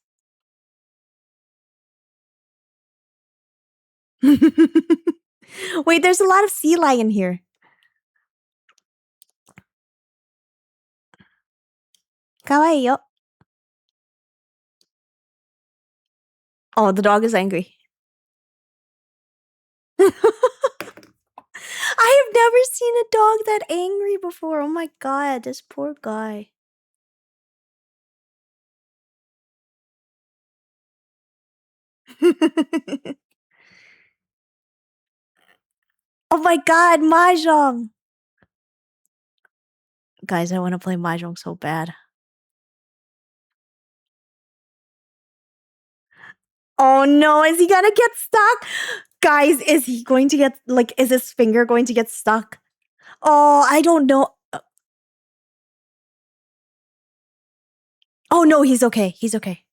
Speaker 1: Wait, there's a lot of sea lion here. Kawaii yo. Oh, the dog is angry. I have never seen a dog that angry before. Oh my god, this poor guy. Oh my god, Mahjong! Guys, I wanna play Mahjong so bad. Oh no, is he gonna get stuck? Guys, is he going to get, like, is his finger going to get stuck? Oh, I don't know. Oh no, he's okay. He's okay.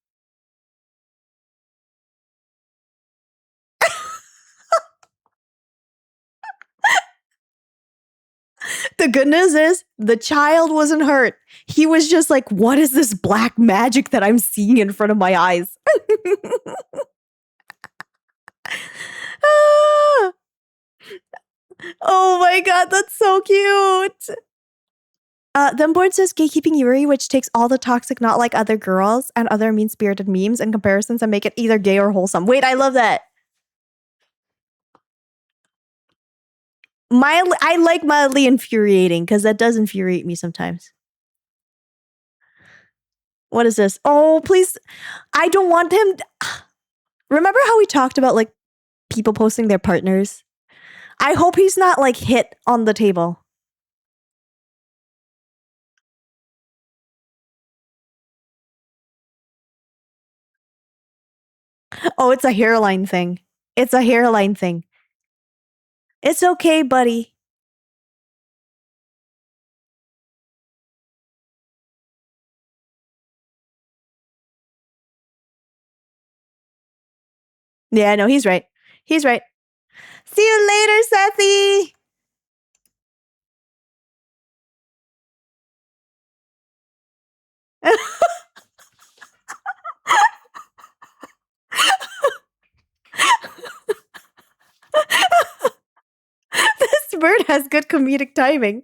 Speaker 1: The good news is the child wasn't hurt. He was just like, what is this black magic that I'm seeing in front of my eyes? Ah. Oh my god, that's so cute. Then Board says gatekeeping Yuri, which takes all the toxic, not like other girls, and other mean spirited memes and comparisons and make it either gay or wholesome. Wait, I love that. I like mildly infuriating because that does infuriate me sometimes. What is this? Oh, please. I don't want him. Remember how we talked about like people posting their partners? I hope he's not like hit on the table. Oh, it's a hairline thing. It's a hairline thing. It's okay, buddy. Yeah, no, he's right. He's right. See you later, Sethy. This bird has good comedic timing.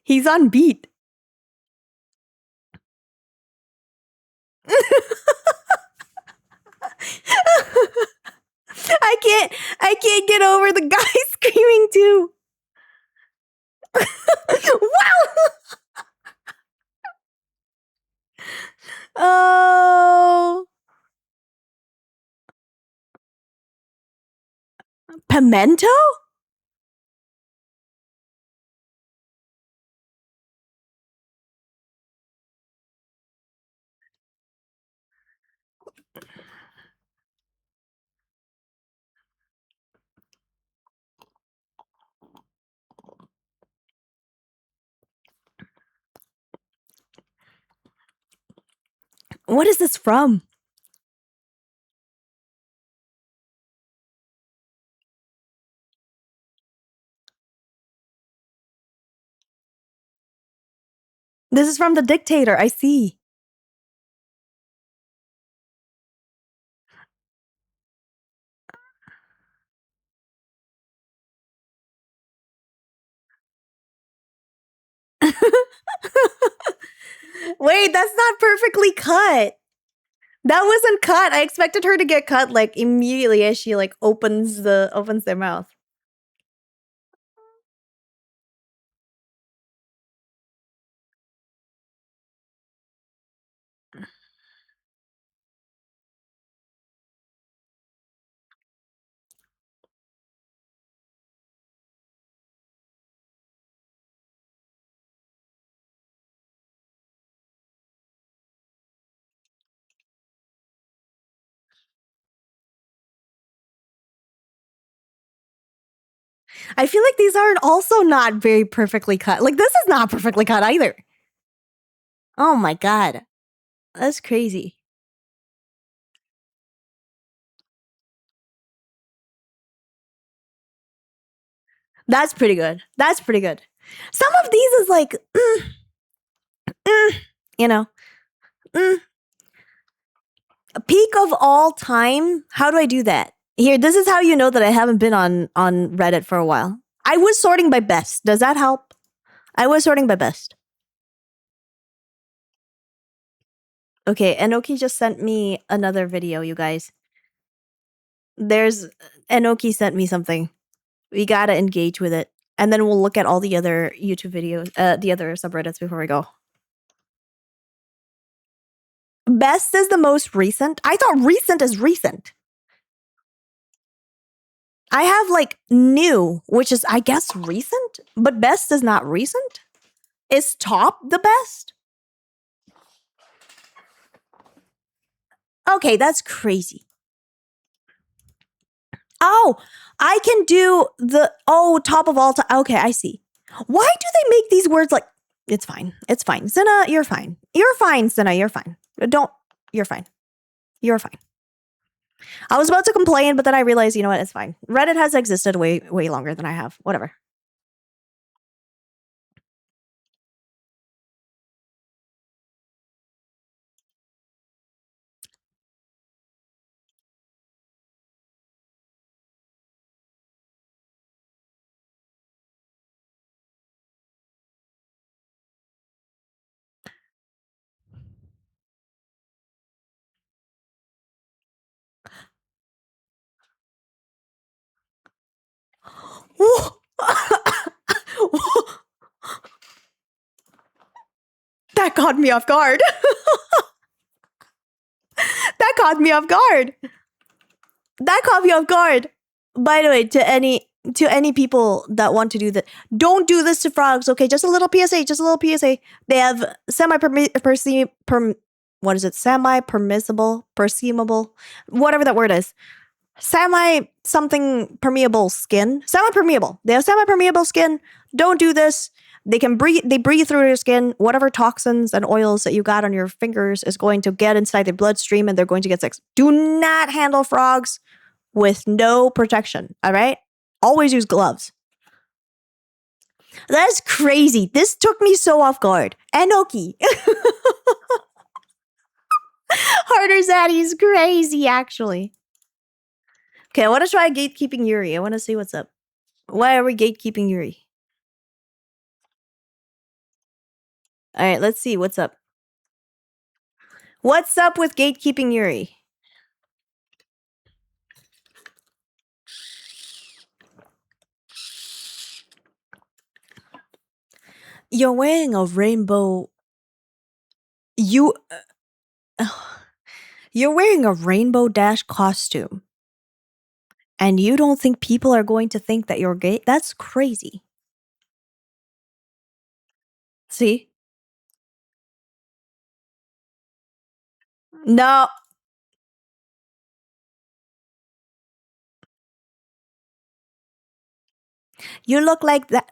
Speaker 1: He's on beat. I can't get over the guy screaming too. Wow. Oh. Pimento? What is this from? This is from The Dictator. I see. Wait, that's not perfectly cut. That wasn't cut. I expected her to get cut like immediately as she like opens their mouth. I feel like these aren't also not very perfectly cut. Like this is not perfectly cut either. Oh my god. That's crazy. That's pretty good. That's pretty good. Some of these is like, you know, peak of all time. How do I do that? Here, this is how you know that I haven't been on Reddit for a while. I was sorting by best. Does that help? I was sorting by best. Okay, Enoki just sent me another video, you guys. Enoki sent me something. We gotta engage with it. And then we'll look at all the other YouTube videos, the other subreddits before we go. Best is the most recent. I thought recent is recent. I have like new, which is I guess recent, but best is not recent. Is top the best? Okay, that's crazy. Oh, I can do the top of all time. Okay, I see. Why do they make these words like it's fine. It's fine. Cinna, you're fine. You're fine, Cinna, you're fine. You're fine. You're fine. I was about to complain, but then I realized, you know what, it's fine. Reddit has existed way longer than I have. Whatever. That caught me off guard. That caught me off guard. That caught me off guard. By the way, to any people that want to do that, don't do this to frogs, okay? Just a little PSA, just a little PSA. They have semi-permissible, perceivable, whatever that word is. Semi-something permeable skin. Semi-permeable. They have semi-permeable skin. Don't do this. They breathe through your skin. Whatever toxins and oils that you got on your fingers is going to get inside their bloodstream and they're going to get sick. Do not handle frogs with no protection, all right? Always use gloves. That's crazy. This took me so off guard. Enoki. Harder Zaddy is crazy, actually. Okay, I want to try gatekeeping Yuri. I want to see what's up. Why are we gatekeeping Yuri? All right, let's see what's up. What's up with gatekeeping Yuri? You're wearing a rainbow. You're wearing a Rainbow Dash costume. And you don't think people are going to think that you're gay? That's crazy. See? No. You look like that.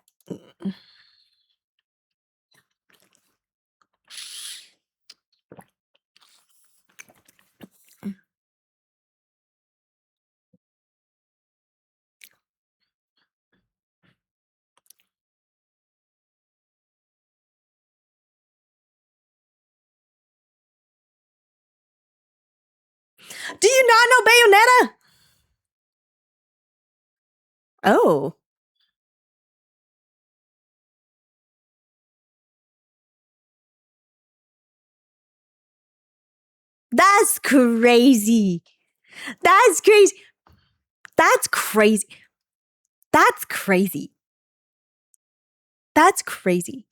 Speaker 1: Do you not know Bayonetta? Oh. That's crazy. That's crazy. That's crazy. That's crazy. That's crazy.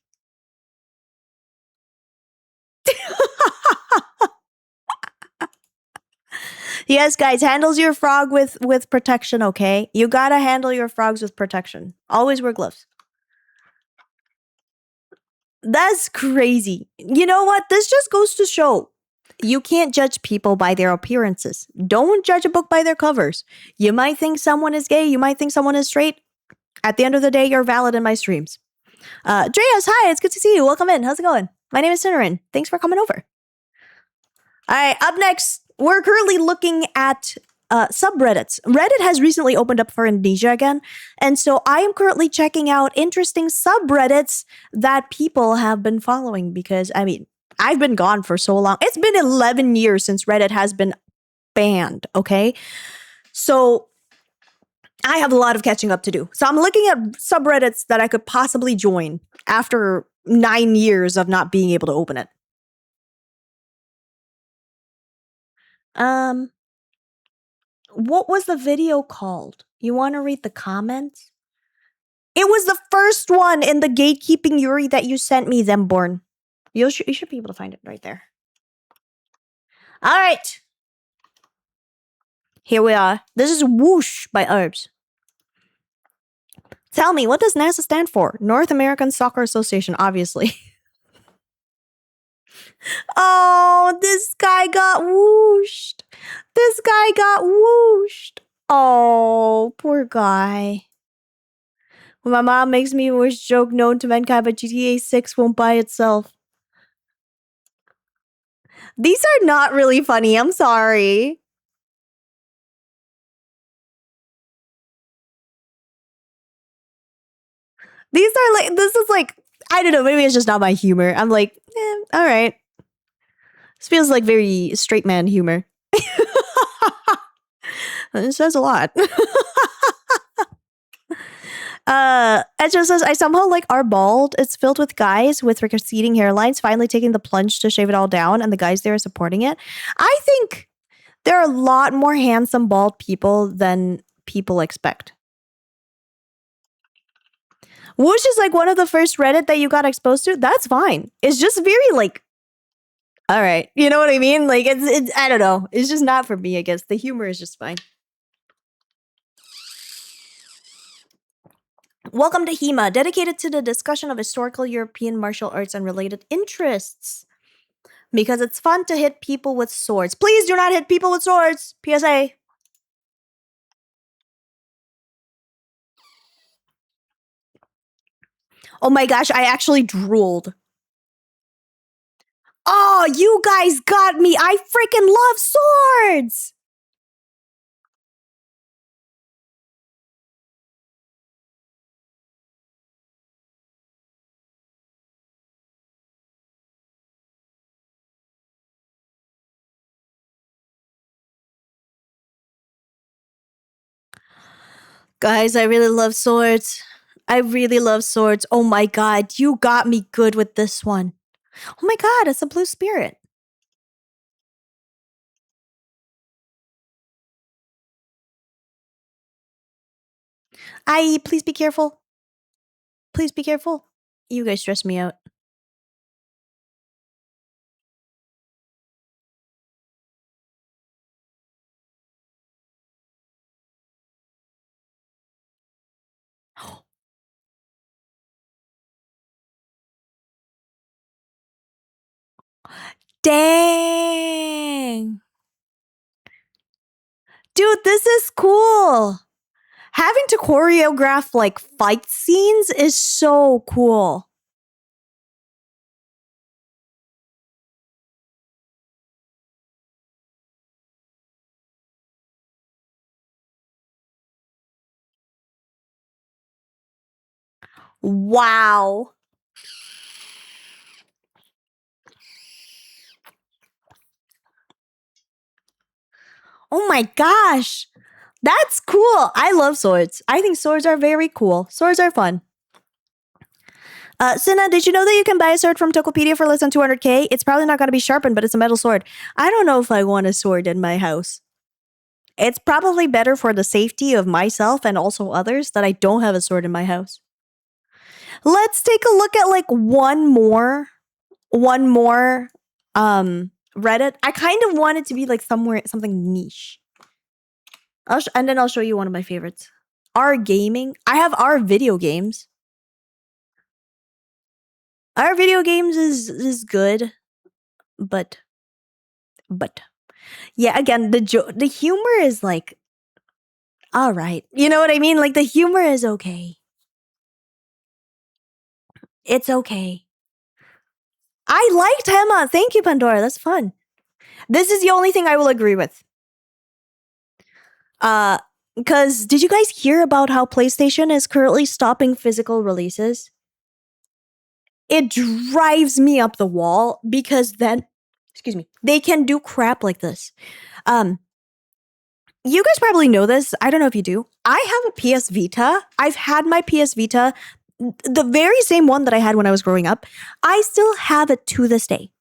Speaker 1: Yes, guys, handles your frog with protection, okay? You gotta handle your frogs with protection. Always wear gloves. That's crazy. You know what? This just goes to show you can't judge people by their appearances. Don't judge a book by their covers. You might think someone is gay. You might think someone is straight. At the end of the day, you're valid in my streams. Dreas, hi. It's good to see you. Welcome in. How's it going? My name is Cinnamon. Thanks for coming over. All right, up next, we're currently looking at subreddits. Reddit has recently opened up for Indonesia again, and so I am currently checking out interesting subreddits that people have been following because, I mean, I've been gone for so long. It's been 11 years since Reddit has been banned, okay? So I have a lot of catching up to do. So I'm looking at subreddits that I could possibly join after 9 years of not being able to open it. What was the video called? You want to read the comments? It was the first one in the gatekeeping Yuri that you sent me, Zemborn. You should be able to find it right there. All right. Here we are. This is Whoosh by Herbs. Tell me, what does NASA stand for? North American Soccer Association, obviously. Oh, this guy got whooshed. This guy got whooshed. Oh, poor guy. When my mom makes me a worst joke known to mankind, but GTA 6 won't buy itself. These are not really funny. I'm sorry. These are like, this is like, I don't know, maybe it's just not my humor. I'm like, all right. This feels like very straight man humor. It says a lot. It just says, I somehow like our bald. It's filled with guys with receding hairlines finally taking the plunge to shave it all down, and the guys there are supporting it. I think there are a lot more handsome bald people than people expect. Whoosh is like one of the first Reddit that you got exposed to. That's fine. It's just very like, all right, you know what I mean? Like it's I don't know. It's just not for me. I guess the humor is just fine. Welcome to HEMA, dedicated to the discussion of historical European martial arts and related interests. Because it's fun to hit people with swords. Please do not hit people with swords. PSA. Oh my gosh, I actually drooled. Oh, you guys got me. I freaking love swords. Guys, I really love swords. I really love swords. Oh my god, you got me good with this one. Oh my god, it's a blue spirit. Please be careful. Please be careful. You guys stress me out. Dang. Dude, this is cool. Having to choreograph like fight scenes is so cool. Wow. Oh my gosh. That's cool. I love swords. I think swords are very cool. Swords are fun. Cinna, did you know that you can buy a sword from Tokopedia for less than 200k? It's probably not going to be sharpened, but it's a metal sword. I don't know if I want a sword in my house. It's probably better for the safety of myself and also others that I don't have a sword in my house. Let's take a look at like one more Reddit. I kind of want it to be like something niche. And then I'll show you one of my favorites. Our gaming. I have our video games. Our video games is good, but yeah, again, the humor is like all right. You know what I mean? Like the humor is okay. It's okay. I liked Hema. Thank you, Pandora. That's fun. This is the only thing I will agree with. Because did you guys hear about how PlayStation is currently stopping physical releases? It drives me up the wall because then, excuse me, they can do crap like this. You guys probably know this. I don't know if you do. I have a PS Vita. I've had my PS Vita, the very same one that I had when I was growing up. I still have it to this day.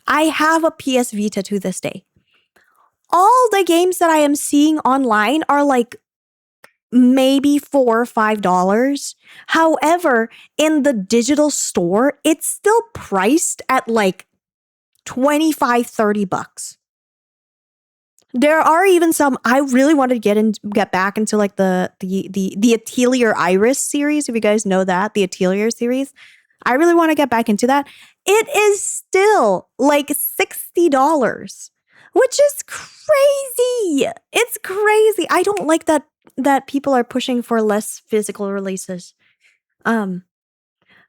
Speaker 1: I have a PS Vita to this day. All the games that I am seeing online are like maybe $4 or $5. However, in the digital store, it's still priced at like $25, $30. There are even some I really want to get back into like the Atelier Iris series. If you guys know that, the Atelier series. I really want to get back into that. It is still like $60, which is crazy. It's crazy. I don't like that people are pushing for less physical releases. Um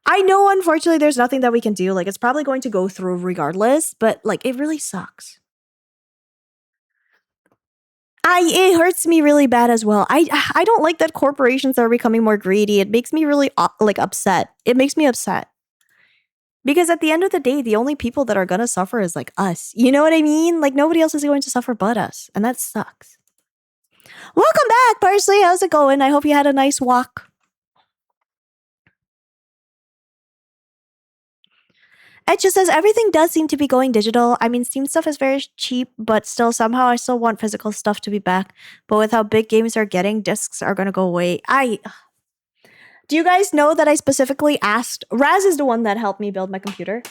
Speaker 1: I know unfortunately there's nothing that we can do. Like it's probably going to go through regardless, but like it really sucks. It hurts me really bad as well. I don't like that corporations are becoming more greedy. It makes me really like upset. It makes me upset. Because at the end of the day, the only people that are going to suffer is like us. You know what I mean? Like nobody else is going to suffer but us, and that sucks. Welcome back, Parsley. How's it going? I hope you had a nice walk. It just says everything does seem to be going digital. I mean, Steam stuff is very cheap, but still, somehow I still want physical stuff to be back. But with how big games are getting, discs are gonna go away. Do you guys know that I specifically asked Raz is the one that helped me build my computer.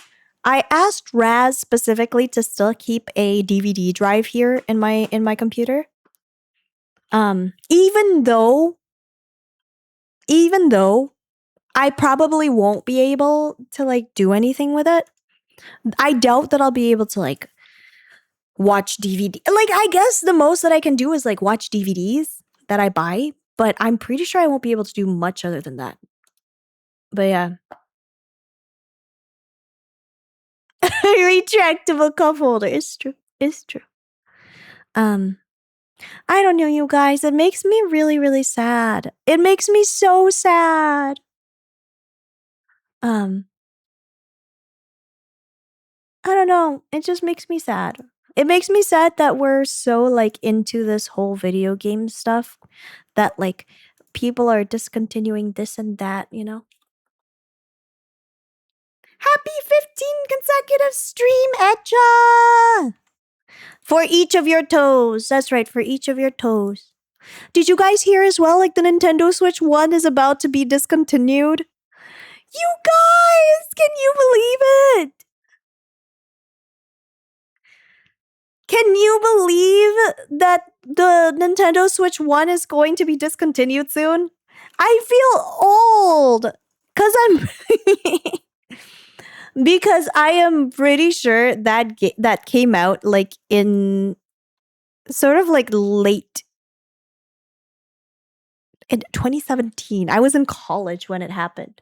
Speaker 1: I asked Raz specifically to still keep a DVD drive here in my computer. Even though I probably won't be able to like do anything with it. I doubt that I'll be able to like watch DVD. Like I guess the most that I can do is like watch DVDs that I buy, but I'm pretty sure I won't be able to do much other than that. But yeah. Retractable cup holder. It's true. It's true. I don't know, you guys. It makes me really, really sad. It makes me so sad. I don't know. It just makes me sad. It makes me sad that we're so like into this whole video game stuff that like people are discontinuing this and that, you know? Happy 15 consecutive stream, Etcha! For each of your toes. That's right, for each of your toes. Did you guys hear as well? Like the Nintendo Switch 1 is about to be discontinued. You guys, can you believe it? Can you believe that the Nintendo Switch 1 is going to be discontinued soon? I feel old cuz I'm because I am pretty sure that that came out like in sort of like late in 2017. I was in college when it happened.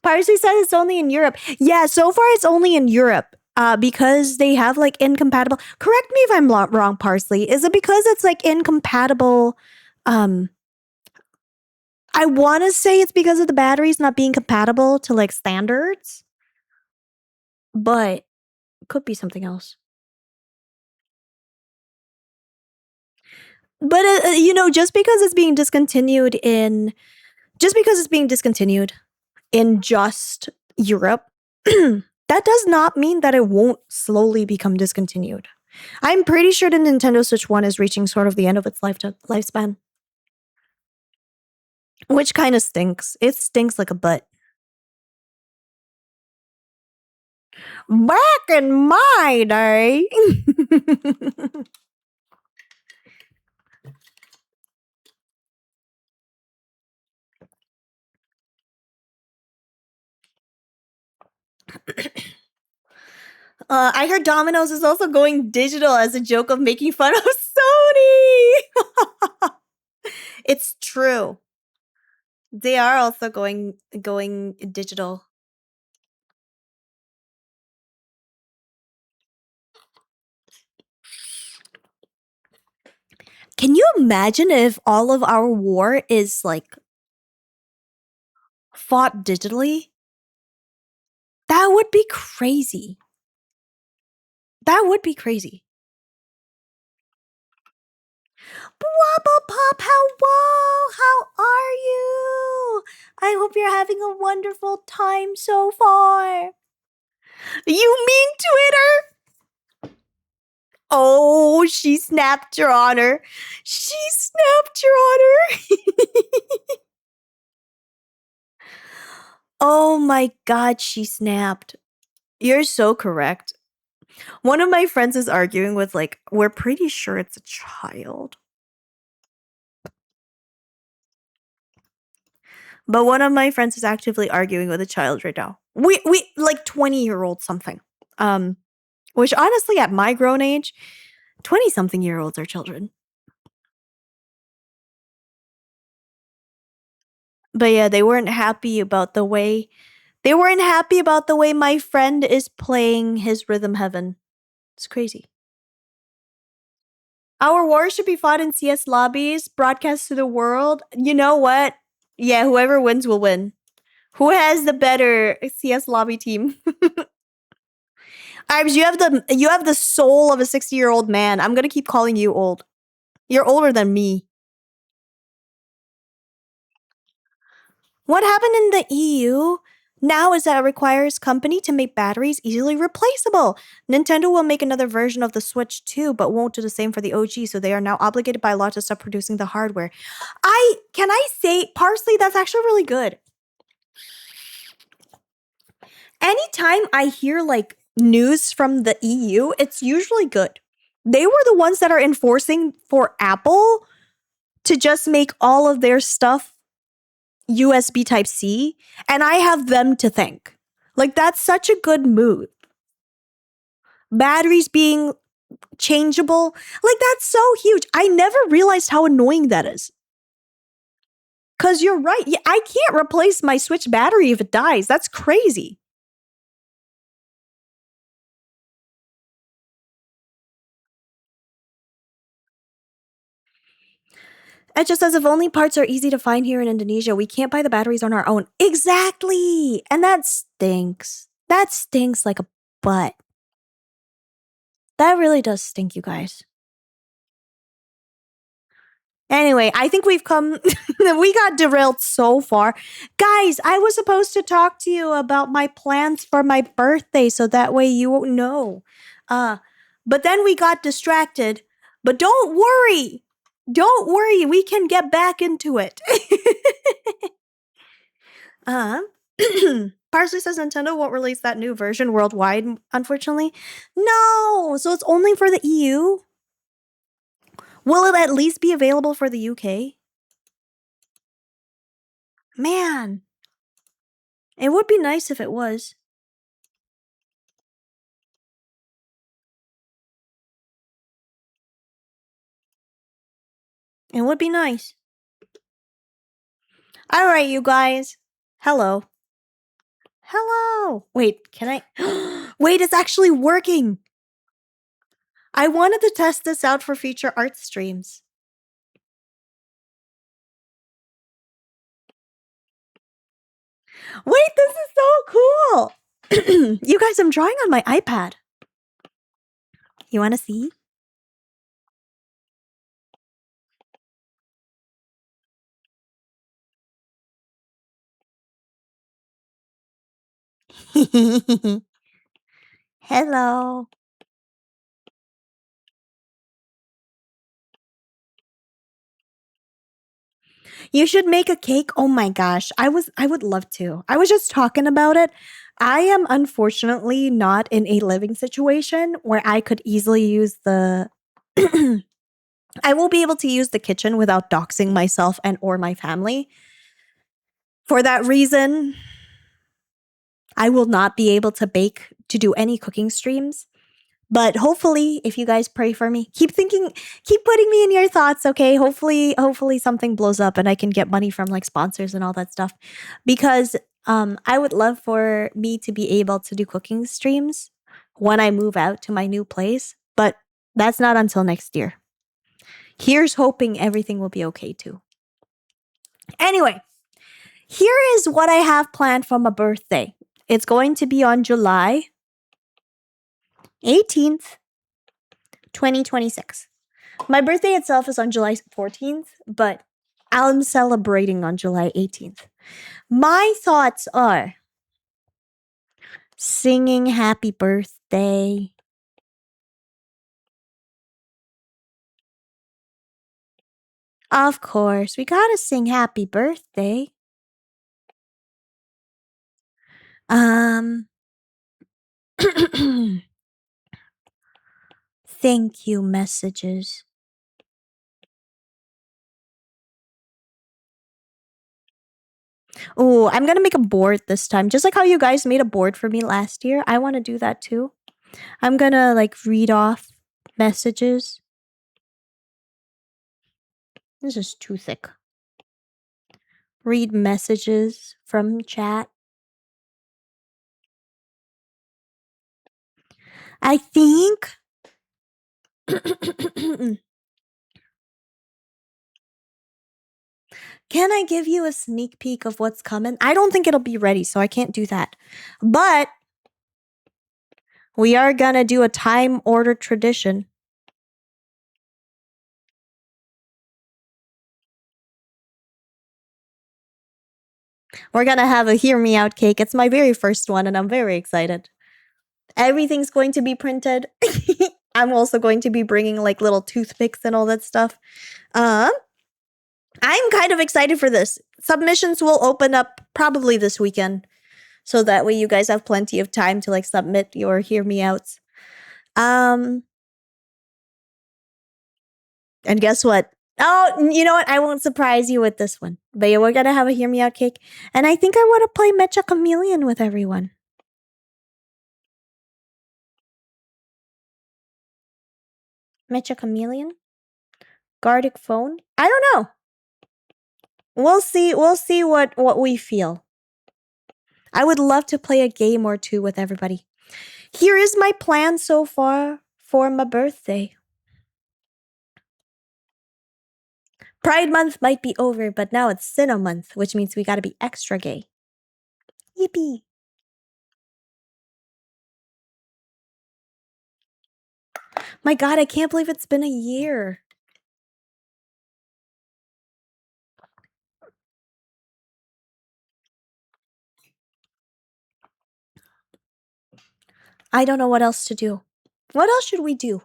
Speaker 1: Parsley says it's only in Europe. Yeah, so far it's only in Europe. Because they have like incompatible. Correct me if I'm wrong, Parsley. Is it because it's like incompatible? I want to say it's because of the batteries not being compatible to like standards, but could be something else. But you know, just because it's being discontinued in just Europe, that does not mean that it won't slowly become discontinued. I'm pretty sure the Nintendo Switch 1 is reaching sort of the end of its lifespan. Which kind of stinks. It stinks like a butt. Back in my day. I heard Domino's is also going digital as a joke of making fun of Sony. It's true. They are also going digital. Can you imagine if all of our war is like fought digitally? That would be crazy. That would be crazy. Wobble Pop, how are you? I hope you're having a wonderful time so far. You mean Twitter? Oh, she snapped your honor. She snapped your honor. Oh my god, she snapped. You're so correct. One of my friends is arguing with, like, we're pretty sure it's a child. But one of my friends is actively arguing with a child right now. We like 20-year-old something. Which honestly, at my grown age, 20-something-year-olds are children. But yeah, they weren't happy about the way my friend is playing his Rhythm Heaven. It's crazy. Our war should be fought in CS lobbies, broadcast to the world. You know what? Yeah, whoever wins will win. Who has the better CS lobby team? Ives, you have the soul of a 60-year-old man. I'm gonna keep calling you old. You're older than me. What happened in the EU now is that it requires company to make batteries easily replaceable. Nintendo will make another version of the Switch too, but won't do the same for the OG, so they are now obligated by law to stop producing the hardware. Can I say, Parsley, that's actually really good. Anytime I hear like news from the EU, it's usually good. They were the ones that are enforcing for Apple to just make all of their stuff USB Type C, and I have them to thank. Like, that's such a good move. Batteries being changeable, like, that's so huge. I never realized how annoying that is. Because you're right. Yeah, I can't replace my Switch battery if it dies. That's crazy. It just says if only parts are easy to find here in Indonesia, we can't buy the batteries on our own. Exactly. And that stinks. That stinks like a butt. That really does stink, you guys. Anyway, I think we got derailed so far. Guys, I was supposed to talk to you about my plans for my birthday so that way you won't know. But then we got distracted. But don't worry. Don't worry, we can get back into it. Parsley says Nintendo won't release that new version worldwide, unfortunately. No, so it's only for the EU? Will it at least be available for the UK? Man, it would be nice if it was. It would be nice. All right, you guys. Hello. Hello. Wait, can I? Wait, it's actually working. I wanted to test this out for future art streams. Wait, this is so cool. You guys, I'm drawing on my iPad. You want to see? Hello. You should make a cake. Oh my gosh. I would love to. I was just talking about it. I am unfortunately not in a living situation where I could easily use the I will be able to use the kitchen without doxing myself and or my family. For that reason, I will not be able to bake to do any cooking streams. But hopefully, if you guys pray for me, keep putting me in your thoughts, okay? Hopefully something blows up and I can get money from like sponsors and all that stuff. Because I would love for me to be able to do cooking streams when I move out to my new place, but that's not until next year. Here's hoping everything will be okay too. Anyway, here is what I have planned for my birthday. It's going to be on July 18th, 2026. My birthday itself is on July 14th, but I'm celebrating on July 18th. My thoughts are singing happy birthday. Of course, we gotta sing happy birthday. thank you messages. Oh, I'm gonna make a board this time. Just like how you guys made a board for me last year. I want to do that too. I'm gonna like read off messages. This is too thick. Read messages from chat. I think can I give you a sneak peek of what's coming? I don't think it'll be ready, so I can't do that. But we are gonna do a time ordered tradition. We're gonna have a hear me out cake. It's my very first one, and I'm very excited. Everything's going to be printed. I'm also going to be bringing like little toothpicks and all that stuff. I'm kind of excited for this. Submissions will open up probably this weekend. So that way you guys have plenty of time to like submit your hear me outs. And guess what? Oh, you know what? I won't surprise you with this one. But yeah, we're gonna have a hear me out cake. And I think I want to play Mecha Chameleon with everyone. Mecha Chameleon? Gardic phone? I don't know. We'll see what we feel. I would love to play a game or two with everybody. Here is my plan so far for my birthday. Pride Month might be over, but now it's Sinnoh Month, which means we gotta be extra gay. Yippee! My god, I can't believe it's been a year. I don't know what else to do. What else should we do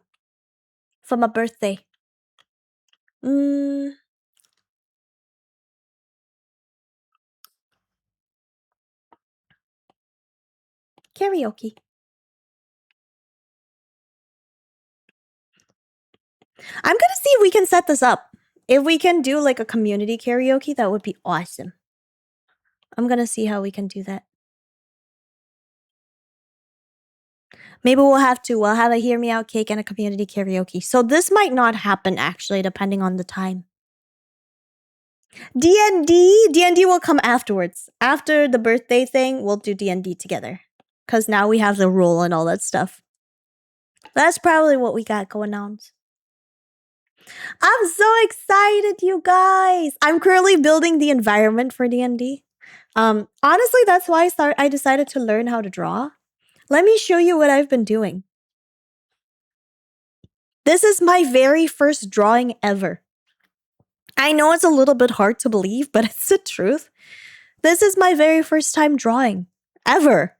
Speaker 1: for my birthday? Karaoke. I'm gonna see if we can set this up. If we can do like a community karaoke, that would be awesome. I'm gonna see how we can do that. Maybe we'll have a hear me out cake and a community karaoke. So this might not happen actually, depending on the time. D&D will come afterwards. After the birthday thing, we'll do D&D together. Cause now we have the rule and all that stuff. That's probably what we got going on. I'm so excited, you guys. I'm currently building the environment for D&D. Honestly, that's why I decided to learn how to draw. Let me show you what I've been doing. This is my very first drawing ever. I know it's a little bit hard to believe, but it's the truth. This is my very first time drawing ever.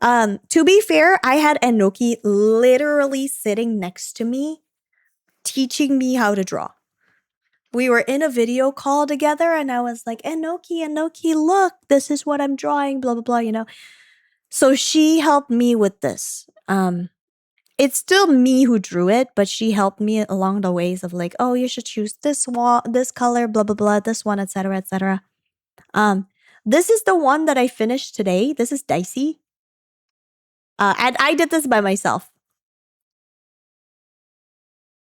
Speaker 1: To be fair, I had Enoki literally sitting next to me, teaching me how to draw. We were in a video call together, and I was like, Enoki, look, this is what I'm drawing, blah, blah, blah, you know. So she helped me with this. It's still me who drew it, but she helped me along the ways of like, oh, you should choose this color, blah, blah, blah, this one, etc., etc. This is the one that I finished today. This is Dicey. And I did this by myself.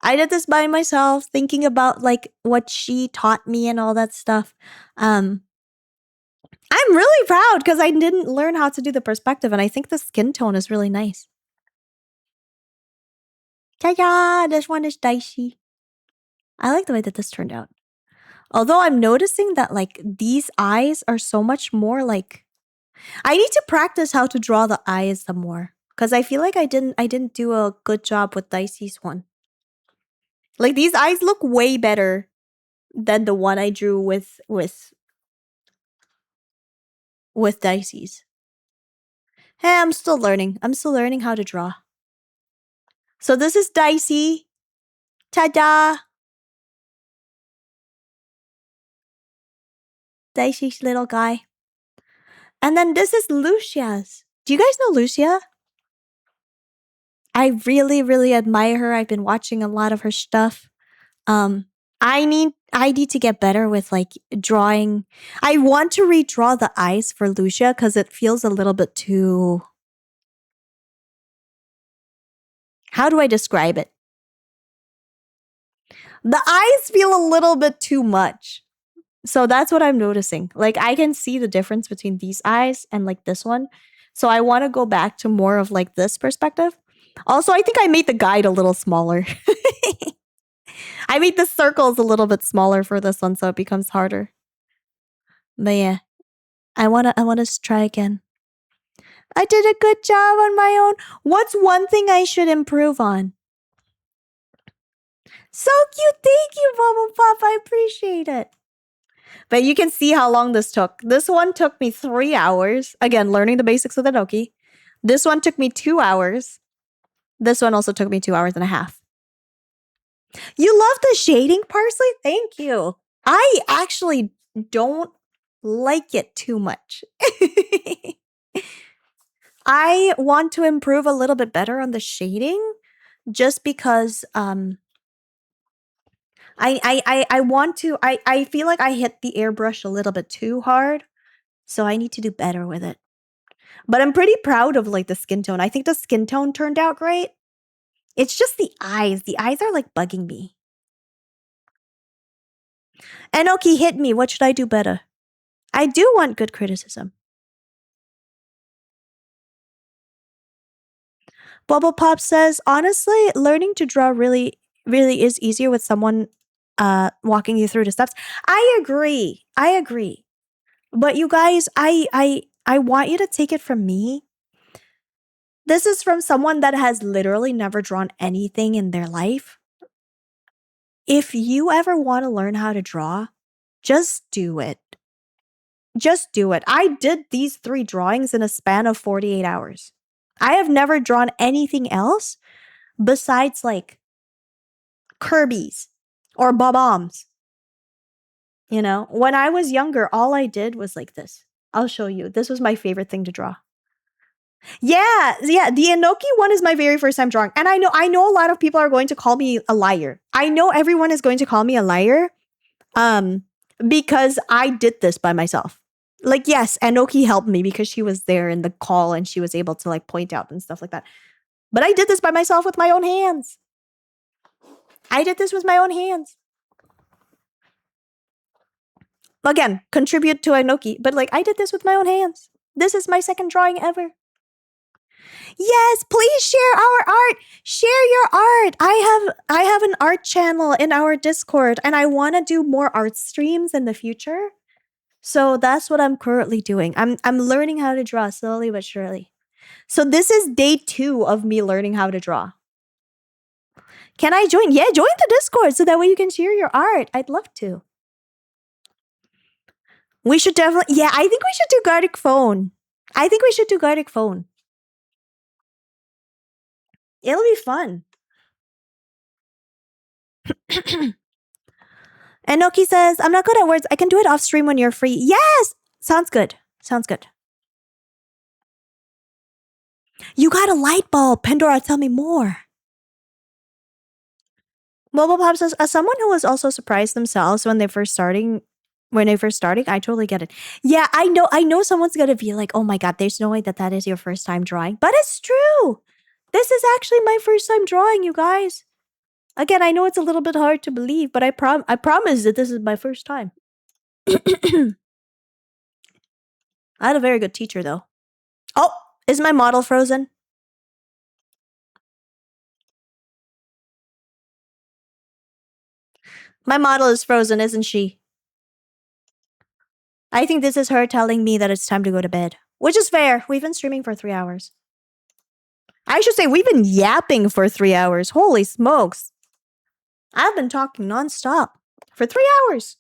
Speaker 1: I did this by myself, thinking about like what she taught me and all that stuff. I'm really proud because I didn't learn how to do the perspective, and I think the skin tone is really nice. Ta-da! This one is Dicey. I like the way that this turned out. Although I'm noticing that like these eyes are so much more like I need to practice how to draw the eyes some more. Because I feel like I didn't do a good job with Dicey's one. Like these eyes look way better than the one I drew with Dicey's. Hey, I'm still learning. I'm still learning how to draw. So this is Dicey. Ta-da! Dicey's little guy. And then this is Lucia's. Do you guys know Lucia? I really, really admire her. I've been watching a lot of her stuff. Um, I need to get better with like drawing. I want to redraw the eyes for Lucia because it feels a little bit too. How do I describe it? The eyes feel a little bit too much. So that's what I'm noticing. Like I can see the difference between these eyes and like this one. So I want to go back to more of like this perspective. Also, I think I made the guide a little smaller. I made the circles a little bit smaller for this one so it becomes harder. But yeah, I wanna try again. I did a good job on my own. What's one thing I should improve on? So cute. Thank you, Bubble Pop. I appreciate it. But you can see how long this took. This one took me 3 hours. Again, learning the basics of the Enoki. This one took me 2 hours. This one also took me 2 hours and a half. You love the shading, Parsley? Thank you. I actually don't like it too much. I want to improve a little bit better on the shading just because I want to I feel like I hit the airbrush a little bit too hard. So I need to do better with it. But I'm pretty proud of like the skin tone. I think the skin tone turned out great. It's just the eyes. The eyes are like bugging me. Enoki hit me. What should I do better? I do want good criticism. Bubble Pop says, honestly, learning to draw really, really is easier with someone walking you through the steps. I agree. I agree. But you guys, I want you to take it from me. This is from someone that has literally never drawn anything in their life. If you ever want to learn how to draw, just do it. Just do it. I did these 3 drawings in a span of 48 hours. I have never drawn anything else besides like Kirby's or Bob-ombs. You know, when I was younger, all I did was like this. I'll show you. This was my favorite thing to draw. Yeah, the Enoki one is my very first time drawing. And I know a lot of people are going to call me a liar. I know everyone is going to call me a liar. Because I did this by myself. Like, yes, Enoki helped me because she was there in the call and she was able to like point out and stuff like that. But I did this by myself with my own hands. I did this with my own hands. Again, contribute to Enoki, but like I did this with my own hands. This is my second drawing ever. Yes, please share our art. Share your art. I have an art channel in our Discord and I want to do more art streams in the future. So that's what I'm currently doing. I'm learning how to draw slowly but surely. So this is day 2 of me learning how to draw. Can I join? Yeah, join the Discord so that way you can share your art. I'd love to. We should definitely, yeah, I think we should do Gartic Phone. It'll be fun. Enoki says, I'm not good at words. I can do it off stream when you're free. Yes! Sounds good. You got a light bulb. Pandora, tell me more. Mobile Pop says, as someone who was also surprised themselves when they first starting, I totally get it. Yeah, I know someone's gonna be like, oh my god, there's no way that is your first time drawing. But it's true. This is actually my first time drawing, you guys. Again, I know it's a little bit hard to believe, but I promise that this is my first time. I had a very good teacher though. Oh, is my model frozen? My model is frozen, isn't she? I think this is her telling me that it's time to go to bed. Which is fair. We've been streaming for 3 hours. I should say we've been yapping for 3 hours. Holy smokes. I've been talking nonstop for 3 hours.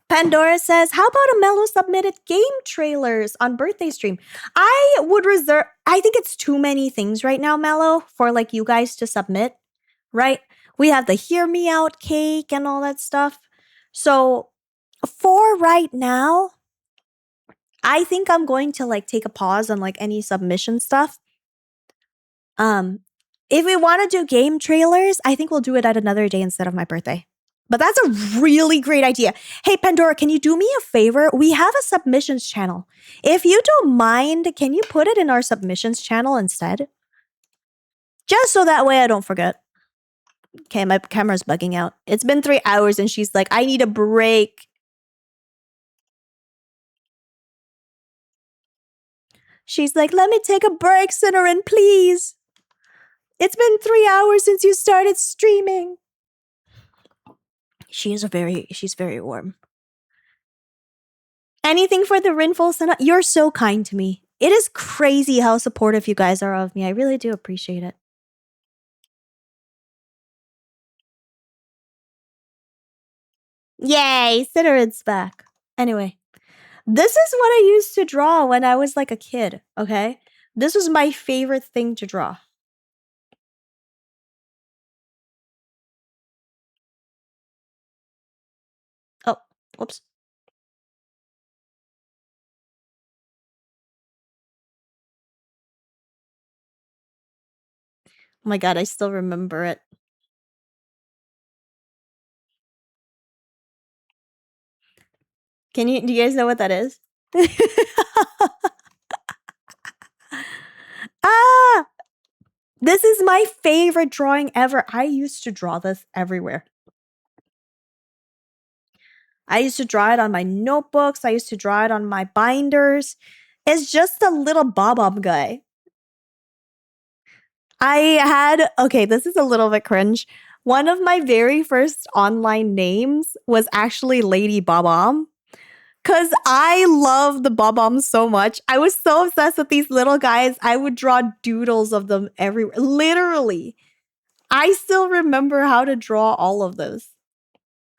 Speaker 1: Pandora says, how about a Mellow submitted game trailers on birthday stream? I think it's too many things right now, Mellow, for like you guys to submit, right? We have the Hear Me Out cake and all that stuff. So for right now, I think I'm going to like take a pause on like any submission stuff. If we want to do game trailers, I think we'll do it at another day instead of my birthday. But that's a really great idea. Hey, Pandora, can you do me a favor? We have a submissions channel. If you don't mind, can you put it in our submissions channel instead? Just so that way I don't forget. Okay, my camera's bugging out. It's been 3 hours and she's like, I need a break. She's like, let me take a break, Cinnamon, please. It's been 3 hours since you started streaming. She's very warm. Anything for the Rinful Sana? You're so kind to me. It is crazy how supportive you guys are of me. I really do appreciate it. Yay, Cinnamon's back. Anyway, this is what I used to draw when I was like a kid, okay? This was my favorite thing to draw. Oh, whoops. Oh my god, I still remember it. Do you guys know what that is? Ah! This is my favorite drawing ever. I used to draw this everywhere. I used to draw it on my notebooks. I used to draw it on my binders. It's just a little bob guy. Okay, this is a little bit cringe. One of my very first online names was actually Lady Bob-omb. Because I love the Bob-ombs so much. I was so obsessed with these little guys. I would draw doodles of them everywhere. Literally. I still remember how to draw all of this.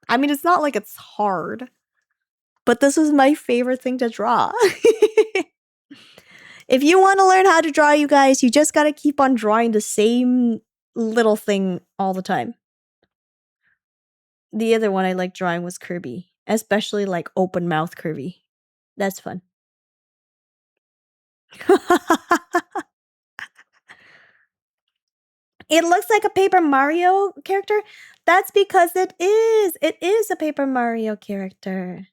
Speaker 1: I mean, it's not like it's hard, but this was my favorite thing to draw. If you want to learn how to draw, you guys, you just got to keep on drawing the same little thing all the time. The other one I liked drawing was Kirby, especially like open mouth Kirby. That's fun. It looks like a Paper Mario character. That's because it is. It is a Paper Mario character.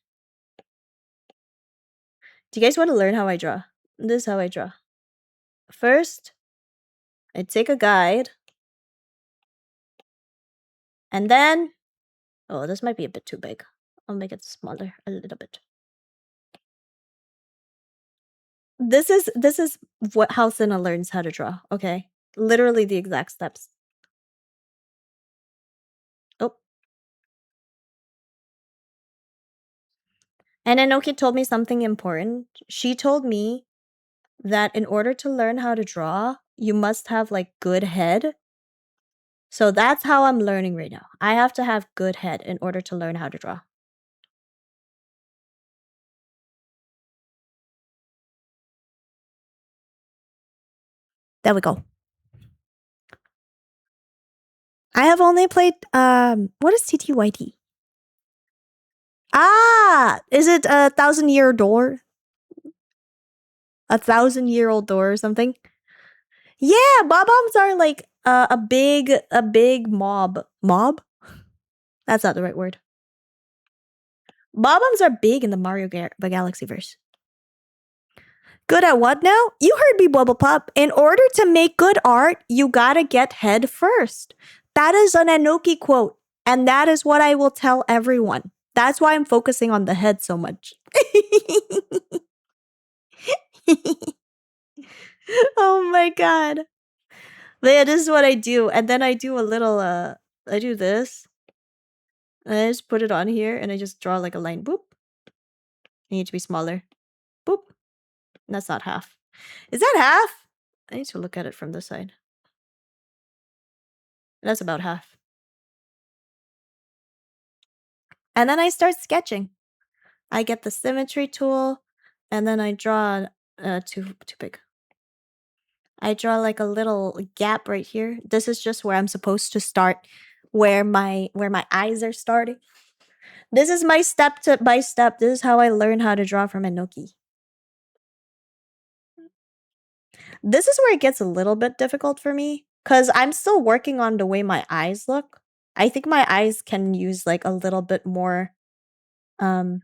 Speaker 1: Do you guys want to learn how I draw? This is how I draw. First, I take a guide. And then, oh, this might be a bit too big. I'll make it smaller a little bit. This is how Cinna learns how to draw, okay? Literally the exact steps. Oh. And Enoki told me something important. She told me that in order to learn how to draw, you must have like good head. So that's how I'm learning right now. I have to have good head in order to learn how to draw. There we go. I have only played what is TTYT? Ah, is it a 1,000-year door? A 1,000-year-old door or something? Yeah, bob-ombs are like a big mob. Mob? That's not the right word. Bob-ombs are big in the Mario Galaxy verse. Good at what now? You heard me, Bubble Pop. In order to make good art, you gotta get head first. That is an Enoki quote, and that is what I will tell everyone. That's why I'm focusing on the head so much. Oh my god. But yeah, this is what I do. And then I do a little, I do this. And I just put it on here and I just draw like a line. Boop. I need to be smaller. Boop. And that's not half. Is that half? I need to look at it from this side. That's about half. And then I start sketching. I get the symmetry tool and then I draw too big. I draw like a little gap right here. This is just where I'm supposed to start, where my eyes are starting. This is my step by step. This is how I learn how to draw from Enoki. This is where it gets a little bit difficult for me because I'm still working on the way my eyes look. I think my eyes can use like a little bit more, um,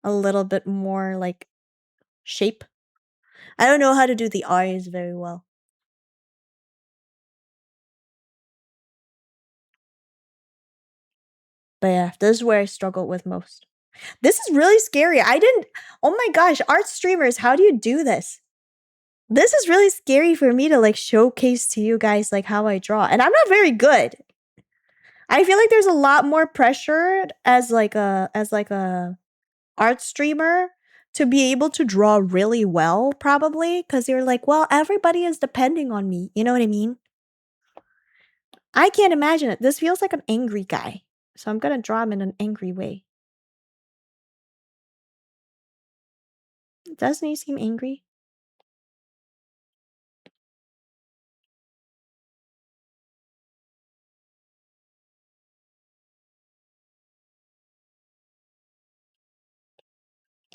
Speaker 1: like shape. I don't know how to do the eyes very well. But yeah, this is where I struggle with most. This is really scary. Oh my gosh, art streamers, how do you do this? This is really scary for me to like showcase to you guys like how I draw. And I'm not very good. I feel like there's a lot more pressure as like a art streamer to be able to draw really well, probably, because you're like, well, everybody is depending on me. You know what I mean? I can't imagine it. This feels like an angry guy. So I'm gonna draw him in an angry way. Doesn't he seem angry?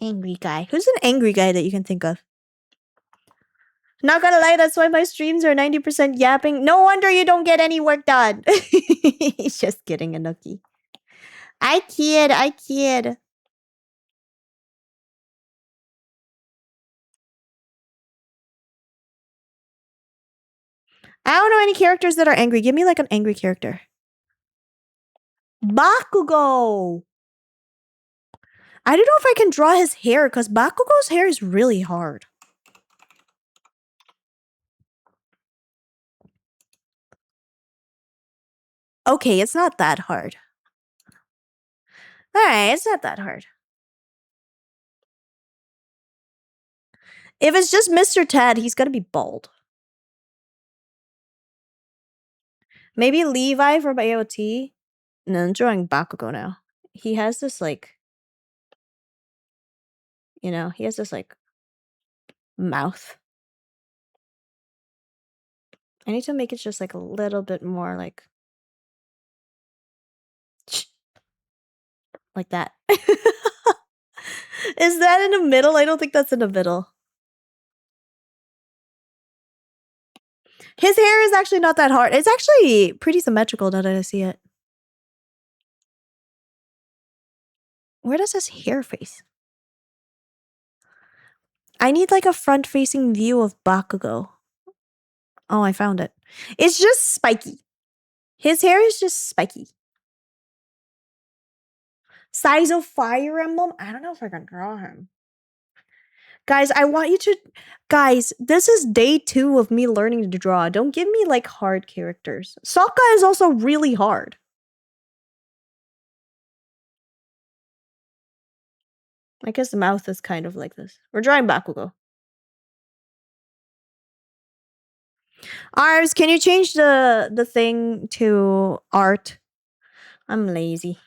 Speaker 1: Angry guy. Who's an angry guy that you can think of? Not gonna lie, that's why my streams are 90% yapping. No wonder you don't get any work done. He's just kidding, Anuki. I kid. I don't know any characters that are angry. Give me like an angry character. Bakugo! I don't know if I can draw his hair because Bakugo's hair is really hard. Okay, it's not that hard. Alright, it's not that hard. If it's just Mr. Ted, he's gonna be bald. Maybe Levi from AOT? No, I'm drawing Bakugo now. He has this like, he has this like mouth. I need to make it just like a little bit more like that. Is that in the middle? I don't think that's in the middle. His hair is actually not that hard. It's actually pretty symmetrical now that I see it. Where does his hair face? I need like a front-facing view of Bakugo. Oh, I found it. It's just spiky. His hair is just spiky. Size of Fire Emblem? I don't know if I can draw him. Guys, I want you to... Guys, this is day 2 of me learning to draw. Don't give me, like, hard characters. Sokka is also really hard. I guess the mouth is kind of like this. We're drawing Bakugo. Arms, can you change the thing to art? I'm lazy.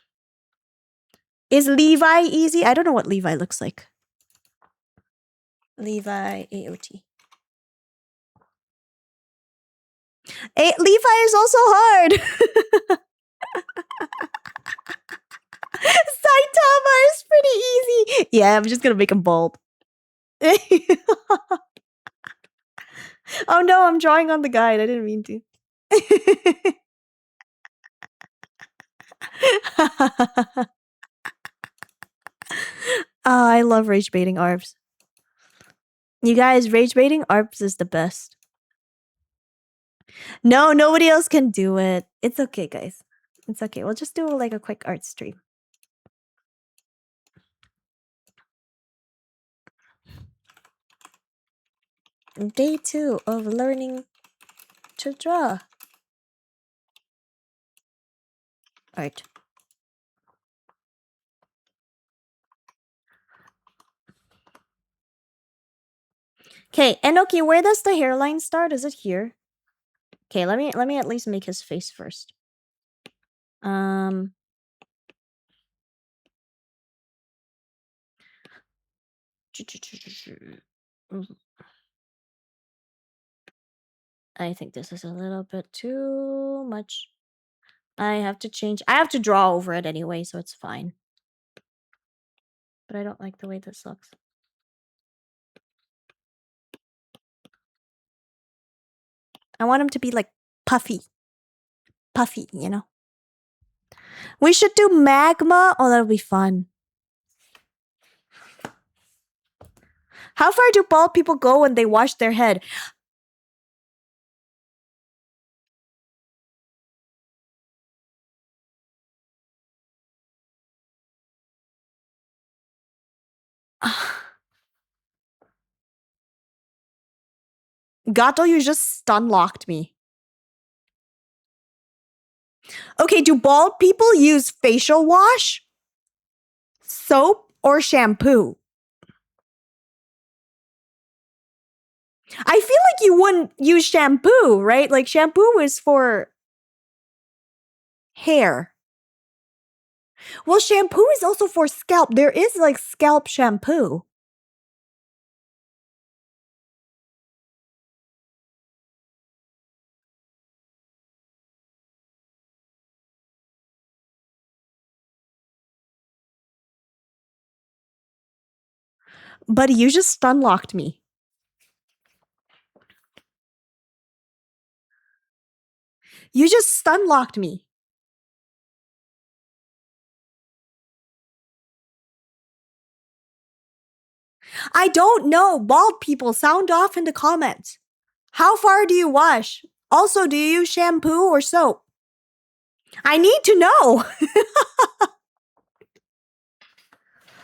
Speaker 1: Is Levi easy? I don't know what Levi looks like. Levi AOT. Levi is also hard. Saitama is pretty easy. Yeah, I'm just gonna make him bald. Oh no, I'm drawing on the guide. I didn't mean to. I love rage baiting ARBs. You guys, rage baiting ARBs is the best. No, nobody else can do it. It's okay, guys. It's okay. We'll just do like a quick art stream. Day 2 of learning to draw art. Okay, and okay, where does the hairline start? Is it here? Okay, let me at least make his face first. I think this is a little bit too much. I have to change. I have to draw over it anyway, so it's fine. But I don't like the way this looks. I want him to be like puffy. Puffy, you know? We should do magma. Oh, that'll be fun. How far do bald people go when they wash their head? Gato, you just stun locked me. Okay, do bald people use facial wash, soap, or shampoo? I feel like you wouldn't use shampoo, right? Like shampoo is for hair. Well, shampoo is also for scalp. There is like scalp shampoo. Buddy, you just stun locked me. You just stun locked me. I don't know. Bald people, sound off in the comments. How far do you wash? Also, do you use shampoo or soap? I need to know.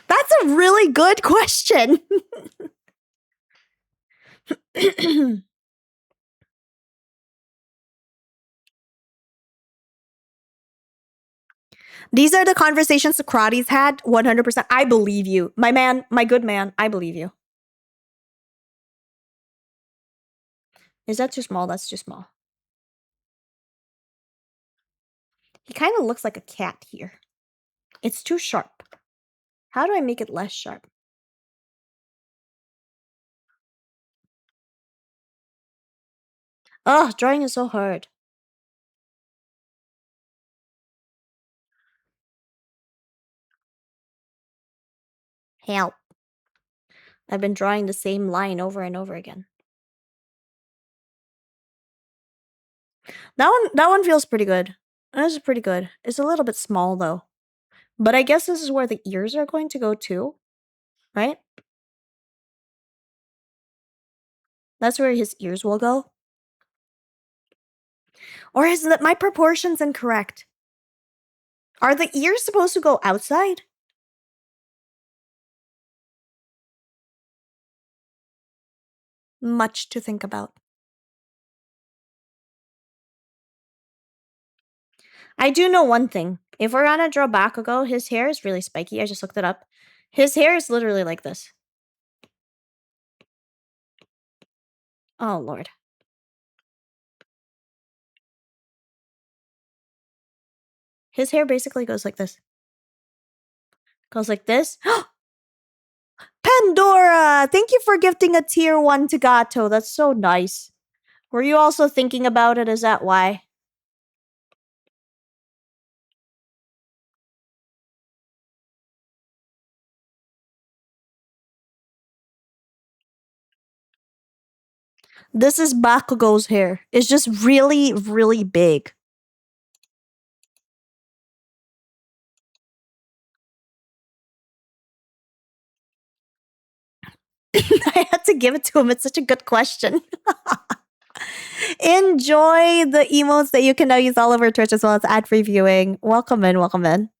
Speaker 1: That's a really good question. These are the conversations Socrates had. 100%. I believe you. My man, my good man, I believe you. Is that too small? That's too small. He kind of looks like a cat here. It's too sharp. How do I make it less sharp? Oh, drawing is so hard. Help. I've been drawing the same line over and over again. That one feels pretty good. This is pretty good. It's a little bit small though. But I guess this is where the ears are going to go too, right? That's where his ears will go. Or is that my proportions incorrect? Are the ears supposed to go outside? Much to think about. I do know one thing. If we're gonna draw Bakugo, his hair is really spiky. I just looked it up. His hair is literally like this. Oh, Lord. His hair basically goes like this. Goes like this. Pandora! Thank you for gifting a tier 1 to Gato. That's so nice. Were you also thinking about it? Is that why? This is Bakugo's hair. It's just really, really big. I had to give it to him. It's such a good question. Enjoy the emotes that you can now use all over Twitch as well as ad-free viewing. Welcome in, welcome in.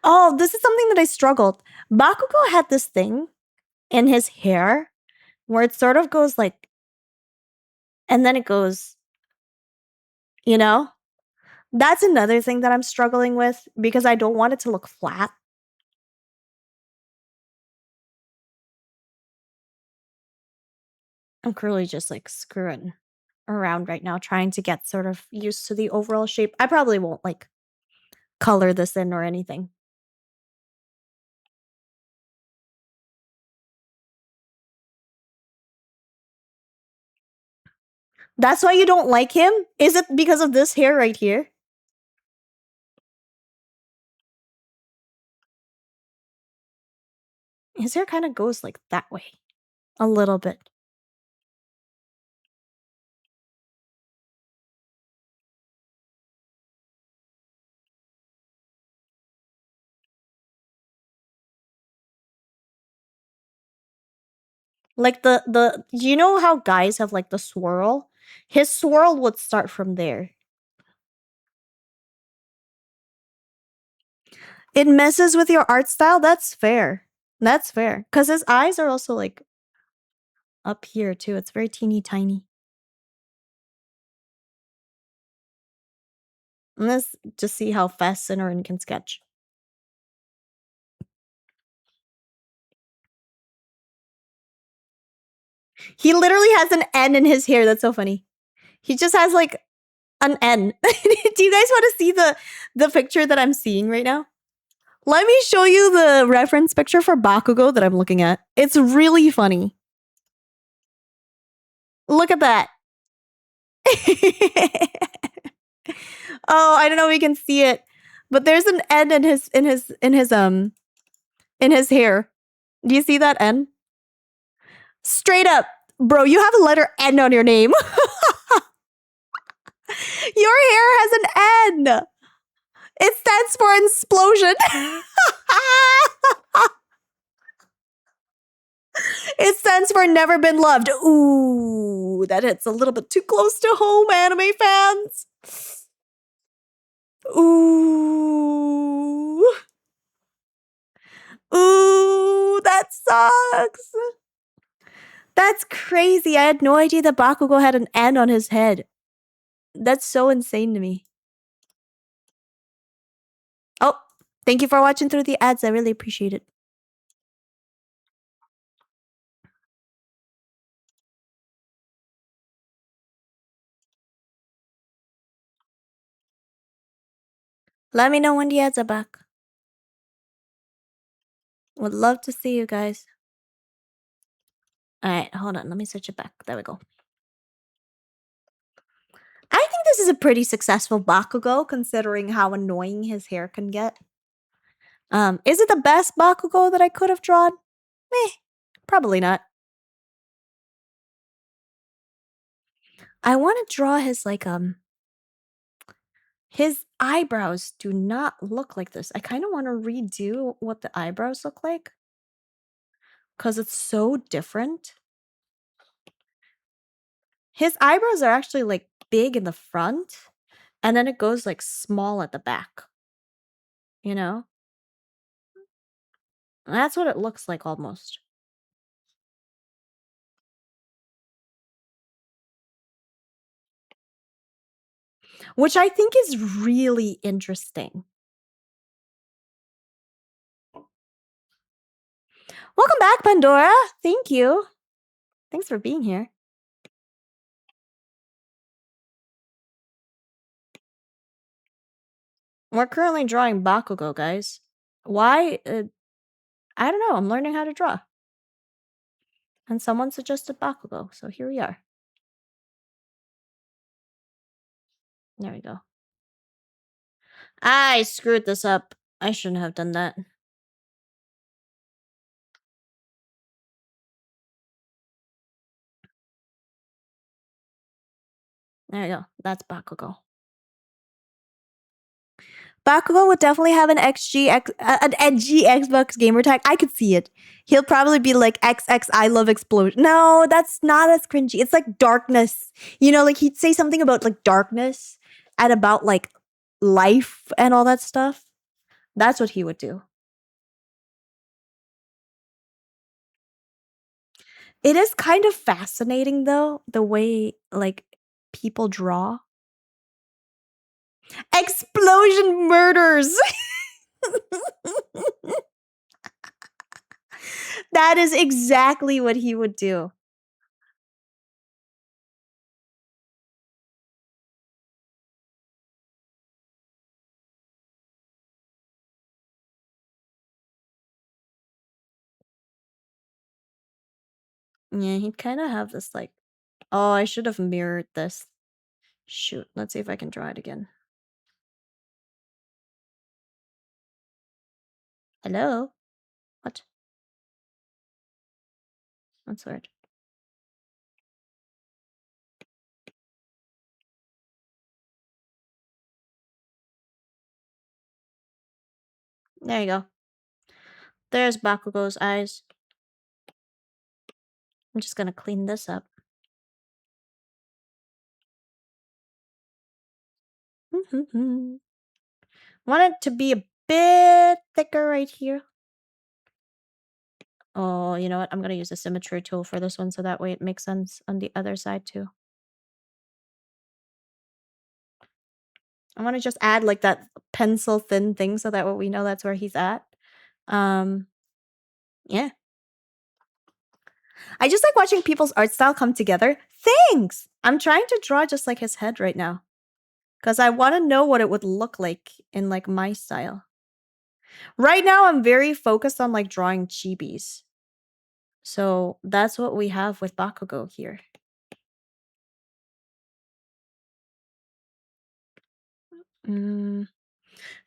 Speaker 1: Oh, this is something that I struggled. Bakugo had this thing in his hair where it sort of goes like, and then it goes, you know? That's another thing that I'm struggling with because I don't want it to look flat. I'm currently just like screwing around right now, trying to get sort of used to the overall shape. I probably won't like color this in or anything. That's why you don't like him? Is it because of this hair right here? His hair kind of goes like that way. A little bit. Like the you know how guys have like the swirl? His swirl would start from there. It messes with your art style? That's fair. That's fair. Because his eyes are also like up here too. It's very teeny tiny. And let's just see how fast Cinnarin can sketch. He literally has an N in his hair. That's so funny. He just has like an N. Do you guys want to see the picture that I'm seeing right now? Let me show you the reference picture for Bakugo that I'm looking at. It's really funny. Look at that. Oh, I don't know if we can see it, but there's an N in his hair. Do you see that N? Straight up, bro, you have a letter N on your name. Your hair has an N. It stands for explosion. It stands for never been loved. Ooh, that hits a little bit too close to home, anime fans. Ooh. Ooh, that sucks. That's crazy. I had no idea that Bakugo had an N on his head. That's so insane to me. Oh, thank you for watching through the ads. I really appreciate it. Let me know when the ads are back. Would love to see you guys. Alright, hold on. Let me switch it back. There we go. I think this is a pretty successful Bakugo, considering how annoying his hair can get. Is it the best Bakugo that I could have drawn? Meh, probably not. I want to draw his, like, his eyebrows do not look like this. I kind of want to redo what the eyebrows look like. Because it's so different. His eyebrows are actually, like, big in the front. And then it goes, like, small at the back. You know? That's what it looks like almost. Which I think is really interesting. Welcome back, Pandora. Thank you. Thanks for being here. We're currently drawing Bakugo, guys. Why? I don't know. I'm learning how to draw. And someone suggested Bakugo, so here we are. There we go. I screwed this up. I shouldn't have done that. There you go. That's Bakugo. Bakugo would definitely have an an edgy Xbox gamer tag. I could see it. He'll probably be like XX I love explosion. No, that's not as cringy. It's like darkness. You know, like he'd say something about like darkness and about like life and all that stuff. That's what he would do. It is kind of fascinating though, the way like people draw. Explosion murders. That is exactly what he would do. Yeah, he'd kind of have this like Oh, I should have mirrored this. Shoot, let's see if I can draw it again. Hello? What? That's weird. There you go. There's Bakugo's eyes. I'm just gonna clean this up. Want it to be a bit thicker right here. Oh, you know what? I'm gonna use the symmetry tool for this one so that way it makes sense on the other side too. I want to just add like that pencil thin thing so that way we know that's where he's at. Yeah. I just like watching people's art style come together. Thanks! I'm trying to draw just like his head right now. Because I want to know what it would look like in like my style. Right now, I'm very focused on like drawing chibis. So that's what we have with Bakugo here.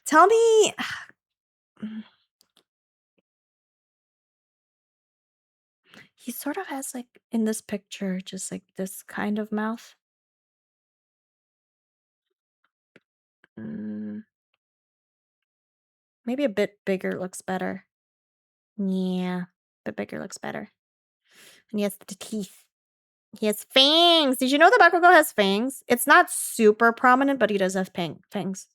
Speaker 1: Tell me... He sort of has like, in this picture, just like this kind of mouth. Maybe a bit bigger looks better. Yeah, a bit bigger looks better. And he has the teeth. He has fangs. Did you know that Bakugo has fangs? It's not super prominent, but he does have fangs.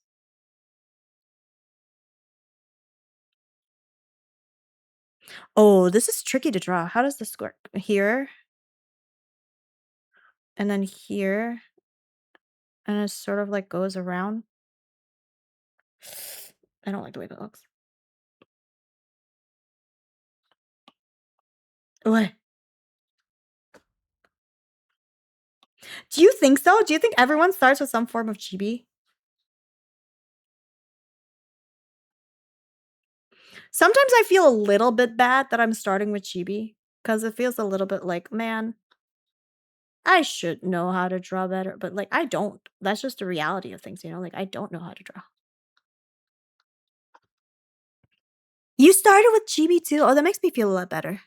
Speaker 1: Oh, this is tricky to draw. How does this work? Here. And then here. And it sort of like goes around. I don't like the way that looks. What? Do you think so? Do you think everyone starts with some form of chibi? Sometimes I feel a little bit bad that I'm starting with chibi. Because it feels a little bit like, man, I should know how to draw better. But like, I don't. That's just the reality of things, you know? Like, I don't know how to draw. You started with chibi too? Oh, that makes me feel a lot better.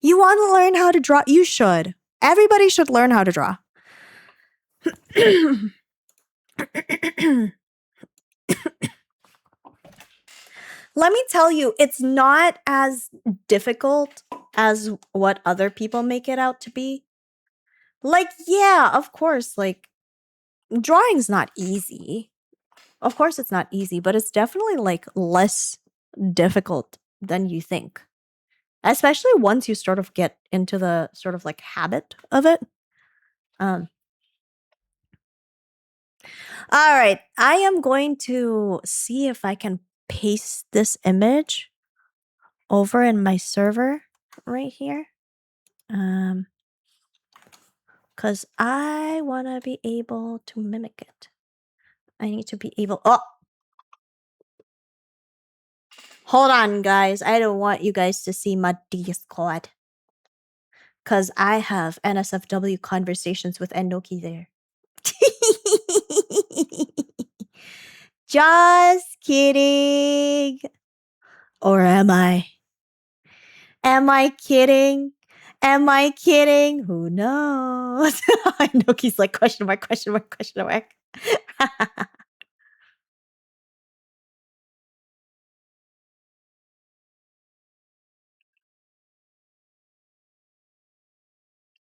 Speaker 1: You want to learn how to draw? You should. Everybody should learn how to draw. Let me tell you, it's not as difficult as what other people make it out to be. Like, yeah, of course, like, drawing's not easy. Of course it's not easy, but it's definitely, like, less difficult than you think. Especially once you sort of get into the sort of, like, habit of it. Alright, I am going to see if I can paste this image over in my server right here. Because I want to be able to mimic it. I need to be able... Oh! Hold on, guys. I don't want you guys to see my Discord. Because I have NSFW conversations with Enoki there. Just kidding. Or am I? Am I kidding? Am I kidding? Who knows? Enoki's like question mark, question mark, question mark.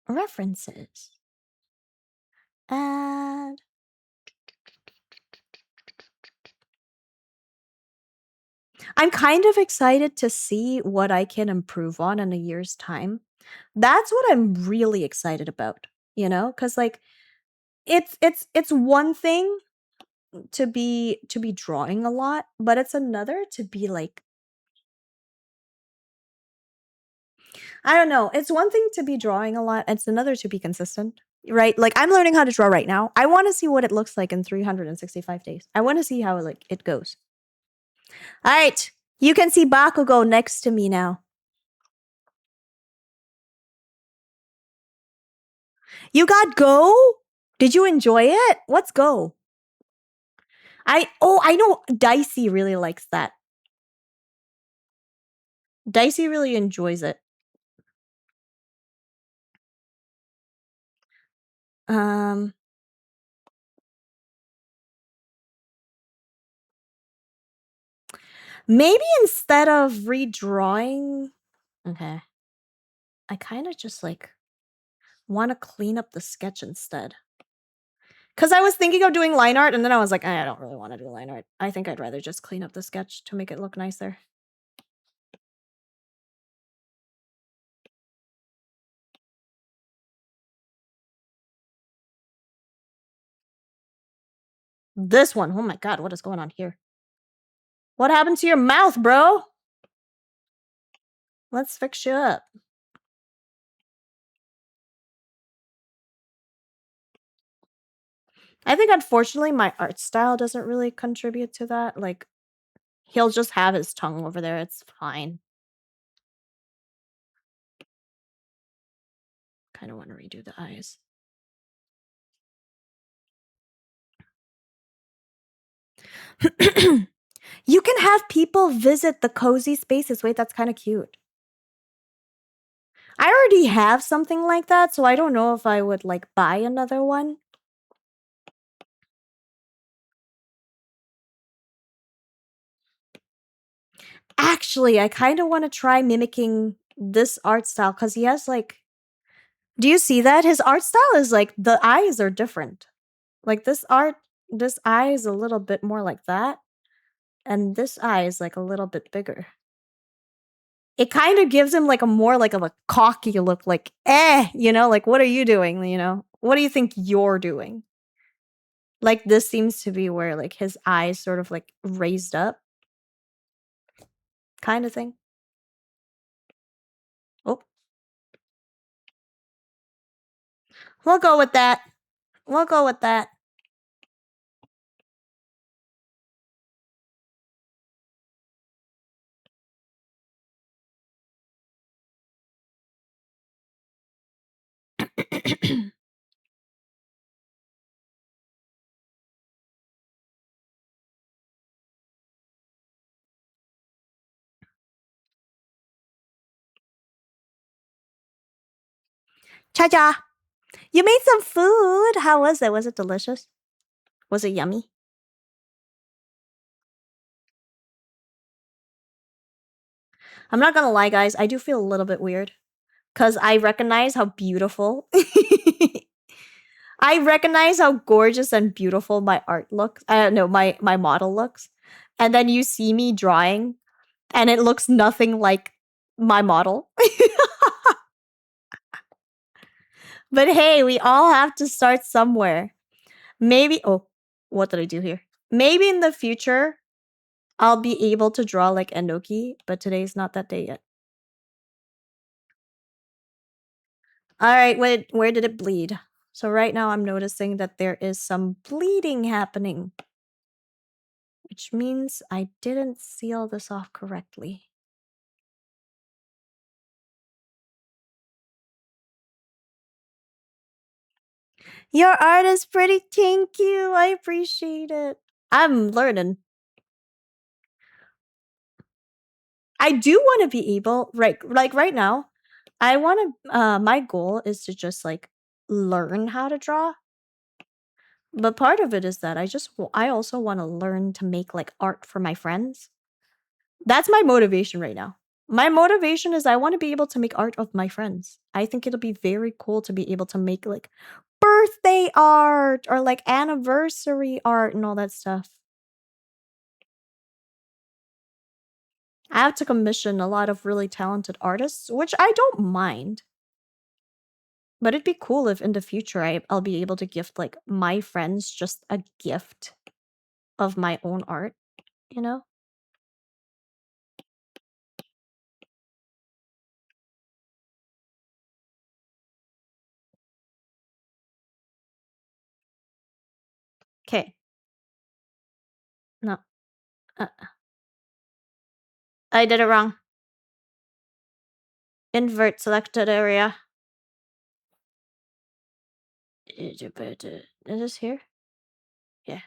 Speaker 1: References. And I'm kind of excited to see what I can improve on in a year's time. That's what I'm really excited about, you know? Cuz like it's one thing to be drawing a lot, but it's another to be like I don't know. It's one thing to be drawing a lot, it's another to be consistent, right? Like I'm learning how to draw right now. I want to see what it looks like in 365 days. I want to see how like it goes. All right. You can see Bakugo next to me now. You got Go? Did you enjoy it? What's Go? I know Dicey really likes that. Dicey really enjoys it. Um Maybe instead of redrawing. Okay. I kind of just like want to clean up the sketch instead. Because I was thinking of doing line art and then I was like, I don't really want to do line art. I think I'd rather just clean up the sketch to make it look nicer. This one, oh my god, what is going on here? What happened to your mouth, bro? Let's fix you up. I think unfortunately my art style doesn't really contribute to that. Like, he'll just have his tongue over there. It's fine. Kind of want to redo the eyes. You can have people visit the cozy spaces. Wait, that's kind of cute. I already have something like that, so I don't know if I would like buy another one. Actually, I kind of want to try mimicking this art style because he has like. Do you see that? His art style is like the eyes are different. Like this eye is a little bit more like that, and this eye is like a little bit bigger. It kind of gives him like a more like of a cocky look, like, like what are you doing? What do you think you're doing? Like this seems to be where like his eyes sort of like raised up kind of thing. Oh, we'll go with that. We'll go with that. Cha-cha, you made some food. How was it? Was it delicious? Was it yummy? I'm not gonna lie, guys. I do feel a little bit weird because I recognize how beautiful. I recognize how gorgeous and beautiful my art looks. No, my model looks, and then you see me drawing, and it looks nothing like my model. But hey, we all have to start somewhere. Maybe. Oh, what did I do here? Maybe in the future, I'll be able to draw like Enoki, but today's not that day yet. All right, where did it bleed? So right now I'm noticing that there is some bleeding happening, which means I didn't seal this off correctly. Your art is pretty. Thank you. I appreciate it. I'm learning. I do want to be able, like right now, I want to, my goal is to just like learn how to draw. But part of it is that I also want to learn to make like art for my friends. That's my motivation right now. My motivation is I want to be able to make art of my friends. I think it'll be very cool to be able to make like birthday art or like anniversary art and all that stuff. I have to commission a lot of really talented artists, which I don't mind. But it'd be cool if in the future I'll be able to gift like my friends just a gift of my own art, you know? Okay. No. Uh, I did it wrong. Invert selected area.
Speaker 2: Is this here? Yeah.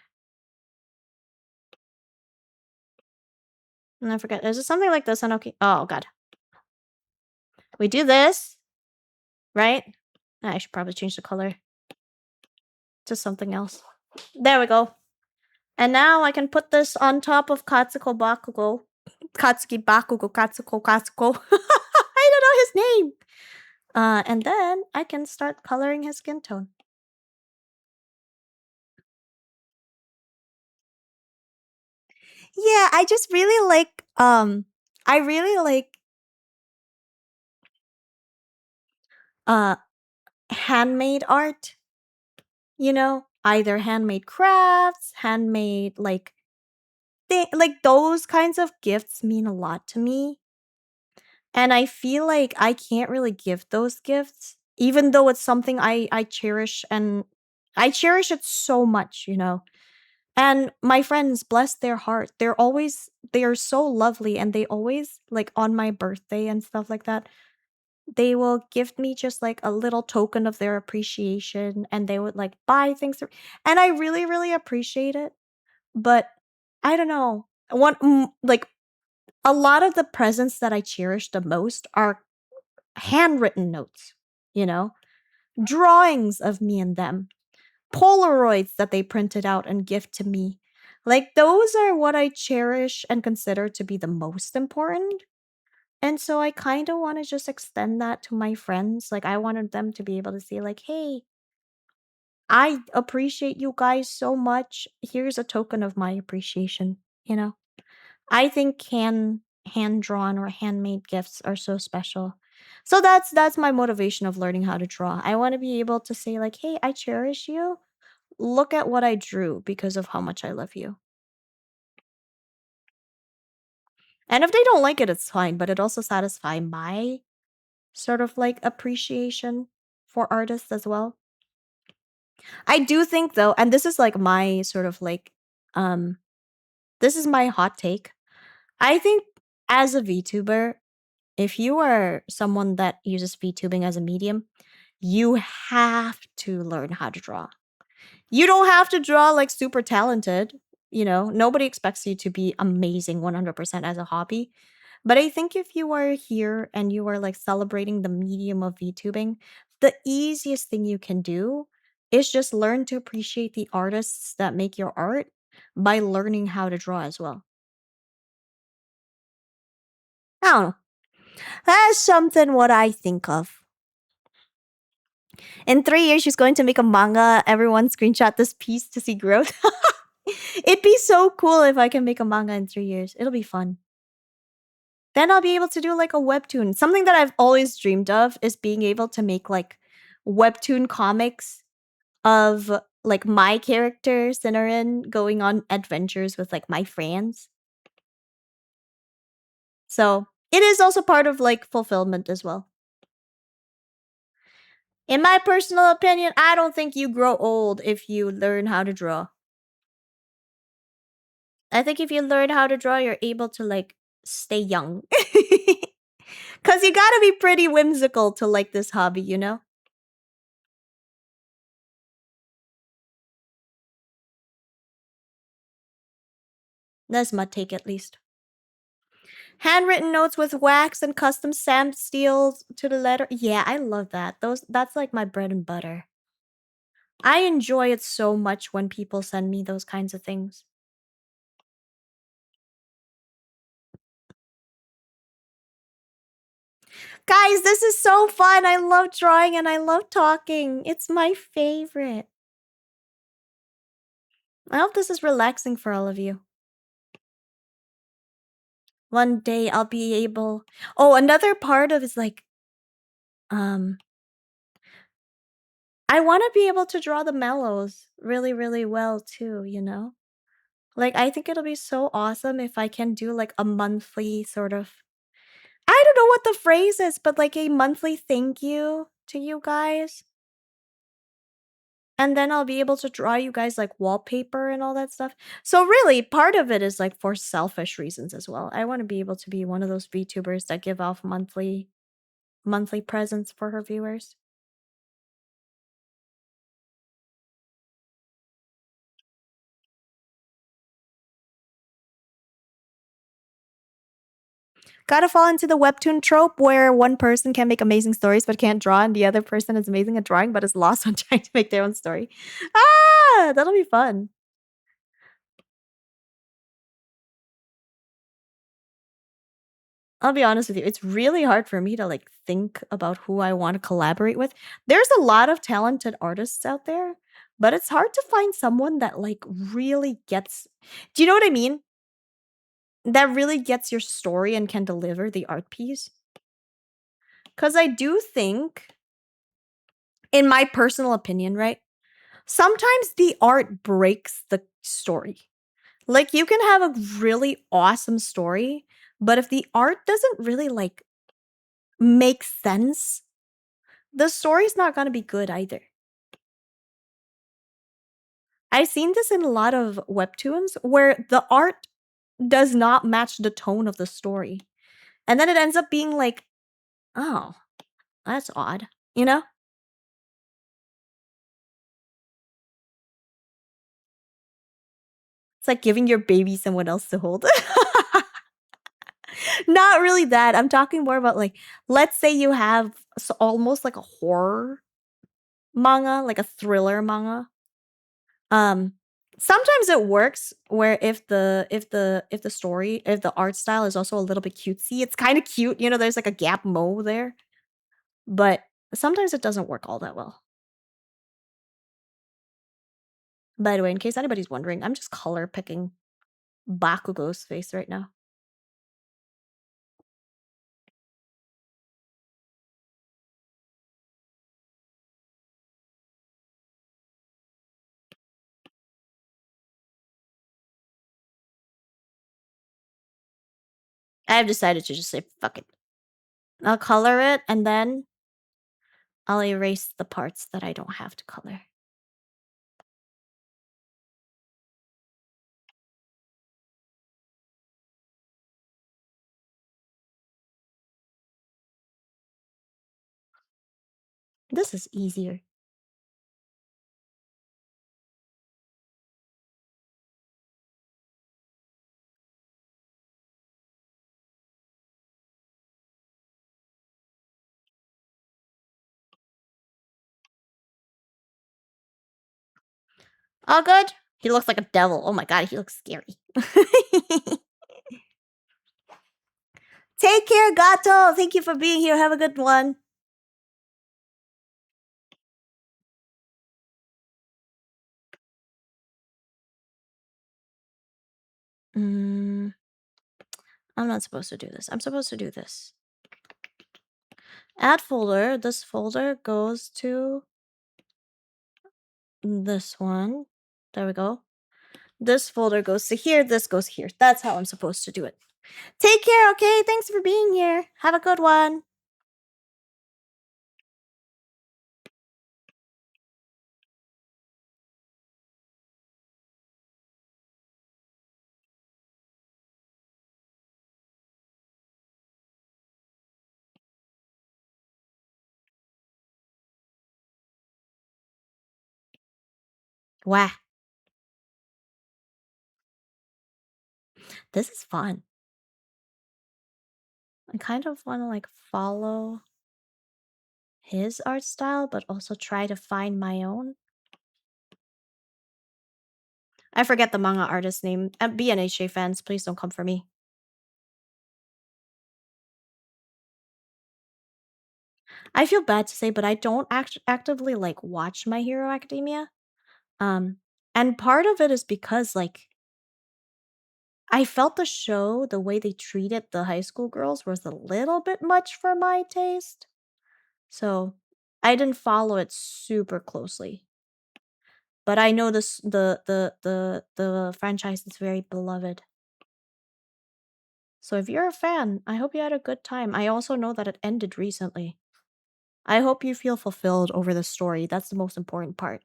Speaker 2: And I forget. Is it something like this on okay? Oh god. We do this, right? I should probably change the color to something else. There we go. And now I can put this on top of Katsuko Bakugo. Katsuki Bakugo, Katsuko. I don't know his name. And then I can start coloring his skin tone.
Speaker 1: Yeah, I just really like I really like uh handmade art, you know? Either handmade crafts, handmade like those kinds of gifts mean a lot to me. And I feel like I can't really give those gifts even though it's something I cherish and I cherish it so much, you know. And my friends, bless their heart, they are so lovely and they always like on my birthday and stuff like that, they will give me just like a little token of their appreciation and they would like buy things and I really really appreciate it. But I don't know. Like a lot of the presents that I cherish the most are handwritten notes, you know, drawings of me and them, Polaroids that they printed out and gift to me. Like those are what I cherish and consider to be the most important. And so I kind of want to just extend that to my friends. Like I wanted them to be able to see like, "Hey, I appreciate you guys so much. Here's a token of my appreciation," you know? I think hand drawn or handmade gifts are so special. So that's my motivation of learning how to draw. I want to be able to say like, "Hey, I cherish you. Look at what I drew because of how much I love you." And if they don't like it, it's fine, but it also satisfies my sort of like appreciation for artists as well. I do think though, and this is like my sort of like um this is my hot take. I think as a VTuber, if you are someone that uses VTubing as a medium, you have to learn how to draw. You don't have to draw like super talented, you know. Nobody expects you to be amazing 100% as a hobby. But I think if you are here and you are like celebrating the medium of VTubing, the easiest thing you can do is just learn to appreciate the artists that make your art by learning how to draw as well. I don't know. That's something what I think of. In 3 years, she's going to make a manga. Everyone screenshot this piece to see growth. It'd be so cool if I can make a manga in 3 years. It'll be fun. Then I'll be able to do like a webtoon. Something that I've always dreamed of is being able to make like webtoon comics of like my character Cinnamon going on adventures with like my friends. So it is also part of like fulfillment as well. In my personal opinion, I don't think you grow old if you learn how to draw. I think if you learn how to draw, you're able to like stay young. Cause you gotta be pretty whimsical to like this hobby, you know? That's my take at least. Handwritten notes with wax and custom stamp steels to the letter. Yeah, I love that. That's like my bread and butter. I enjoy it so much when people send me those kinds of things. Guys, this is so fun. I love drawing and I love talking. It's my favorite. I hope this is relaxing for all of you. One day I'll be able. Oh, another part of is like um I want to be able to draw the mellows really really well too, you know? Like I think it'll be so awesome if I can do like a monthly sort of I don't know what the phrase is, but like a monthly thank you to you guys. And then I'll be able to draw you guys like wallpaper and all that stuff. So really, part of it is like for selfish reasons as well. I want to be able to be one of those VTubers that give off monthly presents for her viewers. Gotta fall into the webtoon trope where one person can make amazing stories but can't draw, and the other person is amazing at drawing but is lost on trying to make their own story. Ah, that'll be fun. I'll be honest with you, it's really hard for me to like think about who I want to collaborate with. There's a lot of talented artists out there, but it's hard to find someone that like really gets. Do you know what I mean? That really gets your story and can deliver the art piece. Cuz I do think, in my personal opinion, right? Sometimes the art breaks the story. Like you can have a really awesome story, but if the art doesn't really like make sense, the story's not going to be good either. I've seen this in a lot of webtoons where the art does not match the tone of the story. And then it ends up being like, oh, that's odd, you know? It's like giving your baby someone else to hold. Not really that. I'm talking more about like, let's say you have almost like a horror manga, like a thriller manga. Um, Sometimes it works where if the art style is also a little bit cutesy, it's kind of cute, you know, there's like a gap mo there, but sometimes it doesn't work all that well. By the way, in case anybody's wondering, I'm just color picking Bakugo's face right now. I've decided to just say fuck it. I'll color it and then I'll erase the parts that I don't have to color. This is easier. All good? He looks like a devil. Oh my god, he looks scary. Take care, Gato. Thank you for being here. Have a good one. I'm not supposed to do this. I'm supposed to do this. Add folder. This folder goes to this one. There we go. This folder goes to here. This goes here. That's how I'm supposed to do it. Take care, okay? Thanks for being here. Have a good one. Wow. This is fun. I kind of want to like follow his art style, but also try to find my own. I forget the manga artist's name. BNHA fans, please don't come for me. I feel bad to say, but I don't actively like watch My Hero Academia. Um, and part of it is because like I felt the show, the way they treated the high school girls was a little bit much for my taste. So I didn't follow it super closely. But I know this the franchise is very beloved. So if you're a fan, I hope you had a good time. I also know that it ended recently. I hope you feel fulfilled over the story. That's the most important part.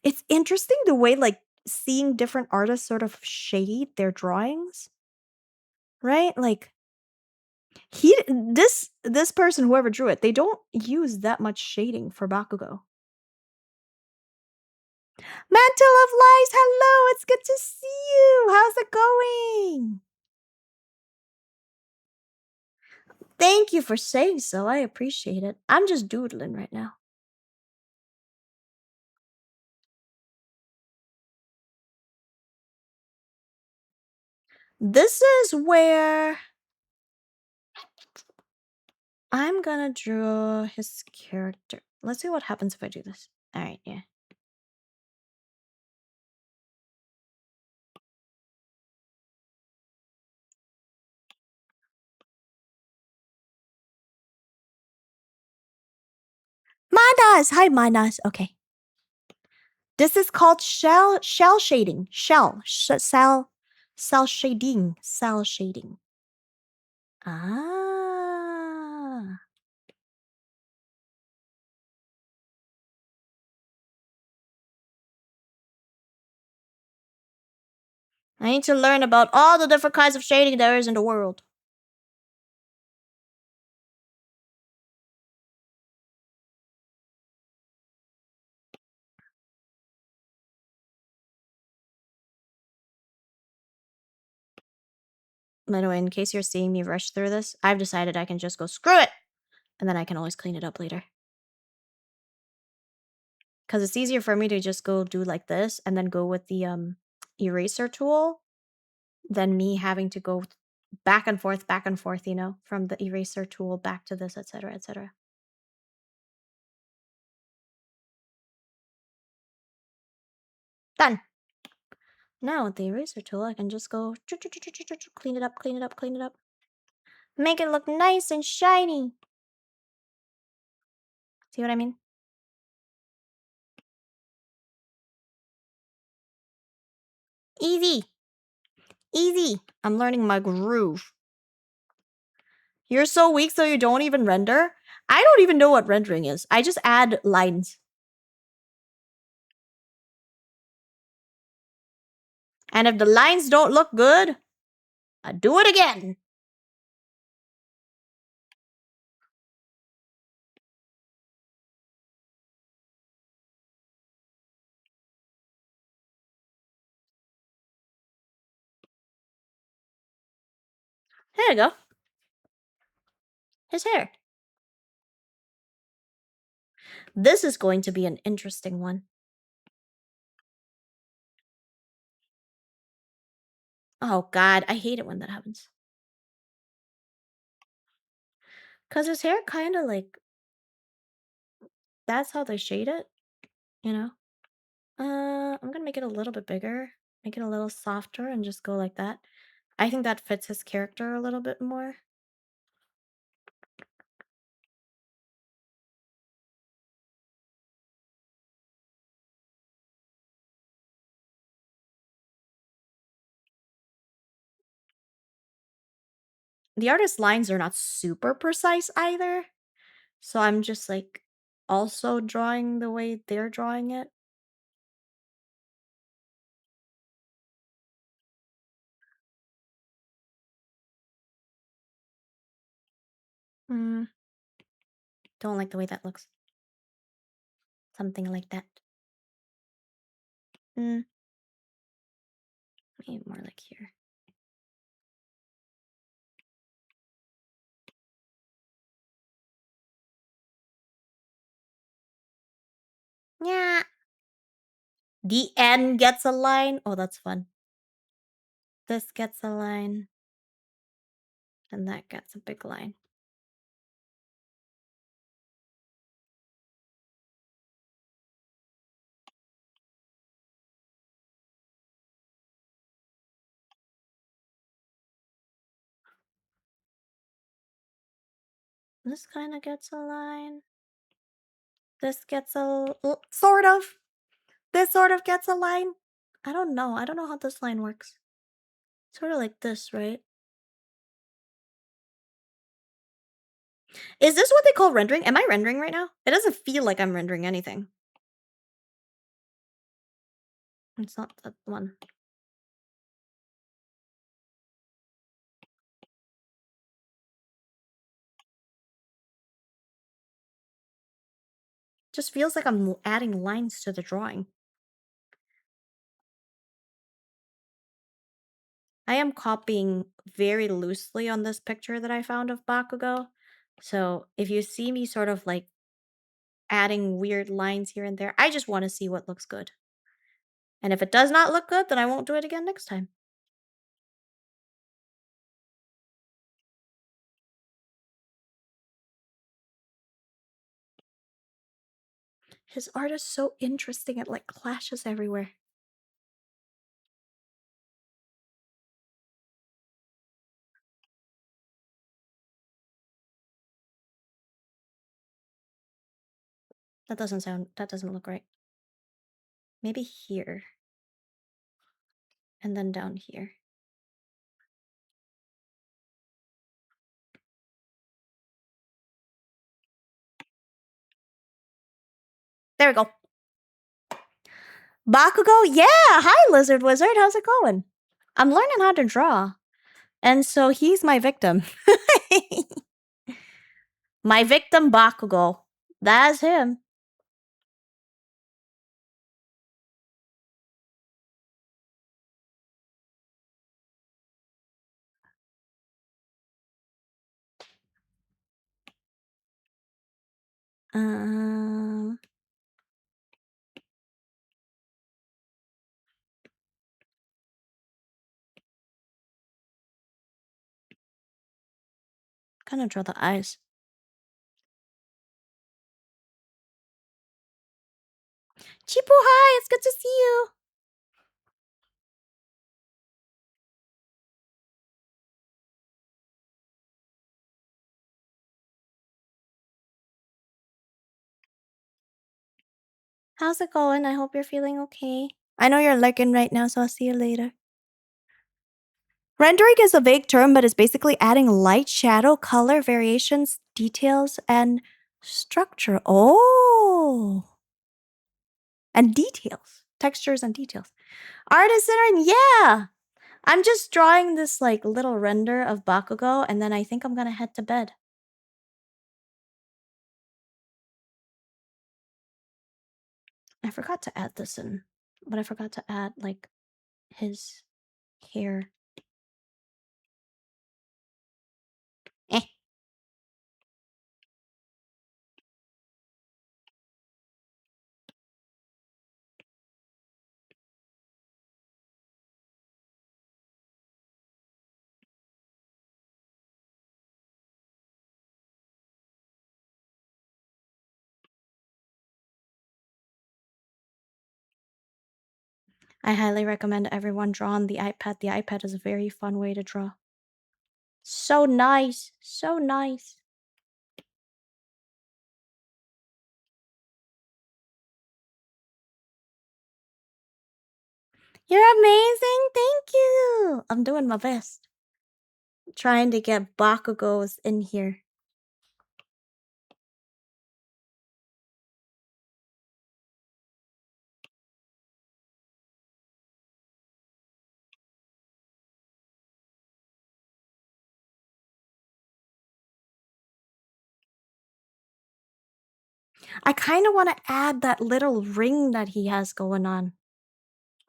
Speaker 1: It's interesting the way like seeing different artists sort of shade their drawings, right? Like this person, whoever drew it, they don't use that much shading for Bakugo. Mantle of Lies, hello, it's good to see you. How's it going?
Speaker 2: Thank you for saying so. I appreciate it. I'm just doodling right now. This is where I'm gonna draw his character. Let's see what happens if I do this. All right, yeah.
Speaker 1: Manas! Hi, Manas. Okay. This is called shell shading. Cell shading. Cell shading. Ah.
Speaker 2: I need to learn about all the different kinds of shading there is in the world. By the way, in case you're seeing me rush through this, I've decided I can just go screw it, and then I can always clean it up later. Because it's easier for me to just go do like this and then go with the eraser tool than me having to go back and forth, you know, from the eraser tool back to this, etc., etc. Done. Now with the eraser tool, I can just go clean it up, clean it up, clean it up. Make it look nice and shiny. See what I mean? Easy. Easy. I'm learning my groove. You're so weak so you don't even render? I don't even know what rendering is. I just add lines. And if the lines don't look good, I do it again. There you go. His hair. This is going to be an interesting one. Oh god, I hate it when that happens. Cause his hair kind of like, that's how they shade it, you know? I'm gonna make it a little bit bigger, make it a little softer, and just go like that. I think that fits his character a little bit more. The artist's lines are not super precise either, so I'm just like also drawing the way they're drawing it. Mm, don't like the way that looks. Something like that. Maybe more like here. Yeah. The N gets a line. Oh, that's fun. This gets a line. And that gets a big line. This kind of gets a line. This gets a sort of. This sort of gets a line. I don't know. I don't know how this line works. Sort of like this, right? Is this what they call rendering? Am I rendering right now? It doesn't feel like I'm rendering anything. It's not that one. Just feels like I'm adding lines to the drawing. I am copying very loosely on this picture that I found of Bakugo. So if you see me sort of like adding weird lines here and there, I just want to see what looks good. And if it does not look good, then I won't do it again next time. His art is so interesting, it like clashes everywhere. That doesn't look right. Maybe here. And then down here. There we go. Bakugo, yeah! Hi, Lizard Wizard, how's it going? I'm learning how to draw. And so he's my victim. My victim, Bakugo. That's him. Um, gonna draw the eyes. Chipu, hi! It's good to see you. How's it going? I hope you're feeling okay. I know you're lurking right now, so I'll see you later. Rendering is a vague term, but is basically adding light, shadow, color, variations, details, and structure. Oh! And details. Textures and details. Artist Center, yeah! I'm just drawing this like little render of Bakugo, and then I think I'm gonna head to bed. I forgot to add this in, but I forgot to add like his hair. Eh. I highly recommend everyone draw on the iPad. The iPad is a very fun way to draw. So nice. So nice. You're amazing. Thank you. I'm doing my best. Trying to get Bakugos in here. I kind of want to add that little ring that he has going on.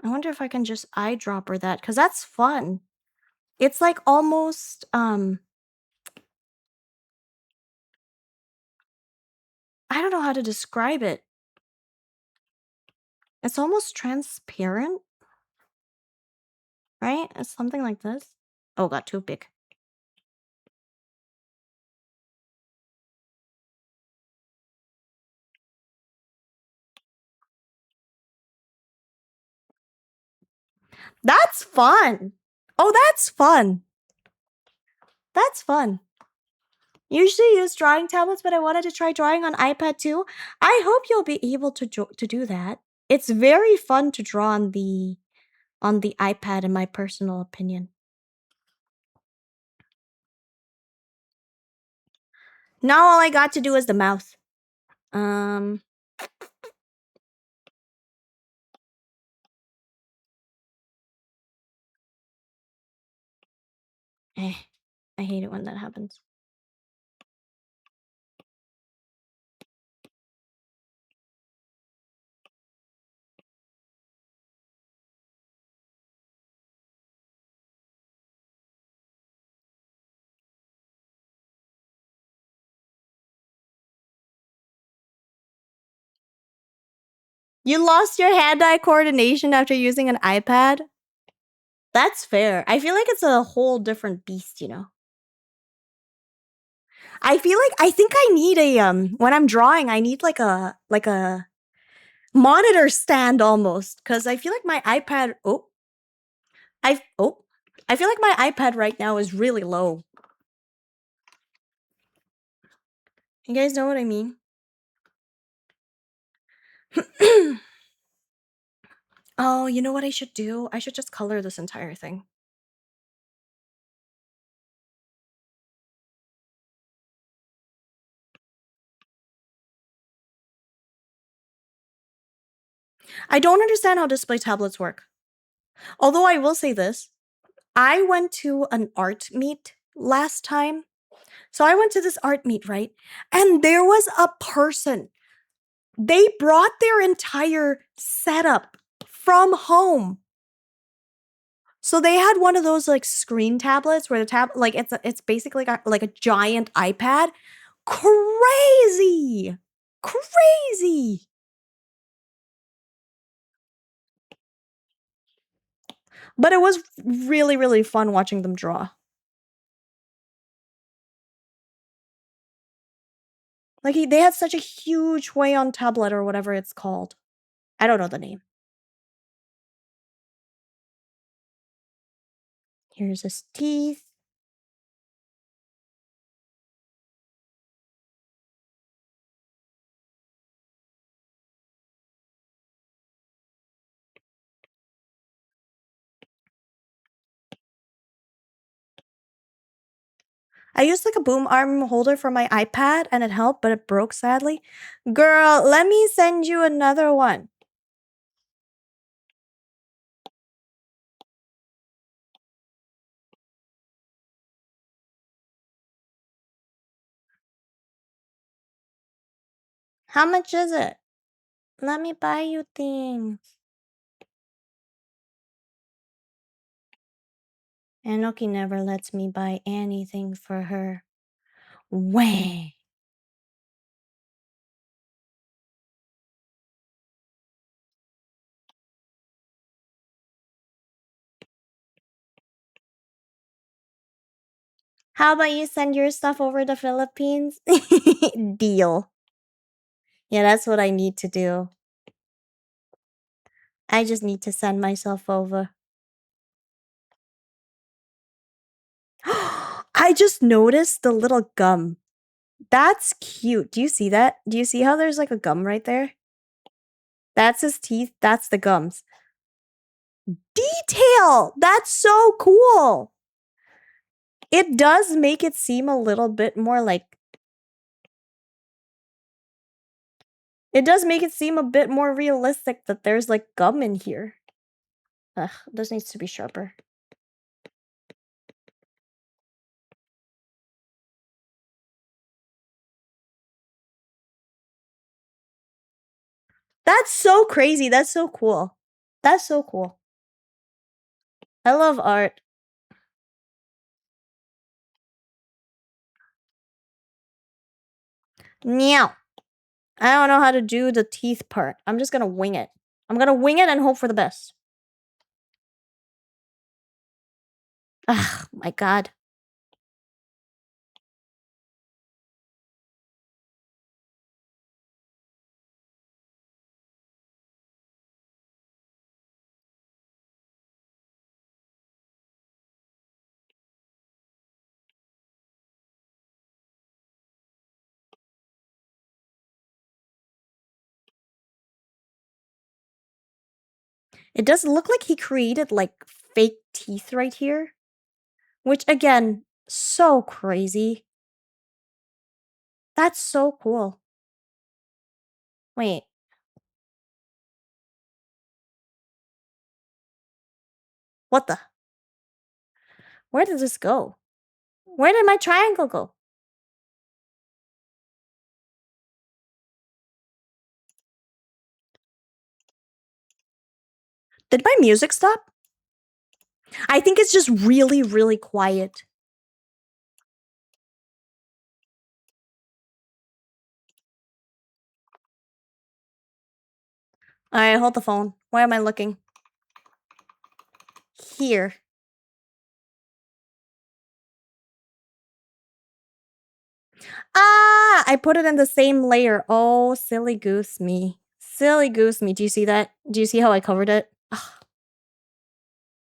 Speaker 2: I wonder if I can just eyedropper that, because that's fun. It's like almost, I don't know how to describe it. It's almost transparent, right? It's something like this. Oh, got too big. That's fun. Oh, that's fun. That's fun. Usually use drawing tablets, but I wanted to try drawing on iPad too. I hope you'll be able to do that. It's very fun to draw on the iPad, in my personal opinion. Now all I got to do is the mouth. I hate it when that happens. You lost your hand-eye coordination after using an iPad? That's fair. I feel like it's a whole different beast, you know? I feel like I think I need a when I'm drawing, I need like a monitor stand almost cuz I feel like my iPad I feel like my iPad right now is really low. You guys know what I mean? Oh, you know what I should do? I should just color this entire thing. I don't understand how display tablets work. Although I will say this, I went to an art meet last time. So I went to this art meet, right? And there was a person. They brought their entire setup from home. So they had one of those like screen tablets where the like it's basically got like a giant iPad. Crazy. Crazy. But it was really, really fun watching them draw. Like they had such a huge Huion tablet or whatever it's called. I don't know the name. Here's his teeth. I used like a boom arm holder for my iPad and it helped, but it broke sadly. Girl, let me send you another one. How much is it? Let me buy you things. Anoki never lets me buy anything for her. Wah. How about you send your stuff over the Philippines? Deal. Yeah, that's what I need to do. I just need to send myself over. I just noticed the little gum. That's cute. Do you see that? Do you see how there's like a gum right there? That's his teeth. That's the gums. Detail! That's so cool! It does make it seem a little bit more like... It does make it seem a bit more realistic that there's like gum in here. Ugh, this needs to be sharper. That's so crazy. That's so cool. That's so cool. I love art. Meow. I don't know how to do the teeth part. I'm just gonna wing it. I'm gonna wing it and hope for the best. Ah, my god. It does look like he created like fake teeth right here. Which again, so crazy. That's so cool. Wait. What the? Where did this go? Where did my triangle go? Did my music stop? I think it's just really, really quiet.
Speaker 1: Alright, hold the phone. Where am I looking? Here. Ah! I put it in the same layer. Oh, silly goose me. Silly goose me. Do you see that? Do you see how I covered it? Ugh.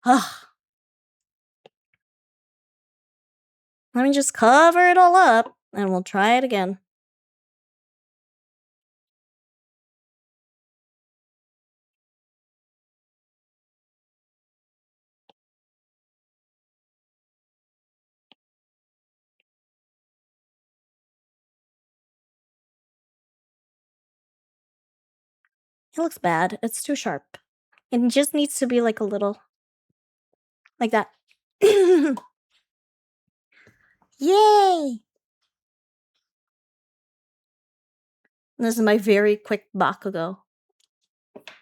Speaker 1: Ugh. Let me just cover it all up, and we'll try it again. It looks bad. It's too sharp. It just needs to be like a little... like that. Yay! This is my very quick Bakugo.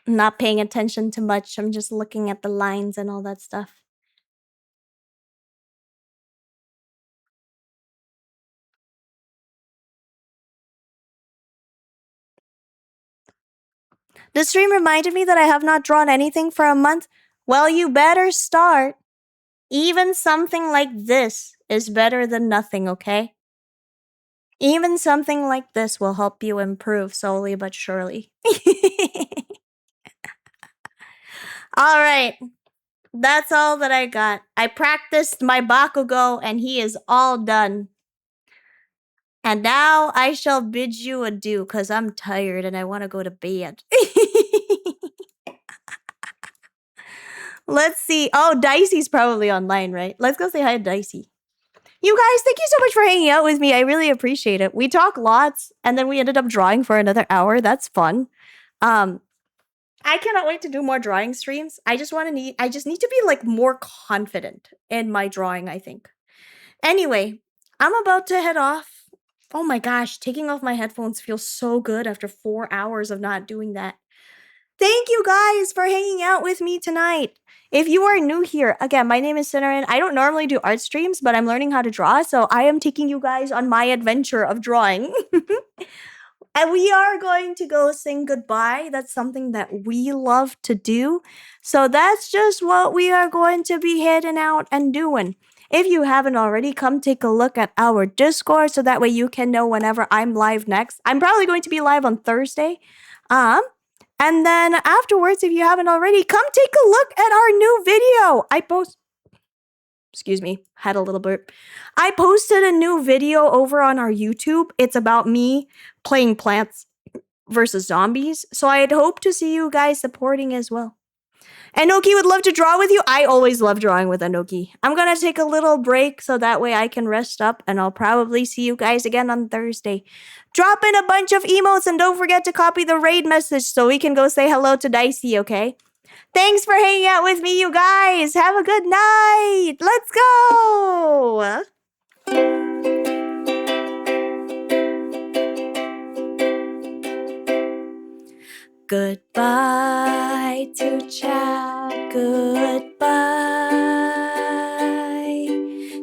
Speaker 1: I'm not paying attention to much. I'm just looking at the lines and all that stuff. The stream reminded me that I have not drawn anything for a month. Well, you better start. Even something like this is better than nothing, okay? Even something like this will help you improve slowly but surely. Alright. That's all that I got. I practiced my Bakugo and he is all done. And now I shall bid you adieu because I'm tired and I want to go to bed. Let's see. Oh, Dicey's probably online, right? Let's go say hi to Dicey. You guys, thank you so much for hanging out with me. I really appreciate it. We talk lots and then we ended up drawing for another hour. That's fun. I cannot wait to do more drawing streams. I just need to be like more confident in my drawing, I think. Anyway, I'm about to head off. Oh my gosh, taking off my headphones feels so good after 4 hours of not doing that. Thank you guys for hanging out with me tonight. If you are new here, again, my name is Cinnamon. I don't normally do art streams, but I'm learning how to draw, so I am taking you guys on my adventure of drawing. And we are going to go sing goodbye. That's something that we love to do. So that's just what we are going to be heading out and doing. If you haven't already, come take a look at our Discord so that way you can know whenever I'm live next. I'm probably going to be live on Thursday. And then afterwards, if you haven't already, come take a look at our new video. Excuse me, had a little burp. I posted a new video over on our YouTube. It's about me playing Plants vs. Zombies. So I'd hope to see you guys supporting as well. Anoki would love to draw with you. I always love drawing with Anoki. I'm gonna take a little break so that way I can rest up and I'll probably see you guys again on Thursday. Drop in a bunch of emotes and don't forget to copy the raid message so we can go say hello to Dicey, okay? Thanks for hanging out with me, you guys. Have a good night. Let's go. Goodbye to chat. Goodbye.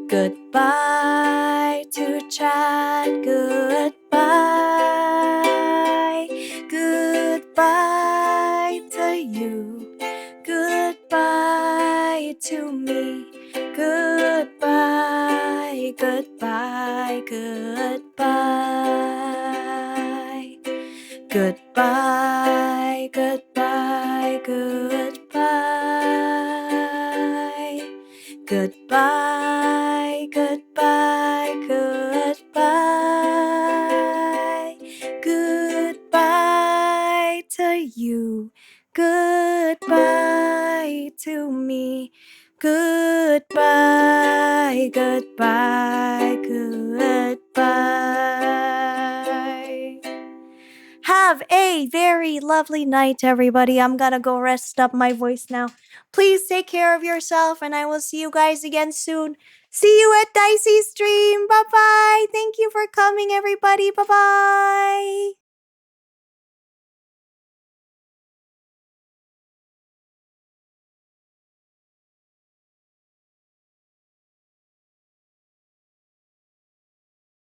Speaker 1: Goodbye to chat. Goodbye. Goodbye to you. Goodbye to me. Goodbye. Goodbye. Goodbye. Goodbye, goodbye, goodbye. Goodbye, goodbye, goodbye. Goodbye to you. Goodbye to me. Goodbye, goodbye, goodbye. Have a very lovely night, everybody. I'm gonna go rest up my voice now. Please take care of yourself, and I will see you guys again soon. See you at Dicey Stream. Bye-bye. Thank you for coming, everybody. Bye-bye.